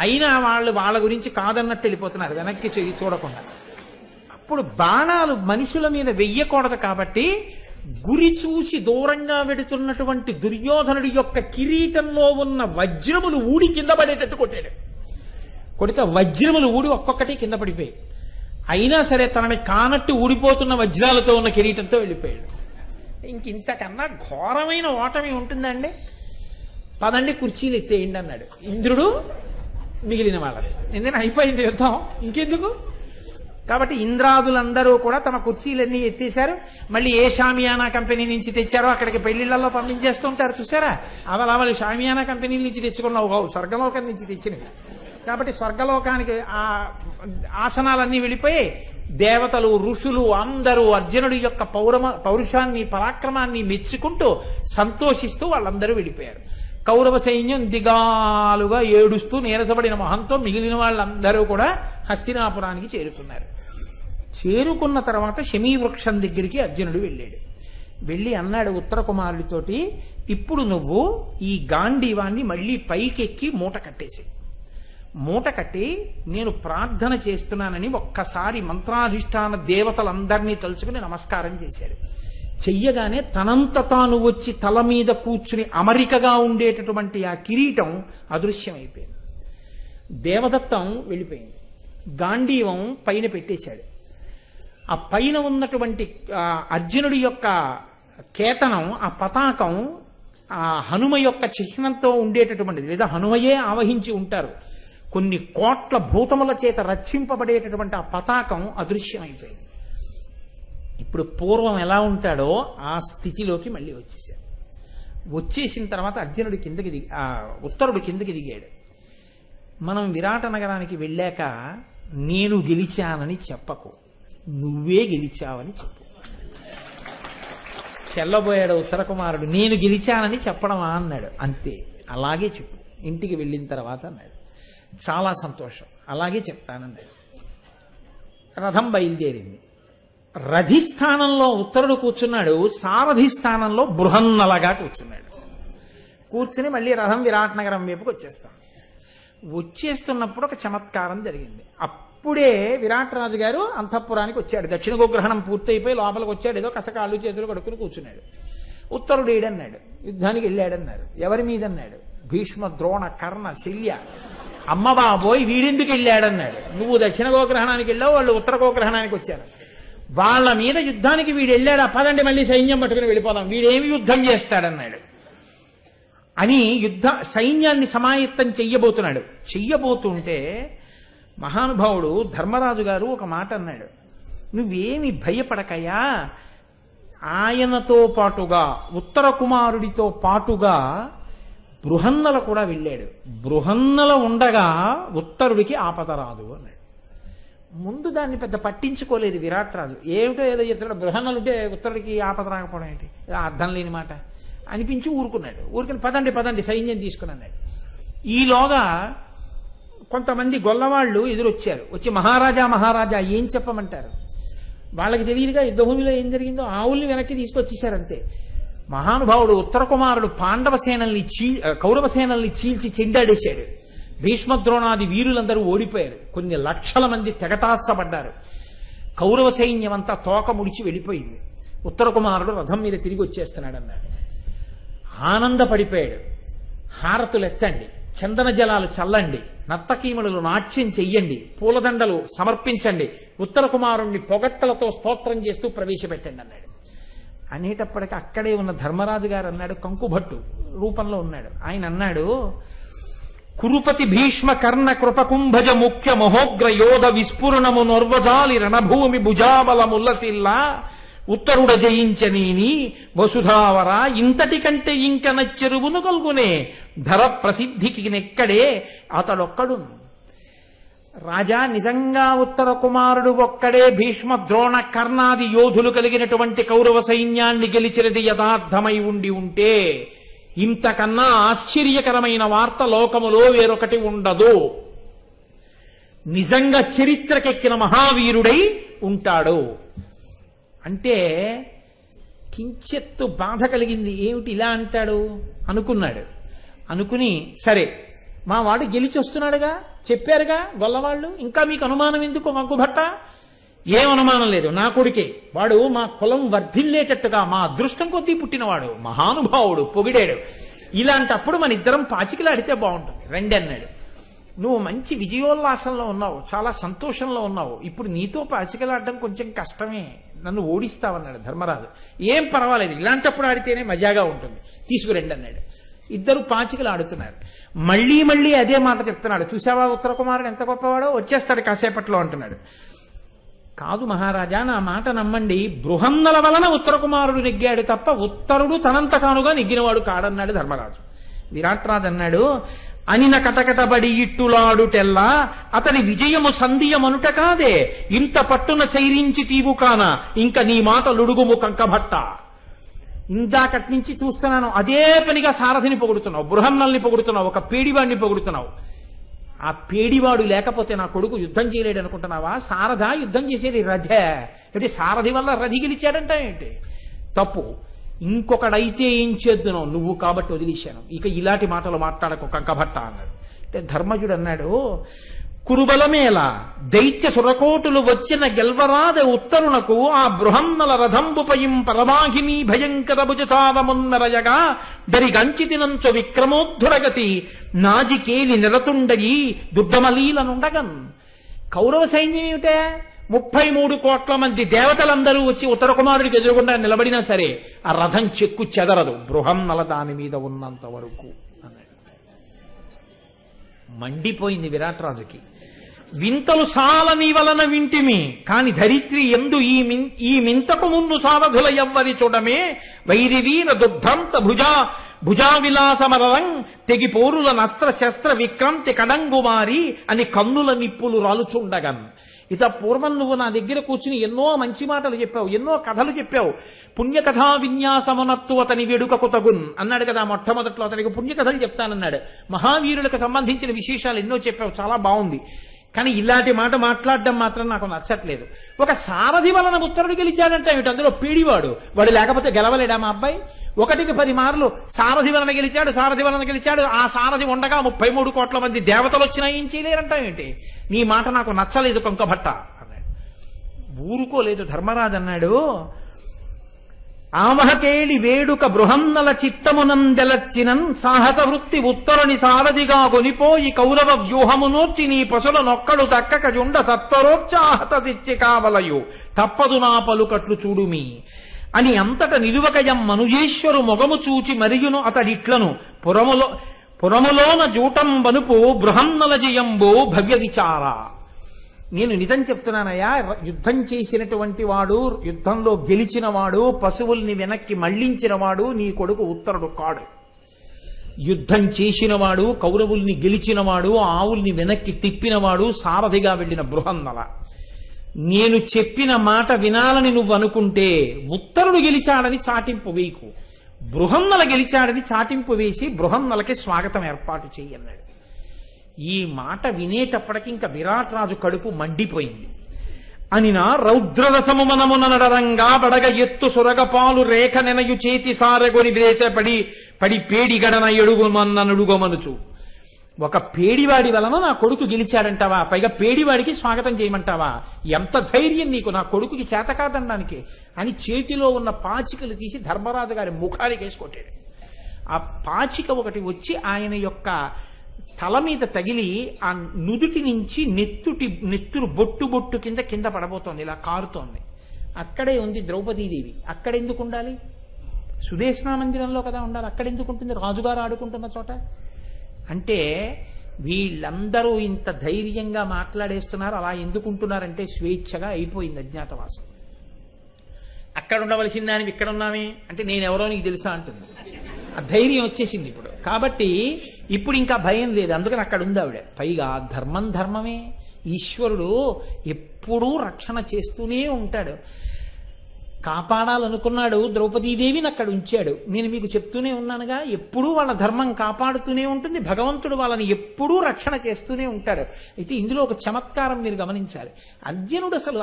అయినా వాళ్ళు వాళ్ళ గురించి కాదన్నట్టు వెళ్ళిపోతున్నారు వెనక్కి చూడకుండా. అప్పుడు బాణాలు మనుషుల మీద వెయ్యకూడదు కాబట్టి గురి చూసి దూరంగా వెడుతున్నటువంటి దుర్యోధనుడి యొక్క కిరీటంలో ఉన్న వజ్రములు ఊడి కింద పడేటట్టు కొట్టాడు. కొడితే వజ్రములు ఊడి ఒక్కొక్కటి కింద పడిపోయాయి. అయినా సరే తనని కానట్టు ఊడిపోతున్న వజ్రాలతో ఉన్న కిరీటంతో వెళ్ళిపోయాడు. ఇంతకన్నా ఘోరమైన ఓటమి ఉంటుందండి. పదండి కుర్చీలు ఎత్తేయండి అన్నాడు ఇంద్రుడు మిగిలిన వాళ్ళని. ఎందుకంటే అయిపోయింది యుద్ధం, ఇంకెందుకు. కాబట్టి ఇంద్రాదులందరూ కూడా తమ కుర్చీలన్నీ ఎత్తేశారు. మళ్ళీ ఏ షామియానా కంపెనీ నుంచి తెచ్చారో అక్కడికి పెళ్లిళ్లలో పంపించేస్తుంటారు చూసారా, అవలు షామియానా కంపెనీ నుంచి తెచ్చుకున్నావు, స్వర్గలోకం నుంచి తెచ్చినవి. కాబట్టి స్వర్గలోకానికి ఆ ఆసనాలన్నీ వెళ్ళిపోయి దేవతలు ఋషులు అందరూ అర్జునుడి యొక్క పౌరుషాన్ని పరాక్రమాన్ని మెచ్చుకుంటూ సంతోషిస్తూ వాళ్ళందరూ వెళ్ళిపోయారు. కౌరవ సైన్యం దిగాలుగా ఏడుస్తూ నీరసపడిన మొహంతో మిగిలిన వాళ్ళందరూ కూడా హస్తినాపురానికి చేరుకున్నారు. చేరుకున్న తర్వాత శమీవృక్షం దగ్గరికి అర్జునుడు వెళ్ళాడు. వెళ్ళి అన్నాడు ఉత్తర కుమారుడితోటి, ఇప్పుడు నువ్వు ఈ గాంధీవాన్ని మళ్ళీ పైకెక్కి మూట కట్టేసి, మూట కట్టి నేను ప్రార్థన చేస్తున్నానని ఒక్కసారి మంత్రాధిష్టాన దేవతలందరినీ తలుచుకుని నమస్కారం చేశాడు. చెయ్యగానే తనంత తాను వచ్చి తల మీద కూర్చుని అమరికగా ఉండేటటువంటి ఆ కిరీటం అదృశ్యమైపోయింది. దేవదత్తం వెళ్ళిపోయింది. గాంధీవం పైన పెట్టేశాడు. ఆ పైన ఉన్నటువంటి అర్జునుడి యొక్క కేతనం, ఆ పతాకం ఆ హనుమ యొక్క చిహ్నంతో ఉండేటటువంటిది, లేదా హనుమయే ఆవహించి ఉంటారు. కొన్ని కోట్ల భూతముల చేత రక్షింపబడేటటువంటి ఆ పతాకం అదృశ్యమైపోయింది. ఇప్పుడు పూర్వం ఎలా ఉంటాడో ఆ స్థితిలోకి మళ్ళీ వచ్చేసాడు. వచ్చేసిన తర్వాత అర్జునుడి కిందకి ఉత్తరుడు కిందకి దిగాడు. మనం విరాట నగరానికి వెళ్ళాక నేను గెలిచానని చెప్పకు, నువ్వే గెలిచావని చెప్పు. చెల్లబోయాడు ఉత్తర కుమారుడు. నేను గెలిచానని చెప్పడమా అన్నాడు. అంతే, అలాగే చెప్పు ఇంటికి వెళ్ళిన తర్వాత అన్నాడు. చాలా సంతోషం, అలాగే చెప్తానన్నాడు. రథం బయలుదేరింది. రథిస్థానంలో ఉత్తరుడు కూర్చున్నాడు, సారథి స్థానంలో బృహన్నలగా కూర్చున్నాడు. కూర్చుని మళ్ళీ రథం విరాట్ నగరం వైపుకి వచ్చేస్తున్నప్పుడు ఒక చమత్కారం జరిగింది. అప్పుడే విరాట్ రాజు గారు అంతఃపురానికి వచ్చాడు. దక్షిణ గోగ్రహణం పూర్తయిపోయి లోపలికి వచ్చాడు. ఏదో కస కాళ్ళు చేతులు కడుక్కుని కూర్చున్నాడు. ఉత్తరుడు ఏడన్నాడు, యుద్ధానికి వెళ్ళాడన్నారు. ఎవరి మీద అన్నాడు? భీష్మ, ద్రోణ, కర్ణ, శల్య. అమ్మ బాబోయ్ వీడెందుకు వెళ్ళాడన్నాడు. నువ్వు దక్షిణ గోగ్రహణానికి వెళ్ళావు, వాళ్ళు ఉత్తర గోగ్రహణానికి వచ్చారు. వాళ్ళ మీద యుద్ధానికి వీడు వెళ్ళాడా, పదండి మళ్ళీ సైన్యం పట్టుకుని వెళ్ళిపోదాం, వీడేమి యుద్ధం చేస్తాడన్నాడు అని సైన్యాన్ని సమాయత్తం చెయ్యబోతుంటే మహానుభావుడు ధర్మరాజు గారు ఒక మాట అన్నాడు. నువ్వేమి భయపడకయా, ఆయనతో పాటుగా ఉత్తర కుమారుడితో పాటుగా బృహన్నల కూడా వెళ్ళాడు. బృహన్నల ఉండగా ఉత్తరుడికి ఆపద రాదు అన్నాడు. ముందు దాన్ని పెద్ద పట్టించుకోలేదు విరాట్ రాజు. ఏమిటో ఏదో చెప్తాడు, బృహన్నలుంటే ఉత్తరుడికి ఆపద రాకపోవడం ఏంటి, అర్థం లేని మాట అనిపించి ఊరుకున్నాడు. ఊరుకుని పదండి పదండి సైన్యం తీసుకుని అన్నాడు. ఈలోగా కొంతమంది గొల్లవాళ్ళు ఎదురొచ్చారు. వచ్చి మహారాజా మహారాజా ఏం చెప్పమంటారు? వాళ్ళకి తెలియదుగా యుద్ధభూమిలో ఏం జరిగిందో. ఆవుల్ని వెనక్కి తీసుకొచ్చేసారంతే. మహానుభావుడు ఉత్తర కుమారుడు పాండవ సేనల్ని కౌరవ సేనల్ని చీల్చి చెండాడేశాడు. భీష్మద్రోణాది వీరులందరూ ఓడిపోయారు. కొన్ని లక్షల మంది తెగటార్చబడ్డారు. కౌరవ సైన్యం అంతా తోక ముడిచి వెళ్ళిపోయింది. ఉత్తర కుమారుడు రథం మీద తిరిగి వచ్చేస్తున్నాడు అన్నాడు. ఆనందపడిపోయాడు. హారతులు ఎత్తండి, చందన జలాలు చల్లండి, నర్తకీమణులు నాట్యం చెయ్యండి, పూలదండలు సమర్పించండి, ఉత్తర కుమారుణ్ణి పొగట్టలతో స్తోత్రం చేస్తూ ప్రవేశపెట్టండి అన్నాడు. అనేటప్పటికీ అక్కడే ఉన్న ధర్మరాజు గారు అన్నాడు, కంకుభట్టు రూపంలో ఉన్నాడు. ఆయన అన్నాడు, కురుపతి భీష్మ కర్ణ కృపకుంభజ ముఖ్య మహోగ్ర యోధ విస్ఫురణము నొర్వజాలి రణభూమి భుజాబలముల్లసిల్లా ఉత్తరుడ జయించనీని వసుధావర ఇంతటి కంటే ఇంక నచ్చెరువును కలుగునే ధర ప్రసిద్ధికి నెక్కడే అతడొక్కడు. రాజా, నిజంగా ఉత్తర కుమారుడు ఒక్కడే భీష్మ ద్రోణ కర్ణాది యోధులు కలిగినటువంటి కౌరవ సైన్యాన్ని గెలిచినది యథార్థమై ఉండి ఉంటే ఇంతకన్నా ఆశ్చర్యకరమైన వార్త లోకములో వేరొకటి ఉండదు. నిజంగా చరిత్రకెక్కిన మహావీరుడై ఉంటాడు అంటే కించెత్తు బాధ కలిగింది. ఏమిటి ఇలా అంటాడు అనుకున్నాడు. అనుకుని సరే మా వాడు గెలిచి వస్తున్నాడుగా, చెప్పారుగా గొల్లవాళ్ళు, ఇంకా మీకు అనుమానం ఎందుకు మగ్గుభట్ట? ఏం అనుమానం లేదు, నా కొడుకే వాడు, మా కులం వర్ధిల్లేటట్టుగా మా అదృష్టం కొద్దీ పుట్టినవాడు, మహానుభావుడు, పొగిడాడు. ఇలాంటప్పుడు మన ఇద్దరం పాచికలాడితే బాగుంటుంది, రండి అన్నాడు. నువ్వు మంచి విజయోల్లాసంలో ఉన్నావు, చాలా సంతోషంలో ఉన్నావు, ఇప్పుడు నీతో పాచికలాడడం కొంచెం కష్టమే, నన్ను ఓడిస్తావన్నాడు ధర్మరాజు. ఏం పర్వాలేదు, ఇలాంటప్పుడు ఆడితేనే మజాగా ఉంటుంది, తీసుకురండి అన్నాడు. ఇద్దరు పాచికలు ఆడుతున్నారు. మళ్లీ మళ్లీ అదే మాట చెప్తున్నాడు. చూసావా ఉత్తర కుమారుడు ఎంత గొప్పవాడో, వచ్చేస్తాడు కాసేపట్లో అంటున్నాడు. కాదు మహారాజా, నా మాట నమ్మండి, బృహన్నల వలన ఉత్తర కుమారుడు నెగ్గాడు తప్ప ఉత్తరుడు తనంత తానుగా నెగ్గినవాడు కాడన్నాడు ధర్మరాజు. విరాట్రాజు అన్నాడు, అనిన కటకటబడి ఇట్టులాడుటెల్లా అతని విజయము సంధియమనుట కాదే, ఇంత పట్టున చైరించి తీవు కాన ఇంక నీ మాట లుడుగుము కంకభట్ట. ఇందాకటి నుంచి చూస్తున్నాను అదే పనిగా సారథిని పొగుడుతున్నావు, బృహన్నల్ని పొగుడుతున్నావు, ఒక పేడివాడిని పొగుడుతున్నావు. ఆ పేడివాడు లేకపోతే నా కొడుకు యుద్ధం చేయలేడు అనుకుంటున్నావా? సారథ యుద్ధం చేసేది రథ ఏంటి? సారథి వల్ల రథి గెలిచాడంట ఏంటి? తప్పు. ఇంకొకడైతే ఏం చేద్దునో, నువ్వు కాబట్టి వదిలేశాను, ఇక ఇలాంటి మాటలు మాట్లాడకు కంకభట్ట అన్నాడు. అంటే ధర్మజుడు అన్నాడు, కురుబలమేల దైత్య సురకోటులు వచ్చిన గెల్వరాద ఉత్తరునకు ఆ బృహన్నల రథంబుపయం పరవాహిని భయంకర భుజసారమున్నరయగా దరిగంచితినంచు విక్రమోద్ధురగతి నాజికేలి నిరతుండయి దుర్గమలీలనుండగన్. కౌరవ సైన్యం ఏమిటే, 33 కోట్ల మంది దేవతలందరూ వచ్చి ఉత్తర కుమారుడికి ఎదురుగుండా నిలబడినా సరే ఆ రథం చెక్కు చెదరదు, బృహన్నల దాని మీద ఉన్నంత వరకు అన్నాడు. మండిపోయింది విరాట్రాజుకి. వింతలు చాలా నీ వలన వింటిమి, కాని ధరిత్రి ఎందు ఈ మింతకు ముందు సారథుల ఎవ్వరి చూడమే వైరివీర దుర్ధంత భుజా విలాసమరలం తెగిపోరుల నస్త్ర శస్త్ర విక్రాంతి కడంగుమారి అని కన్నుల నిప్పులు రాలుచుండగన్. ఇత పూర్వం నువ్వు నా దగ్గర కూర్చుని ఎన్నో మంచి మాటలు చెప్పావు, ఎన్నో కథలు చెప్పావు. పుణ్యకథా విన్యాసమునత్తు అతని వేడుకకు తగున్ అన్నాడు కదా మొట్టమొదట్లో. అతనికి పుణ్యకథలు చెప్తానన్నాడు. మహావీరులకు సంబంధించిన విశేషాలు ఎన్నో చెప్పావు, చాలా బాగుంది. కానీ ఇలాంటి మాట మాట్లాడడం మాత్రం నాకు నచ్చట్లేదు. ఒక సారథి వలన ఉత్తరుడు గెలిచాడంటే ఏమిటి? అందులో పీడివాడు, వాడు లేకపోతే గెలవలేడా మా అబ్బాయి? 1కి 10 మార్లు సారథి వలన గెలిచాడు, సారథి వలన గెలిచాడు. ఆ సారథి ఉండగా 33 కోట్ల మంది దేవతలు వచ్చినా ఏం చేయలేరంటా ఏంటి? నీ మాట నాకు నచ్చలేదు కంకభట్ట అన్నాడు. ఊరుకోలేదు ధర్మరాజు. అన్నాడు, ఆమహకేళి వేడుక బృహన్నల చిత్తమునందెలచ్చినన్ సాహస వృత్తి ఉత్తరుని సారథిగా కొనిపోయి కౌరవ వ్యూహమునోర్చి నీ పశుల నొక్కడు దక్కక జుండ సత్వరోత్సాహత తెచ్చి కావలయు తప్పదు నా పలుకట్లు చూడుమి అని అంతట నిలువకయం మనుజేశ్వరు మొగము చూచి మరియును అతడిట్లను పురములోన జూటం బనుపు బృహన్నల జయంబో భవ్య విచార. నేను నిజం చెప్తున్నానయ్యా, యుద్ధం చేసినటువంటి వాడు, యుద్ధంలో గెలిచిన వాడు, పశువుల్ని వెనక్కి మళ్లించిన వాడు నీ కొడుకు ఉత్తరుడు కాడు. యుద్ధం చేసినవాడు, కౌరవుల్ని గెలిచినవాడు, ఆవుల్ని వెనక్కి తిప్పినవాడు సారథిగా వెళ్లిన బృహన్నల. నేను చెప్పిన మాట వినాలని నువ్వు అనుకుంటే ఉత్తరుడు గెలిచాడని చాటింపు వేయకు, బృహన్నల గెలిచాడని చాటింపు వేసి బృహన్నలకి స్వాగతం ఏర్పాటు చెయ్యన్నాడు. ఈ మాట వినేటప్పటికి ఇంకా విరాట్ రాజు కడుపు మండిపోయింది. అనినా రౌద్రరసము మనమున నడరంగా బడగ ఎత్తు సురగపాలు రేఖ నెనయు చేతి సారగొని వేసపడి పడి పేడి గడన ఎడుగుమన్ననుడుగమనుచు. ఒక పేడివాడి వలన నా కొడుకు గెలిచాడంటావా, పైగా పేడివాడికి స్వాగతం చేయమంటావా, ఎంత ధైర్యం నీకు, నా కొడుకుకి చేత కాదనడానికి అని చేతిలో ఉన్న పాచికలు తీసి ధర్మరాజు గారి ముఖానికి వేసి కొట్టాడు. ఆ పాచిక ఒకటి వచ్చి ఆయన యొక్క తల మీద తగిలి ఆ నుదుటి నుంచి నెత్తురు బొట్టు బొట్టు కింద పడబోతోంది, ఇలా కారుతోంది. అక్కడే ఉంది ద్రౌపదీదేవి. అక్కడెందుకు ఉండాలి? సుదేశనా మందిరంలో కదా ఉండాలి. అక్కడెందుకు ఉంటుంది రాజుగారు ఆడుకుంటున్న చోట? అంటే వీళ్ళందరూ ఇంత ధైర్యంగా మాట్లాడేస్తున్నారు. అలా ఎందుకుంటున్నారంటే స్వేచ్ఛగా అయిపోయింది అజ్ఞాతవాసం. అక్కడ ఉండవలసిందా అని ఇక్కడ ఉన్నామే అంటే నేనెవరో నీకు తెలుసా అంటుంది. ఆ ధైర్యం వచ్చేసింది ఇప్పుడు. కాబట్టి ఇప్పుడు ఇంకా భయం లేదు, అందుకని అక్కడ ఉంది ఆవిడ. పైగా ధర్మమే. ఈశ్వరుడు ఎప్పుడూ రక్షణ చేస్తూనే ఉంటాడు. కాపాడాలనుకున్నాడు ద్రౌపదీదేవిని అక్కడ ఉంచాడు. నేను మీకు చెప్తూనే ఉన్నానుగా, ఎప్పుడూ వాళ్ళ ధర్మం కాపాడుతూనే ఉంటుంది. భగవంతుడు వాళ్ళని ఎప్పుడూ రక్షణ చేస్తూనే ఉంటాడు. అయితే ఇందులో ఒక చమత్కారం మీరు గమనించాలి.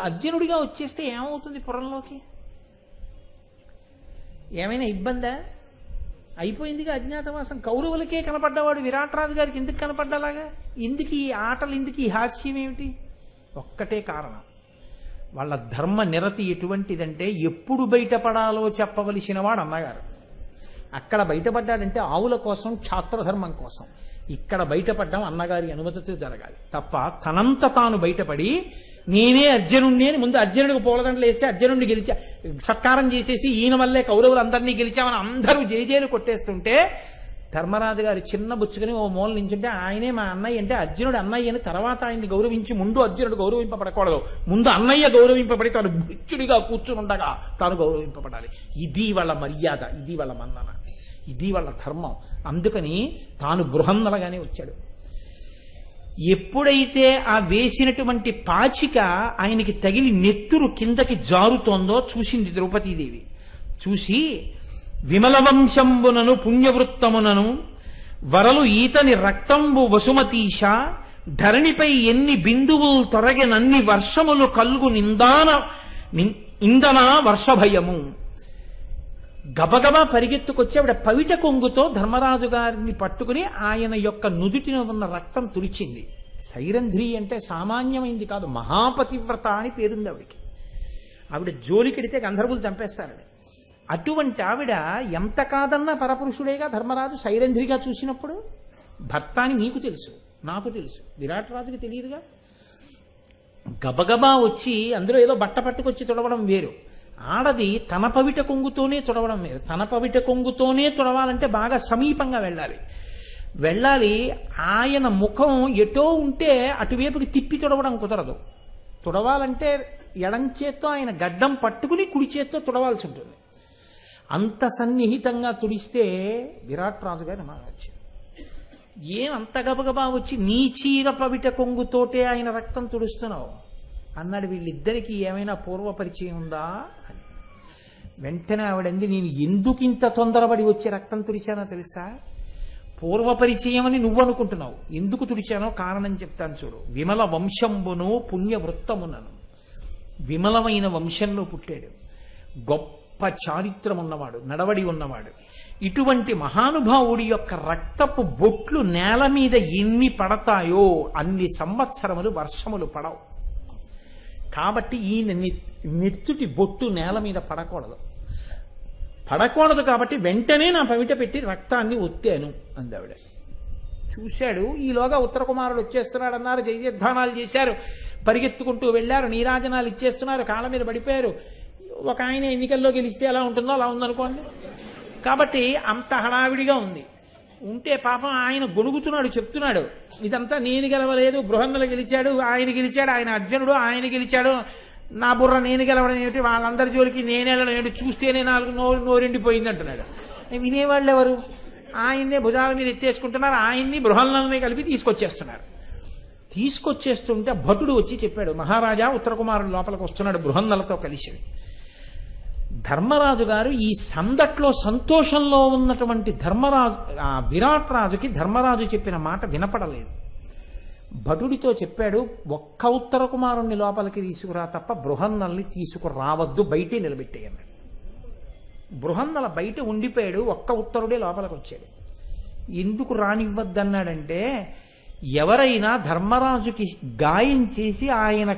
అర్జునుడిగా వచ్చేస్తే ఏమవుతుంది? పురంలోకి ఏమైనా ఇబ్బందా? అయిపోయిందిగా అజ్ఞాతవాసం. కౌరవులకే కనపడ్డవాడు విరాట్ రాజు గారికి ఎందుకు కనపడ్డలాగా? ఎందుకు ఈ ఆటలు, ఎందుకు ఈ హాస్యం ఏమిటి? ఒక్కటే కారణం, వాళ్ళ ధర్మ నిరతి ఎటువంటిదంటే ఎప్పుడు బయటపడాలో చెప్పవలసిన వాడు అన్నగారు. అక్కడ బయటపడ్డాడంటే ఆవుల కోసం, క్షాత్రధర్మం కోసం. ఇక్కడ బయటపడ్డం అన్నగారి అనుమతితో జరగాలి తప్ప తనంత తాను బయటపడి నేనే అర్జునుడిని అని ముందు అర్జునుడికి పూలదండలు వేస్తే అర్జునుడిని గెలిచా సత్కారం చేసేసి ఈయన వల్లే కౌరవులందరినీ గెలిచామని అందరూ జయజేలు కొట్టేస్తుంటే ధర్మరాజు గారు చిన్న బుచ్చుకుని ఓ మూల నించుంటే ఆయనే మా అన్నయ్య అంటే అర్జునుడు అన్నయ్య అని తర్వాత ఆయన్ని గౌరవించి ముందు అర్జునుడు గౌరవింపబడకూడదు, ముందు అన్నయ్య గౌరవింపబడి తాను బుచ్చుడిగా కూర్చుని ఉండగా తాను గౌరవింపబడాలి. ఇది వాళ్ళ మర్యాద, ఇది వాళ్ళ మన్నన, ఇది వాళ్ళ ధర్మం. అందుకని తాను బృహన్నలగానే వచ్చాడు. ఎప్పుడైతే ఆ వేసినటువంటి పాచిక ఆయనకి తగిలి నెత్తురు కిందకి జారుతోందో చూసింది ద్రౌపదీదేవి. చూసి విమల వంశంబునను పుణ్యవృత్తమునను వరలు ఈతని రక్తంబు వసుమతీశ ధరణిపై ఎన్ని బిందువులు తొరగెనన్ని వర్షములు కల్గు ఇందన వర్షభయము. గబగబా పరిగెత్తుకొచ్చి ఆవిడ పవిట కొంగుతో ధర్మరాజు గారిని పట్టుకుని ఆయన యొక్క నుదుటిన ఉన్న రక్తం తుడిచింది. సైరంధ్రి అంటే సామాన్యమైంది కాదు, మహాపతివ్రత అని పేరుంది ఆవిడికి. ఆవిడ జోలికెడితే గంధర్వులు చంపేస్తారని. అటువంటి ఆవిడ ఎంత కాదన్నా పరపురుషుడేగా ధర్మరాజు సైరంధ్రిగా చూసినప్పుడు. భర్త అని నీకు తెలుసు, నాకు తెలుసు, విరాట్ రాజుకి తెలియదుగా. గబగబా వచ్చి అందులో ఏదో బట్ట పట్టుకొచ్చి తుడవడం వేరు, ఆడది తన పవిట కొంగుతోనే తుడవడం వేరు. తన పవిట కొంగుతోనే తుడవాలంటే బాగా సమీపంగా వెళ్ళాలి. ఆయన ముఖం ఎటో ఉంటే అటువైపుకి తిప్పి తుడవడం కుదరదు. తుడవాలంటే ఎడం చేత్తో ఆయన గడ్డం పట్టుకుని కుడి చేత్తో తుడవాల్సి ఉంటుంది. అంత సన్నిహితంగా తుడిస్తే విరాట్ రాజు గారి వచ్చి ఏం అంత గబగబా వచ్చి నీ చీర పవిట కొంగుతోటే ఆయన రక్తం తుడుస్తున్నావు అన్నాడు. వీళ్ళిద్దరికీ ఏమైనా పూర్వ పరిచయం ఉందా అని. వెంటనే ఆవిడంది, నేను ఎందుకు ఇంత తొందరపడి వచ్చి రక్తం తుడిచానో తెలుసా? పూర్వ పరిచయం అని నువ్వు అనుకుంటున్నావు, ఎందుకు తుడిచానో కారణం చెప్తాను చూడు. విమల వంశంబును పుణ్యవృత్తమునను, విమలమైన వంశంలో పుట్టాడు, గొప్ప చారిత్రం ఉన్నవాడు, నడవడి ఉన్నవాడు. ఇటువంటి మహానుభావుడి యొక్క రక్తపు బొట్లు నేల మీద ఎన్ని పడతాయో అన్ని సంవత్సరములు వర్షములు పడవు. కాబట్టి ఈయన నెత్తుటి బొట్టు నేల మీద పడకూడదు కాబట్టి వెంటనే నా పవిట పెట్టి రక్తాన్ని ఒత్తాను అందావిడ. చూశాడు, ఈలోగా ఉత్తర కుమారుడు వచ్చేస్తున్నాడు అన్నారు, జయజద్ధానాలు చేశారు, పరిగెత్తుకుంటూ వెళ్ళారు, నీరాజనాలు ఇచ్చేస్తున్నారు, కాళ్ళ మీద పడిపోయారు. ఒక ఆయన ఎన్నికల్లో గెలిస్తే ఎలా ఉంటుందో అలా ఉందనుకోండి. కాబట్టి అంత హడావిడిగా ఉంది. ఉంటే పాపం ఆయన గొణుగుతున్నాడు, చెప్తున్నాడు, ఇదంతా నేను గెలవలేదు, బృహన్నలు గెలిచాడు, ఆయన అర్జునుడు, ఆయన గెలిచాడు, నా బుర్ర నేను గెలవడం ఏమిటి, వాళ్ళందరి జోలికి నేనేళ్ళడం ఏమిటి, చూస్తేనే నోరెండిపోయింది అంటున్నాడు. వినేవాళ్ళు ఎవరు? ఆయన్నే భుజాల మీద ఎత్తేసుకుంటున్నారు, ఆయన్ని బృహన్నల్ని కలిపి తీసుకొచ్చేస్తున్నారు. తీసుకొచ్చేస్తుంటే భటుడు వచ్చి చెప్పాడు, మహారాజా ఉత్తరకుమారుడు లోపలికి వస్తున్నాడు బృహన్నలతో కలిసి. ధర్మరాజు గారు ఈ సందట్లో సంతోషంలో ఉన్నటువంటి విరాట్ రాజుకి ధర్మరాజు చెప్పిన మాట వినపడలేదు. భటుడితో చెప్పాడు, ఒక్క ఉత్తర కుమారుణ్ణి లోపలికి తీసుకురా తప్ప బృహన్నల్ని తీసుకురావద్దు, బయటే నిలబెట్టేయన్నాడు. బృహన్నల బయట ఉండిపోయాడు, ఒక్క ఉత్తరుడే లోపలికి వచ్చాడు. ఎందుకు రానివ్వద్దన్నాడంటే, ఎవరైనా ధర్మరాజుకి గాయం చేసి ఆయన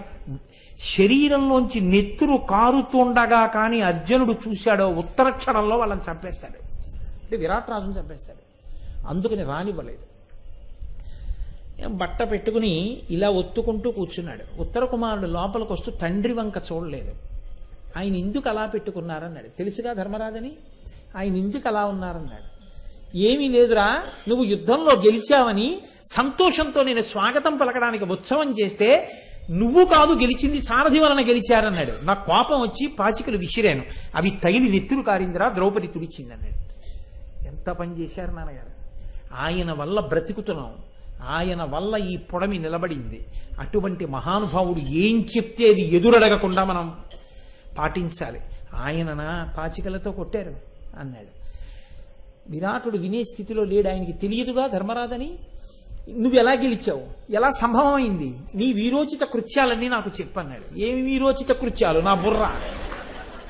శరీరంలోంచి నెత్తురు కారుతుండగా కానీ అర్జునుడు చూశాడో ఉత్తర క్షణంలో వాళ్ళని చంపేస్తాడు, అంటే విరాట్ రాజుని చంపేస్తాడు. అందుకని రానివ్వలేదు. బట్ట పెట్టుకుని ఇలా ఒత్తుకుంటూ కూర్చున్నాడు. ఉత్తర కుమారుడు లోపలికి వస్తూ తండ్రి వంక చూడలేదు. ఆయన ఎందుకు అలా పెట్టుకున్నారన్నాడు. తెలుసుగా ధర్మరాజని, ఆయన ఎందుకు అలా ఉన్నారన్నాడు. ఏమీ లేదురా, నువ్వు యుద్ధంలో గెలిచావని సంతోషంతో నేను స్వాగతం పలకడానికి ఉత్సవం చేస్తే నువ్వు కాదు గెలిచింది, సారథి వలన గెలిచారన్నాడు. నా కోపం వచ్చి పాచికలు విసిరాను, అవి తగిలి నెత్తురు కారిందిరా, ద్రౌపది తుడిచిందన్నాడు. ఎంత పని చేశారు నాన్నగారు. ఆయన వల్ల బ్రతుకుతున్నాం, ఆయన వల్ల ఈ పొడమి నిలబడింది. అటువంటి మహానుభావుడు ఏం చెప్తే అది ఎదురడగకుండా మనం పాటించాలి. ఆయననా పాచికలతో కొట్టారు అన్నాడు. విరాటుడు వినే స్థితిలో లేడు, ఆయనకి తెలియదుగా ధర్మరాజని. నువ్వు ఎలా గెలిచావు, ఎలా సంభవమైంది, నీ వీరోచిత కృత్యాలన్నీ నాకు చెప్పన్నాడు. ఏమి వీరోచిత కృత్యాలు, నా బుర్ర.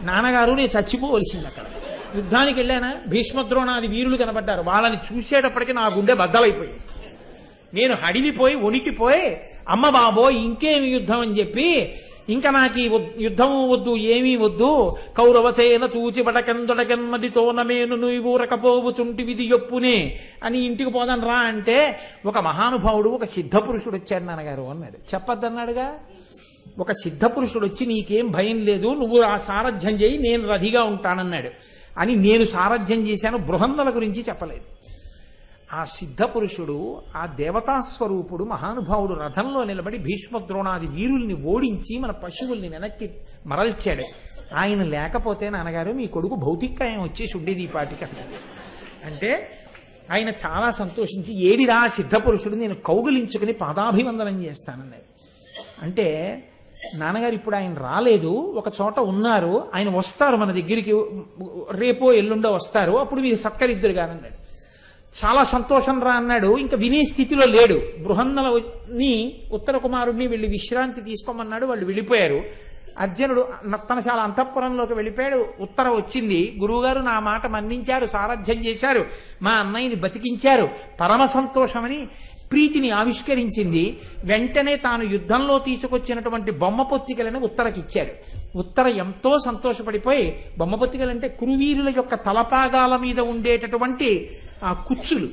నాన్నగారు నేను చచ్చిపోవలసింది. అక్కడ యుద్ధానికి వెళ్ళానా, భీష్మద్రోణాది వీరులు కనబడ్డారు, వాళ్ళని చూసేటప్పటికీ నా గుండె బద్దలైపోయింది. నేను హడిలిపోయి వణికిపోయి, అమ్మ బాబోయ్ ఇంకేమి యుద్ధం అని చెప్పి, ఇంకా నాకు ఈ యుద్ధం వద్దు, ఏమీ వద్దు, కౌరవసేన తూచి బటకెందొడకెన్మదితో నమేను నువ్వురకపోవుతుంటి విధి యొప్పునే అని ఇంటికి పోదాను రా అంటే, ఒక మహానుభావుడు ఒక సిద్ధపురుషుడు వచ్చాడు నాన్నగారు అన్నాడు. చెప్పద్దన్నాడుగా. ఒక సిద్ధపురుషుడు వచ్చి నీకేం భయం లేదు, నువ్వు ఆ సారథ్యం చేయి, నేను రథిగా ఉంటానన్నాడు. అని నేను సారథ్యం చేశాను, బృహన్నల గురించి చెప్పలేదు. ఆ సిద్ధపురుషుడు, ఆ దేవతాస్వరూపుడు మహానుభావుడు రథంలో నిలబడి భీష్మద్రోణాది వీరుల్ని ఓడించి మన పశువుల్ని వెనక్కి మరల్చాడు. ఆయన లేకపోతే నాన్నగారు మీ కొడుకు భౌతికాయం వచ్చేసి ఉండేది ఈ పాటికి అంటే. ఆయన చాలా సంతోషించి, ఏడిరా సిద్ధపురుషుడు, నేను కౌగిలించుకుని పాదాభివందనం చేస్తానన్నాడు. అంటే నాన్నగారు ఇప్పుడు ఆయన రాలేదు, ఒక చోట ఉన్నారు, ఆయన వస్తారు మన దగ్గరికి, రేపో ఎల్లుండో వస్తారు, అప్పుడు మీరు సత్కరిద్దురు కానన్నాడు. చాలా సంతోషం రా అన్నాడు. ఇంకా వినే స్థితిలో లేడు. బృహన్నలని ఉత్తర కుమారుడిని వెళ్ళి విశ్రాంతి తీసుకోమన్నాడు, వాళ్ళు వెళ్ళిపోయారు. అర్జునుడు నర్తనశాల అంతఃపురంలోకి వెళ్ళిపోయాడు. ఉత్తరం వచ్చింది, గురువుగారు నా మాట మన్నించారు, సారథ్యం చేశారు, మా అన్నయ్యని బతికించారు, పరమ సంతోషమని ప్రీతిని ఆవిష్కరించింది. వెంటనే తాను యుద్ధంలో తీసుకొచ్చినటువంటి బొమ్మ పొత్తికలను ఉత్తరకిచ్చాడు. ఉత్తర ఎంతో సంతోషపడిపోయి, బొమ్మ పొత్తికలంటే కురువీరుల యొక్క తలపాగాల మీద ఉండేటటువంటి ఆ కుచ్చులు,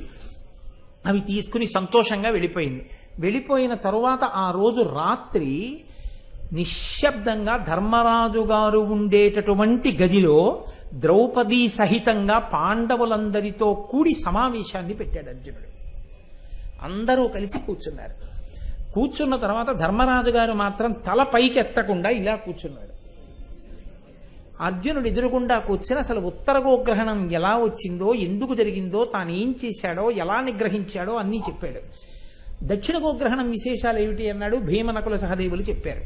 అవి తీసుకుని సంతోషంగా వెళ్ళిపోయింది. వెళ్ళిపోయిన తరువాత ఆ రోజు రాత్రి నిశ్శబ్దంగా ధర్మరాజు గారు ఉండేటటువంటి గదిలో ద్రౌపదీ సహితంగా పాండవులందరితో కూడి సమావేశాన్ని పెట్టాడు అర్జునుడు. అందరూ కలిసి కూర్చున్నారు. కూర్చున్న తర్వాత ధర్మరాజు గారు మాత్రం తల పైకెత్తకుండా ఇలా కూర్చున్నాడు. అర్జునుడు ఎదురుగుండా కూర్చుని అసలు ఉత్తర గోగ్రహణం ఎలా వచ్చిందో, ఎందుకు జరిగిందో, తాను ఏం చేశాడో, ఎలా నిగ్రహించాడో అన్నీ చెప్పాడు. దక్షిణ గోగ్రహణం విశేషాలు ఏమిటి అన్నాడు. భీమనకుల సహదేవులు చెప్పారు.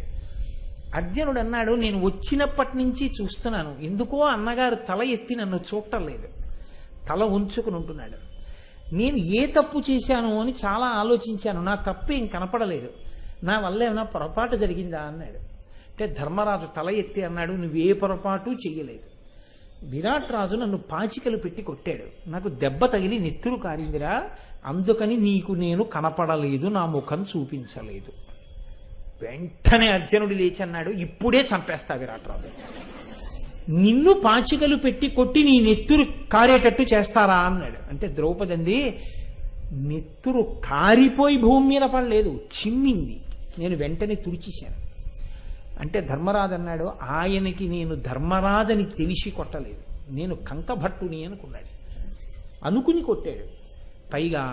అర్జునుడు అన్నాడు, నేను వచ్చినప్పటి నుంచి చూస్తున్నాను, ఎందుకో అన్నగారు తల ఎత్తి నన్ను చూడటం లేదు, తల ఉంచుకుని ఉంటున్నాడు. నేను ఏ తప్పు చేశాను అని చాలా ఆలోచించాను, నా తప్పేం కనపడలేదు, నా వల్ల ఏమైనా పొరపాటు జరిగిందా అన్నాడు. అంటే ధర్మరాజు తల ఎత్తి అన్నాడు, నువ్వే పొరపాటు చెయ్యలేదు. విరాట్ రాజు నన్ను పాచికలు పెట్టి కొట్టాడు, నాకు దెబ్బ తగిలి నెత్తురు కారిందిరా, అందుకని నీకు నేను కనపడలేదు, నా ముఖం చూపించలేదు. వెంటనే అర్జునుడు లేచి అన్నాడు, ఇప్పుడే చంపేస్తా విరాట్ రాజు, నిన్ను పాచికలు పెట్టి కొట్టి నీ నెత్తురు కారేటట్టు చేస్తారా అన్నాడు. అంటే ద్రౌపది అంది, నెత్తురు కారిపోయి భూమి మీద పడలేదు, చిమ్మింది, నేను వెంటనే తుడిచేశాను. అంటే ధర్మరాజు అన్నాడు, ఆయనకి నేను ధర్మరాజని తెలిసి కొట్టలేదు, నేను కంకభట్టుని అనుకున్నాడు, అనుకుని కొట్టాడు. పైగా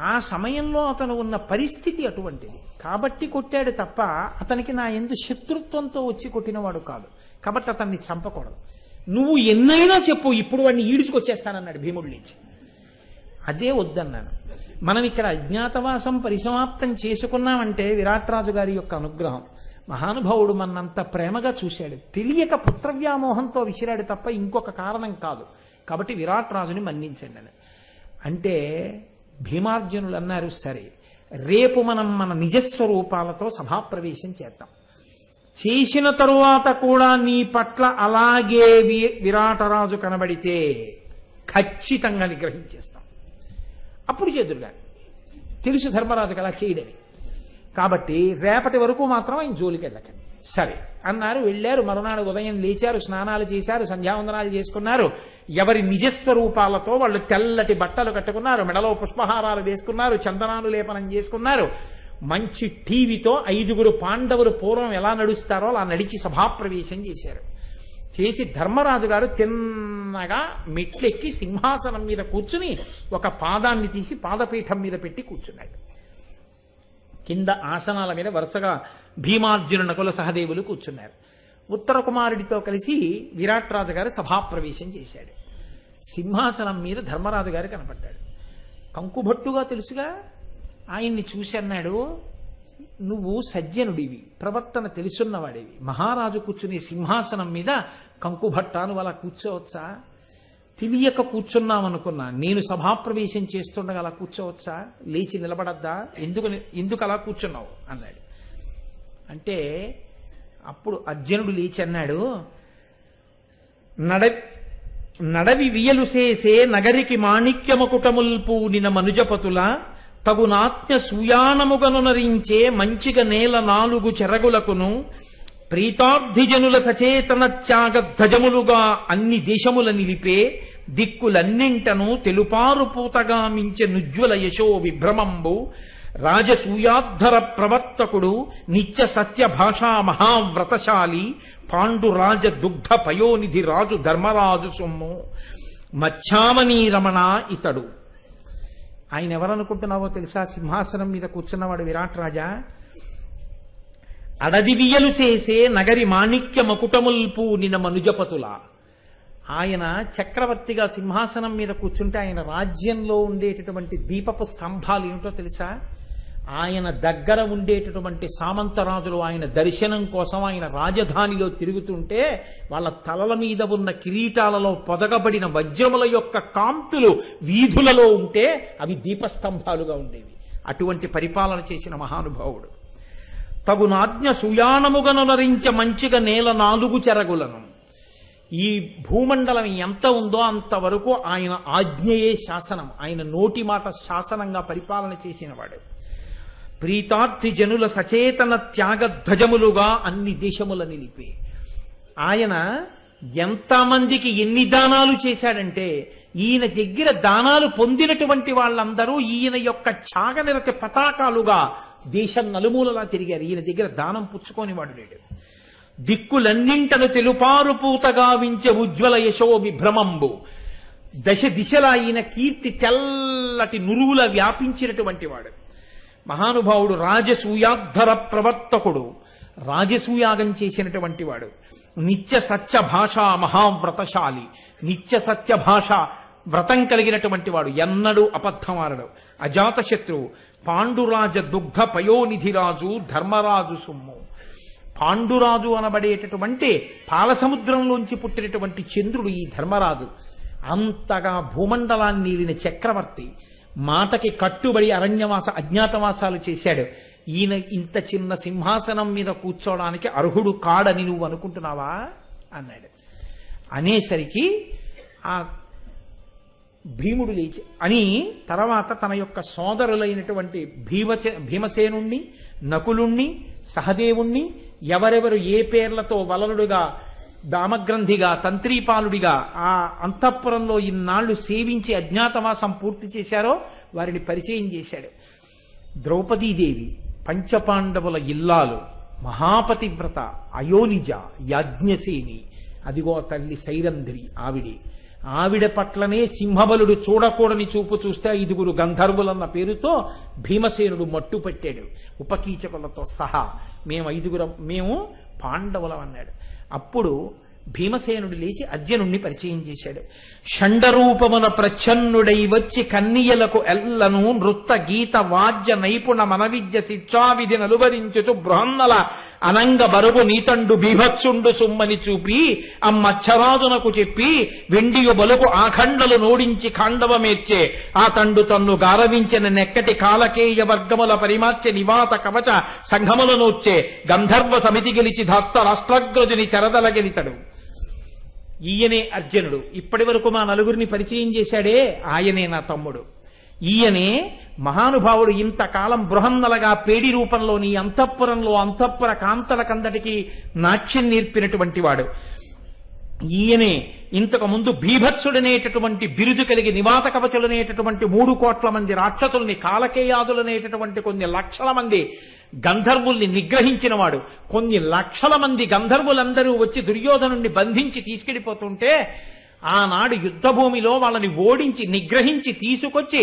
ఆ సమయంలో అతను ఉన్న పరిస్థితి అటువంటిది కాబట్టి కొట్టాడు తప్ప అతనికి నా యందు శత్రుత్వంతో వచ్చి కొట్టినవాడు కాదు. కాబట్టి అతన్ని చంపకూడదు. నువ్వు ఎన్నైనా చెప్పు, ఇప్పుడు వాడిని ఈడ్చుకొచ్చేస్తానన్నాడు భీముడు లేచి. అదే వద్దన్నాను. మనం ఇక్కడ అజ్ఞాతవాసం పరిసమాప్తం చేసుకున్నామంటే విరాట్రాజు గారి యొక్క అనుగ్రహం. మహానుభావుడు మనంత ప్రేమగా చూశాడు. తెలియక పుత్రవ్యామోహంతో విసిరాడు తప్ప ఇంకొక కారణం కాదు. కాబట్టి విరాట్రాజుని మన్నించండి అని అంటే భీమార్జునులు అన్నారు, సరే రేపు మనం మన నిజస్వరూపాలతో సభాప్రవేశం చేద్దాం. చేసిన తరువాత కూడా నీ పట్ల అలాగే విరాటరాజు కనబడితే ఖచ్చితంగా నిగ్రహించేస్తాం. అప్పుడు చేదురుగా తెలుసు ధర్మరాజుకి అలా చేయడని. కాబట్టి రేపటి వరకు మాత్రం ఆయన జోలికి వెళ్ళకండి. సరే అన్నారు. వెళ్ళారు. మరునాడు ఉదయం లేచారు, స్నానాలు చేశారు, సంధ్యావందనాలు చేసుకున్నారు. ఎవరి నిజస్వరూపాలతో వాళ్ళు తెల్లటి బట్టలు కట్టుకున్నారు, మెడలో పుష్పహారాలు వేసుకున్నారు, చందనాలు లేపనం చేసుకున్నారు. మంచి టీవీతో 5 పాండవులు పూర్వం ఎలా నడుస్తారో అలా నడిచి సభాప్రవేశం చేశారు. చేసి ధర్మరాజు గారు తిన్నగా మెట్లెక్కి సింహాసనం మీద కూర్చుని ఒక పాదాన్ని తీసి పాదపీఠం మీద పెట్టి కూర్చున్నాడు. కింద ఆసనాల మీద వరుసగా భీమార్జున నకుల సహదేవులు కూర్చున్నారు. ఉత్తర కుమారుడితో కలిసి విరాట్రాజు గారు సభాప్రవేశం చేశాడు. సింహాసనం మీద ధర్మరాజు గారు కనపడ్డాడు. కంకుభట్టుగా తెలుసుగా. ఆయన్ని చూసి అన్నాడు, నువ్వు సజ్జనుడివి, ప్రవర్తన తెలుసున్నవాడివి, మహారాజు కూర్చునే సింహాసనం మీద కంకుభట్ట నువ్వు అలా కూర్చోవచ్చా? తెలియక కూర్చున్నామనుకున్నా, నేను సభాప్రవేశం చేస్తుండగా అలా కూర్చోవచ్చా? లేచి నిలబడద్దా? ఎందుకు అలా కూర్చున్నావు అన్నాడు. అంటే అప్పుడు అర్జునుడు లేచి అన్నాడు, నడవి వియలు చేసే నగరికి మాణిక్యమకుటముల్ పూనిన మనుజపతుల తగునాత్మ సూయానముగనునరించే మంచిగ నేల 4 చెరగులకును ప్రీతార్థిజనుల సచేతన త్యాగ ధ్వజములుగా అన్ని దేశముల నిలిపే దిక్కులన్నింటను తెలుపారు పూతగా మించె నుజ్వల యశో విభ్రమంబు రాజసూయాద్ధర ప్రవర్తకుడు నిత్య సత్య భాషా మహావ్రతశాలి పాండురాజ దుగ్ధ పయోనిధి రాజు ధర్మరాజు సొమ్ము మచ్చామణి రమణ ఇతడు. ఆయన ఎవరనుకుంటున్నావో తెలుసా? సింహాసనం మీద కూర్చున్నవాడు విరాట్ రాజా. అడదివియలు చేసే నగరి మాణిక్య మకుటముల్పు నిన మనుజపతుల. ఆయన చక్రవర్తిగా సింహాసనం మీద కూర్చుంటే ఆయన రాజ్యంలో ఉండేటటువంటి దీపపు స్తంభాలు ఏమిటో తెలుసా? ఆయన దగ్గర ఉండేటటువంటి సామంతరాజులు ఆయన దర్శనం కోసం ఆయన రాజధానిలో తిరుగుతుంటే వాళ్ళ తలల మీద ఉన్న కిరీటాలలో పొదగబడిన వజ్రముల యొక్క కాంతులు వీధులలో ఉంటే అవి దీపస్తంభాలుగా ఉండేవి. అటువంటి పరిపాలన చేసిన మహానుభావుడు. తగునాజ్ఞ సుయానముగనునరించ మంచిగా నేల 4 చెరగులను. ఈ భూమండలం ఎంత ఉందో అంతవరకు ఆయన ఆజ్ఞయే శాసనం, ఆయన నోటి మాట శాసనంగా పరిపాలన చేసినవాడు. ప్రీతార్థి జనుల సచేతన త్యాగ ధ్వజములుగా అన్ని దేశముల నిలిపే. ఆయన ఎంతమందికి ఎన్ని దానాలు చేశాడంటే, ఈయన దగ్గర దానాలు పొందినటువంటి వాళ్ళందరూ ఈయన యొక్క త్యాగనిరత పతాకాలుగా దేశం నలుమూలలా తిరిగారు. ఈయన దగ్గర దానం పుచ్చుకొని వాడు లేడు. దిక్కులన్నింటను తెలుపారు పూతగా వించె ఉజ్వల యశో విభ్రమంబు. దశ దిశలా ఈయన కీర్తి తెల్లటి నురువుల వ్యాపించినటువంటి వాడు. మహానుభావుడు రాజసూయాద్ధర ప్రవర్తకుడు, రాజసూయాగం చేసినటువంటి వాడు. నిత్య సత్య భాషా మహావ్రతశాలి, నిత్య సత్య భాష వ్రతం కలిగినటువంటి వాడు, ఎన్నడూ అబద్ధమారడు. అజాతశత్రువు, పాండురాజ దుగ్ధ పయోనిధిరాజు ధర్మరాజు సొమ్ము. పాండురాజు అనబడేటటువంటి పాలసముద్రంలోంచి పుట్టినటువంటి చంద్రుడు ఈ ధర్మరాజు. అంతగా భూమండలాన్ని నీలిన చక్రవర్తి. మాటకి కట్టుబడి అజ్ఞాతవాసాలు చేశాడు. ఈయన ఇంత చిన్న సింహాసనం మీద కూర్చోవడానికి అర్హుడు కాడని నువ్వు అనుకుంటున్నావా అన్నాడు. అనేసరికి ఆ భీముడు లేచి అని తర్వాత తన యొక్క సోదరులైనటువంటి భీమసేనుణ్ణి, నకులుణ్ణి, సహదేవుణ్ణి, ఎవరెవరు ఏ పేర్లతో వలలుడుగా, దామగ్రంథిగా, తంత్రీపాలుడిగా ఆ అంతఃపురంలో ఇన్నాళ్లు సేవించి అజ్ఞాతవాసం పూర్తి చేశారో వారిని పరిచయం చేశాడు. ద్రౌపదీదేవి, పంచపాండవుల ఇల్లాలు, మహాపతివ్రత, అయోనిజ, యాజ్ఞసేని, అదిగో తల్లి సైరంధ్రి ఆవిడ పట్లనే సింహబలుడు చూడకూడని చూపు చూస్తే 5 గంధర్వులన్న పేరుతో భీమసేనుడు మట్టు పెట్టాడు ఉపకీచకులతో సహా. మేము పాండవులం అన్నాడు. అప్పుడు భీమసేనుడు లేచి అర్జునుణ్ణి పరిచయం చేశాడు. షండరూపమున ప్రచ్ఛన్నుడై వచ్చి కన్నియలకు ఎల్లను నృత్త గీత వాద్య నైపుణ మనవిద్య శిక్షావిధి నలువరించుచు బృహన్నల అనంగ బరువు నీతండు బీభత్సుండు సుమ్మని చూపి అమ్మచ్చరాజునకు చెప్పి వెండియు బలుపు ఆఖండలు నోడించి ఖాండవమేర్చే ఆ తండు తన్ను గారవించిన నెక్కటి కాలకేయ వర్గముల పరిమార్చె నివాత కవచ సంఘముల నోర్చే గంధర్వ సమితి గెలిచి ధత్త రాష్ట్రగ్రజుని చెరదల గెలితడు. ఈయనే అర్జునుడు. ఇప్పటి వరకు మా నలుగురిని పరిచయం చేశాడే ఆయనే నా తమ్ముడు. ఈయనే మహానుభావుడు. ఇంతకాలం బృహన్నలగా పేడి రూపంలోని అంతఃపురంలో అంతఃపుర కాంతల కందటికి నాట్యం నేర్పినటువంటి వాడు. ఈయనే ఇంతకు ముందు భీభత్సుడనేటటువంటి బిరుదు కలిగి నివాత కవచులనేటటువంటి 3 కోట్ల మంది రాక్షసుల్ని, కాలకేయాదులనేటటువంటి కొన్ని లక్షల మంది గంధర్వుల్ని నిగ్రహించిన వాడు. కొన్ని లక్షల మంది గంధర్వులందరూ వచ్చి దుర్యోధనుణ్ణి బంధించి తీసుకెళ్లిపోతుంటే ఆనాడు యుద్ధభూమిలో వాళ్ళని ఓడించి నిగ్రహించి తీసుకొచ్చి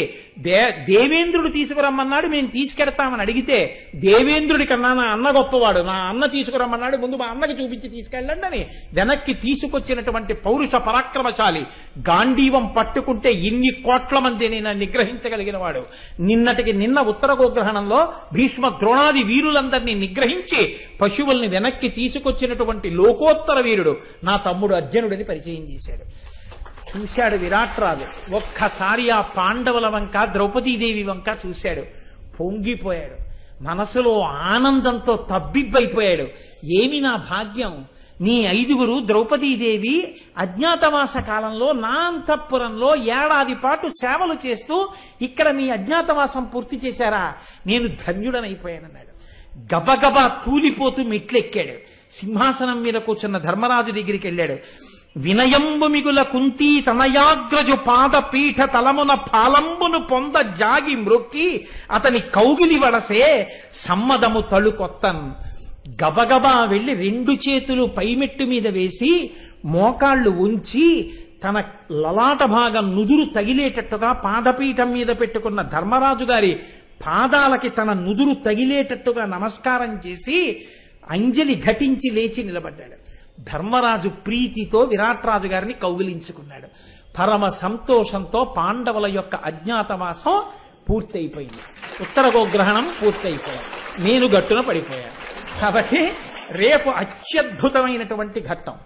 దేవేంద్రుడు తీసుకురమ్మన్నాడు, మేము తీసుకెడతామని అడిగితే దేవేంద్రుడి కన్నా నా అన్న గొప్పవాడు, నా అన్న తీసుకురమ్మన్నాడు, ముందు మా అన్నకి చూపించి తీసుకెళ్ళండి అని వెనక్కి తీసుకొచ్చినటువంటి పౌరుష పరాక్రమశాలి. గాంధీవం పట్టుకుంటే ఇన్ని కోట్ల మందిని నిగ్రహించగలిగిన వాడు. నిన్నటికి నిన్న ఉత్తర గోగ్రహణంలో భీష్మ ద్రోణాది వీరులందరినీ నిగ్రహించి పశువుల్ని వెనక్కి తీసుకొచ్చినటువంటి లోకోత్తర వీరుడు నా తమ్ముడు అర్జునుడిని పరిచయం చేశాడు. చూశాడు విరాట్రాజు. ఒక్కసారి ఆ పాండవుల వంక ద్రౌపదీదేవి వంక చూశాడు. పొంగిపోయాడు. మనసులో ఆనందంతో తబ్బిబ్బైపోయాడు. ఏమి నా భాగ్యం, నీ 5గురు ద్రౌపదీదేవి అజ్ఞాతవాస కాలంలో నా అంతఃపురంలో ఏడాది పాటు సేవలు చేస్తూ ఇక్కడ నీ అజ్ఞాతవాసం పూర్తి చేశారా, నేను ధన్యుడనైపోయానన్నాడు. గబగబా తూలిపోతూ మెట్లెక్కాడు. సింహాసనం మీద కూర్చున్న ధర్మరాజు దగ్గరికి వెళ్ళాడు. వినయంబు మిగుల కుంతీ తనయాగ్రజు పాదపీఠ తలమున పాలంబును పొంద జాగి మ్రొక్కి అతని కౌగిలి వడసే సమ్మదము తళుకొత్తన్. గబగబా వెళ్లి 2 చేతులు పైమెట్టు మీద వేసి మోకాళ్లు ఉంచి తన లలాట భాగం నుదురు తగిలేటట్టుగా పాదపీఠం మీద పెట్టుకున్న ధర్మరాజు గారి పాదాలకి తన నుదురు తగిలేటట్టుగా నమస్కారం చేసి అంజలి ఘటించి లేచి నిలబడ్డాడు. ధర్మరాజు ప్రీతితో విరాట్రాజు గారిని కౌగిలించుకున్నాడు. పరమ సంతోషంతో పాండవుల యొక్క అజ్ఞాతవాసం పూర్తయిపోయింది. ఉత్తర గోగ్రహణం పూర్తయిపోయాడు. నేను గట్టున పడిపోయాను. కాబట్టి రేపు అత్యద్భుతమైనటువంటి ఘట్టం.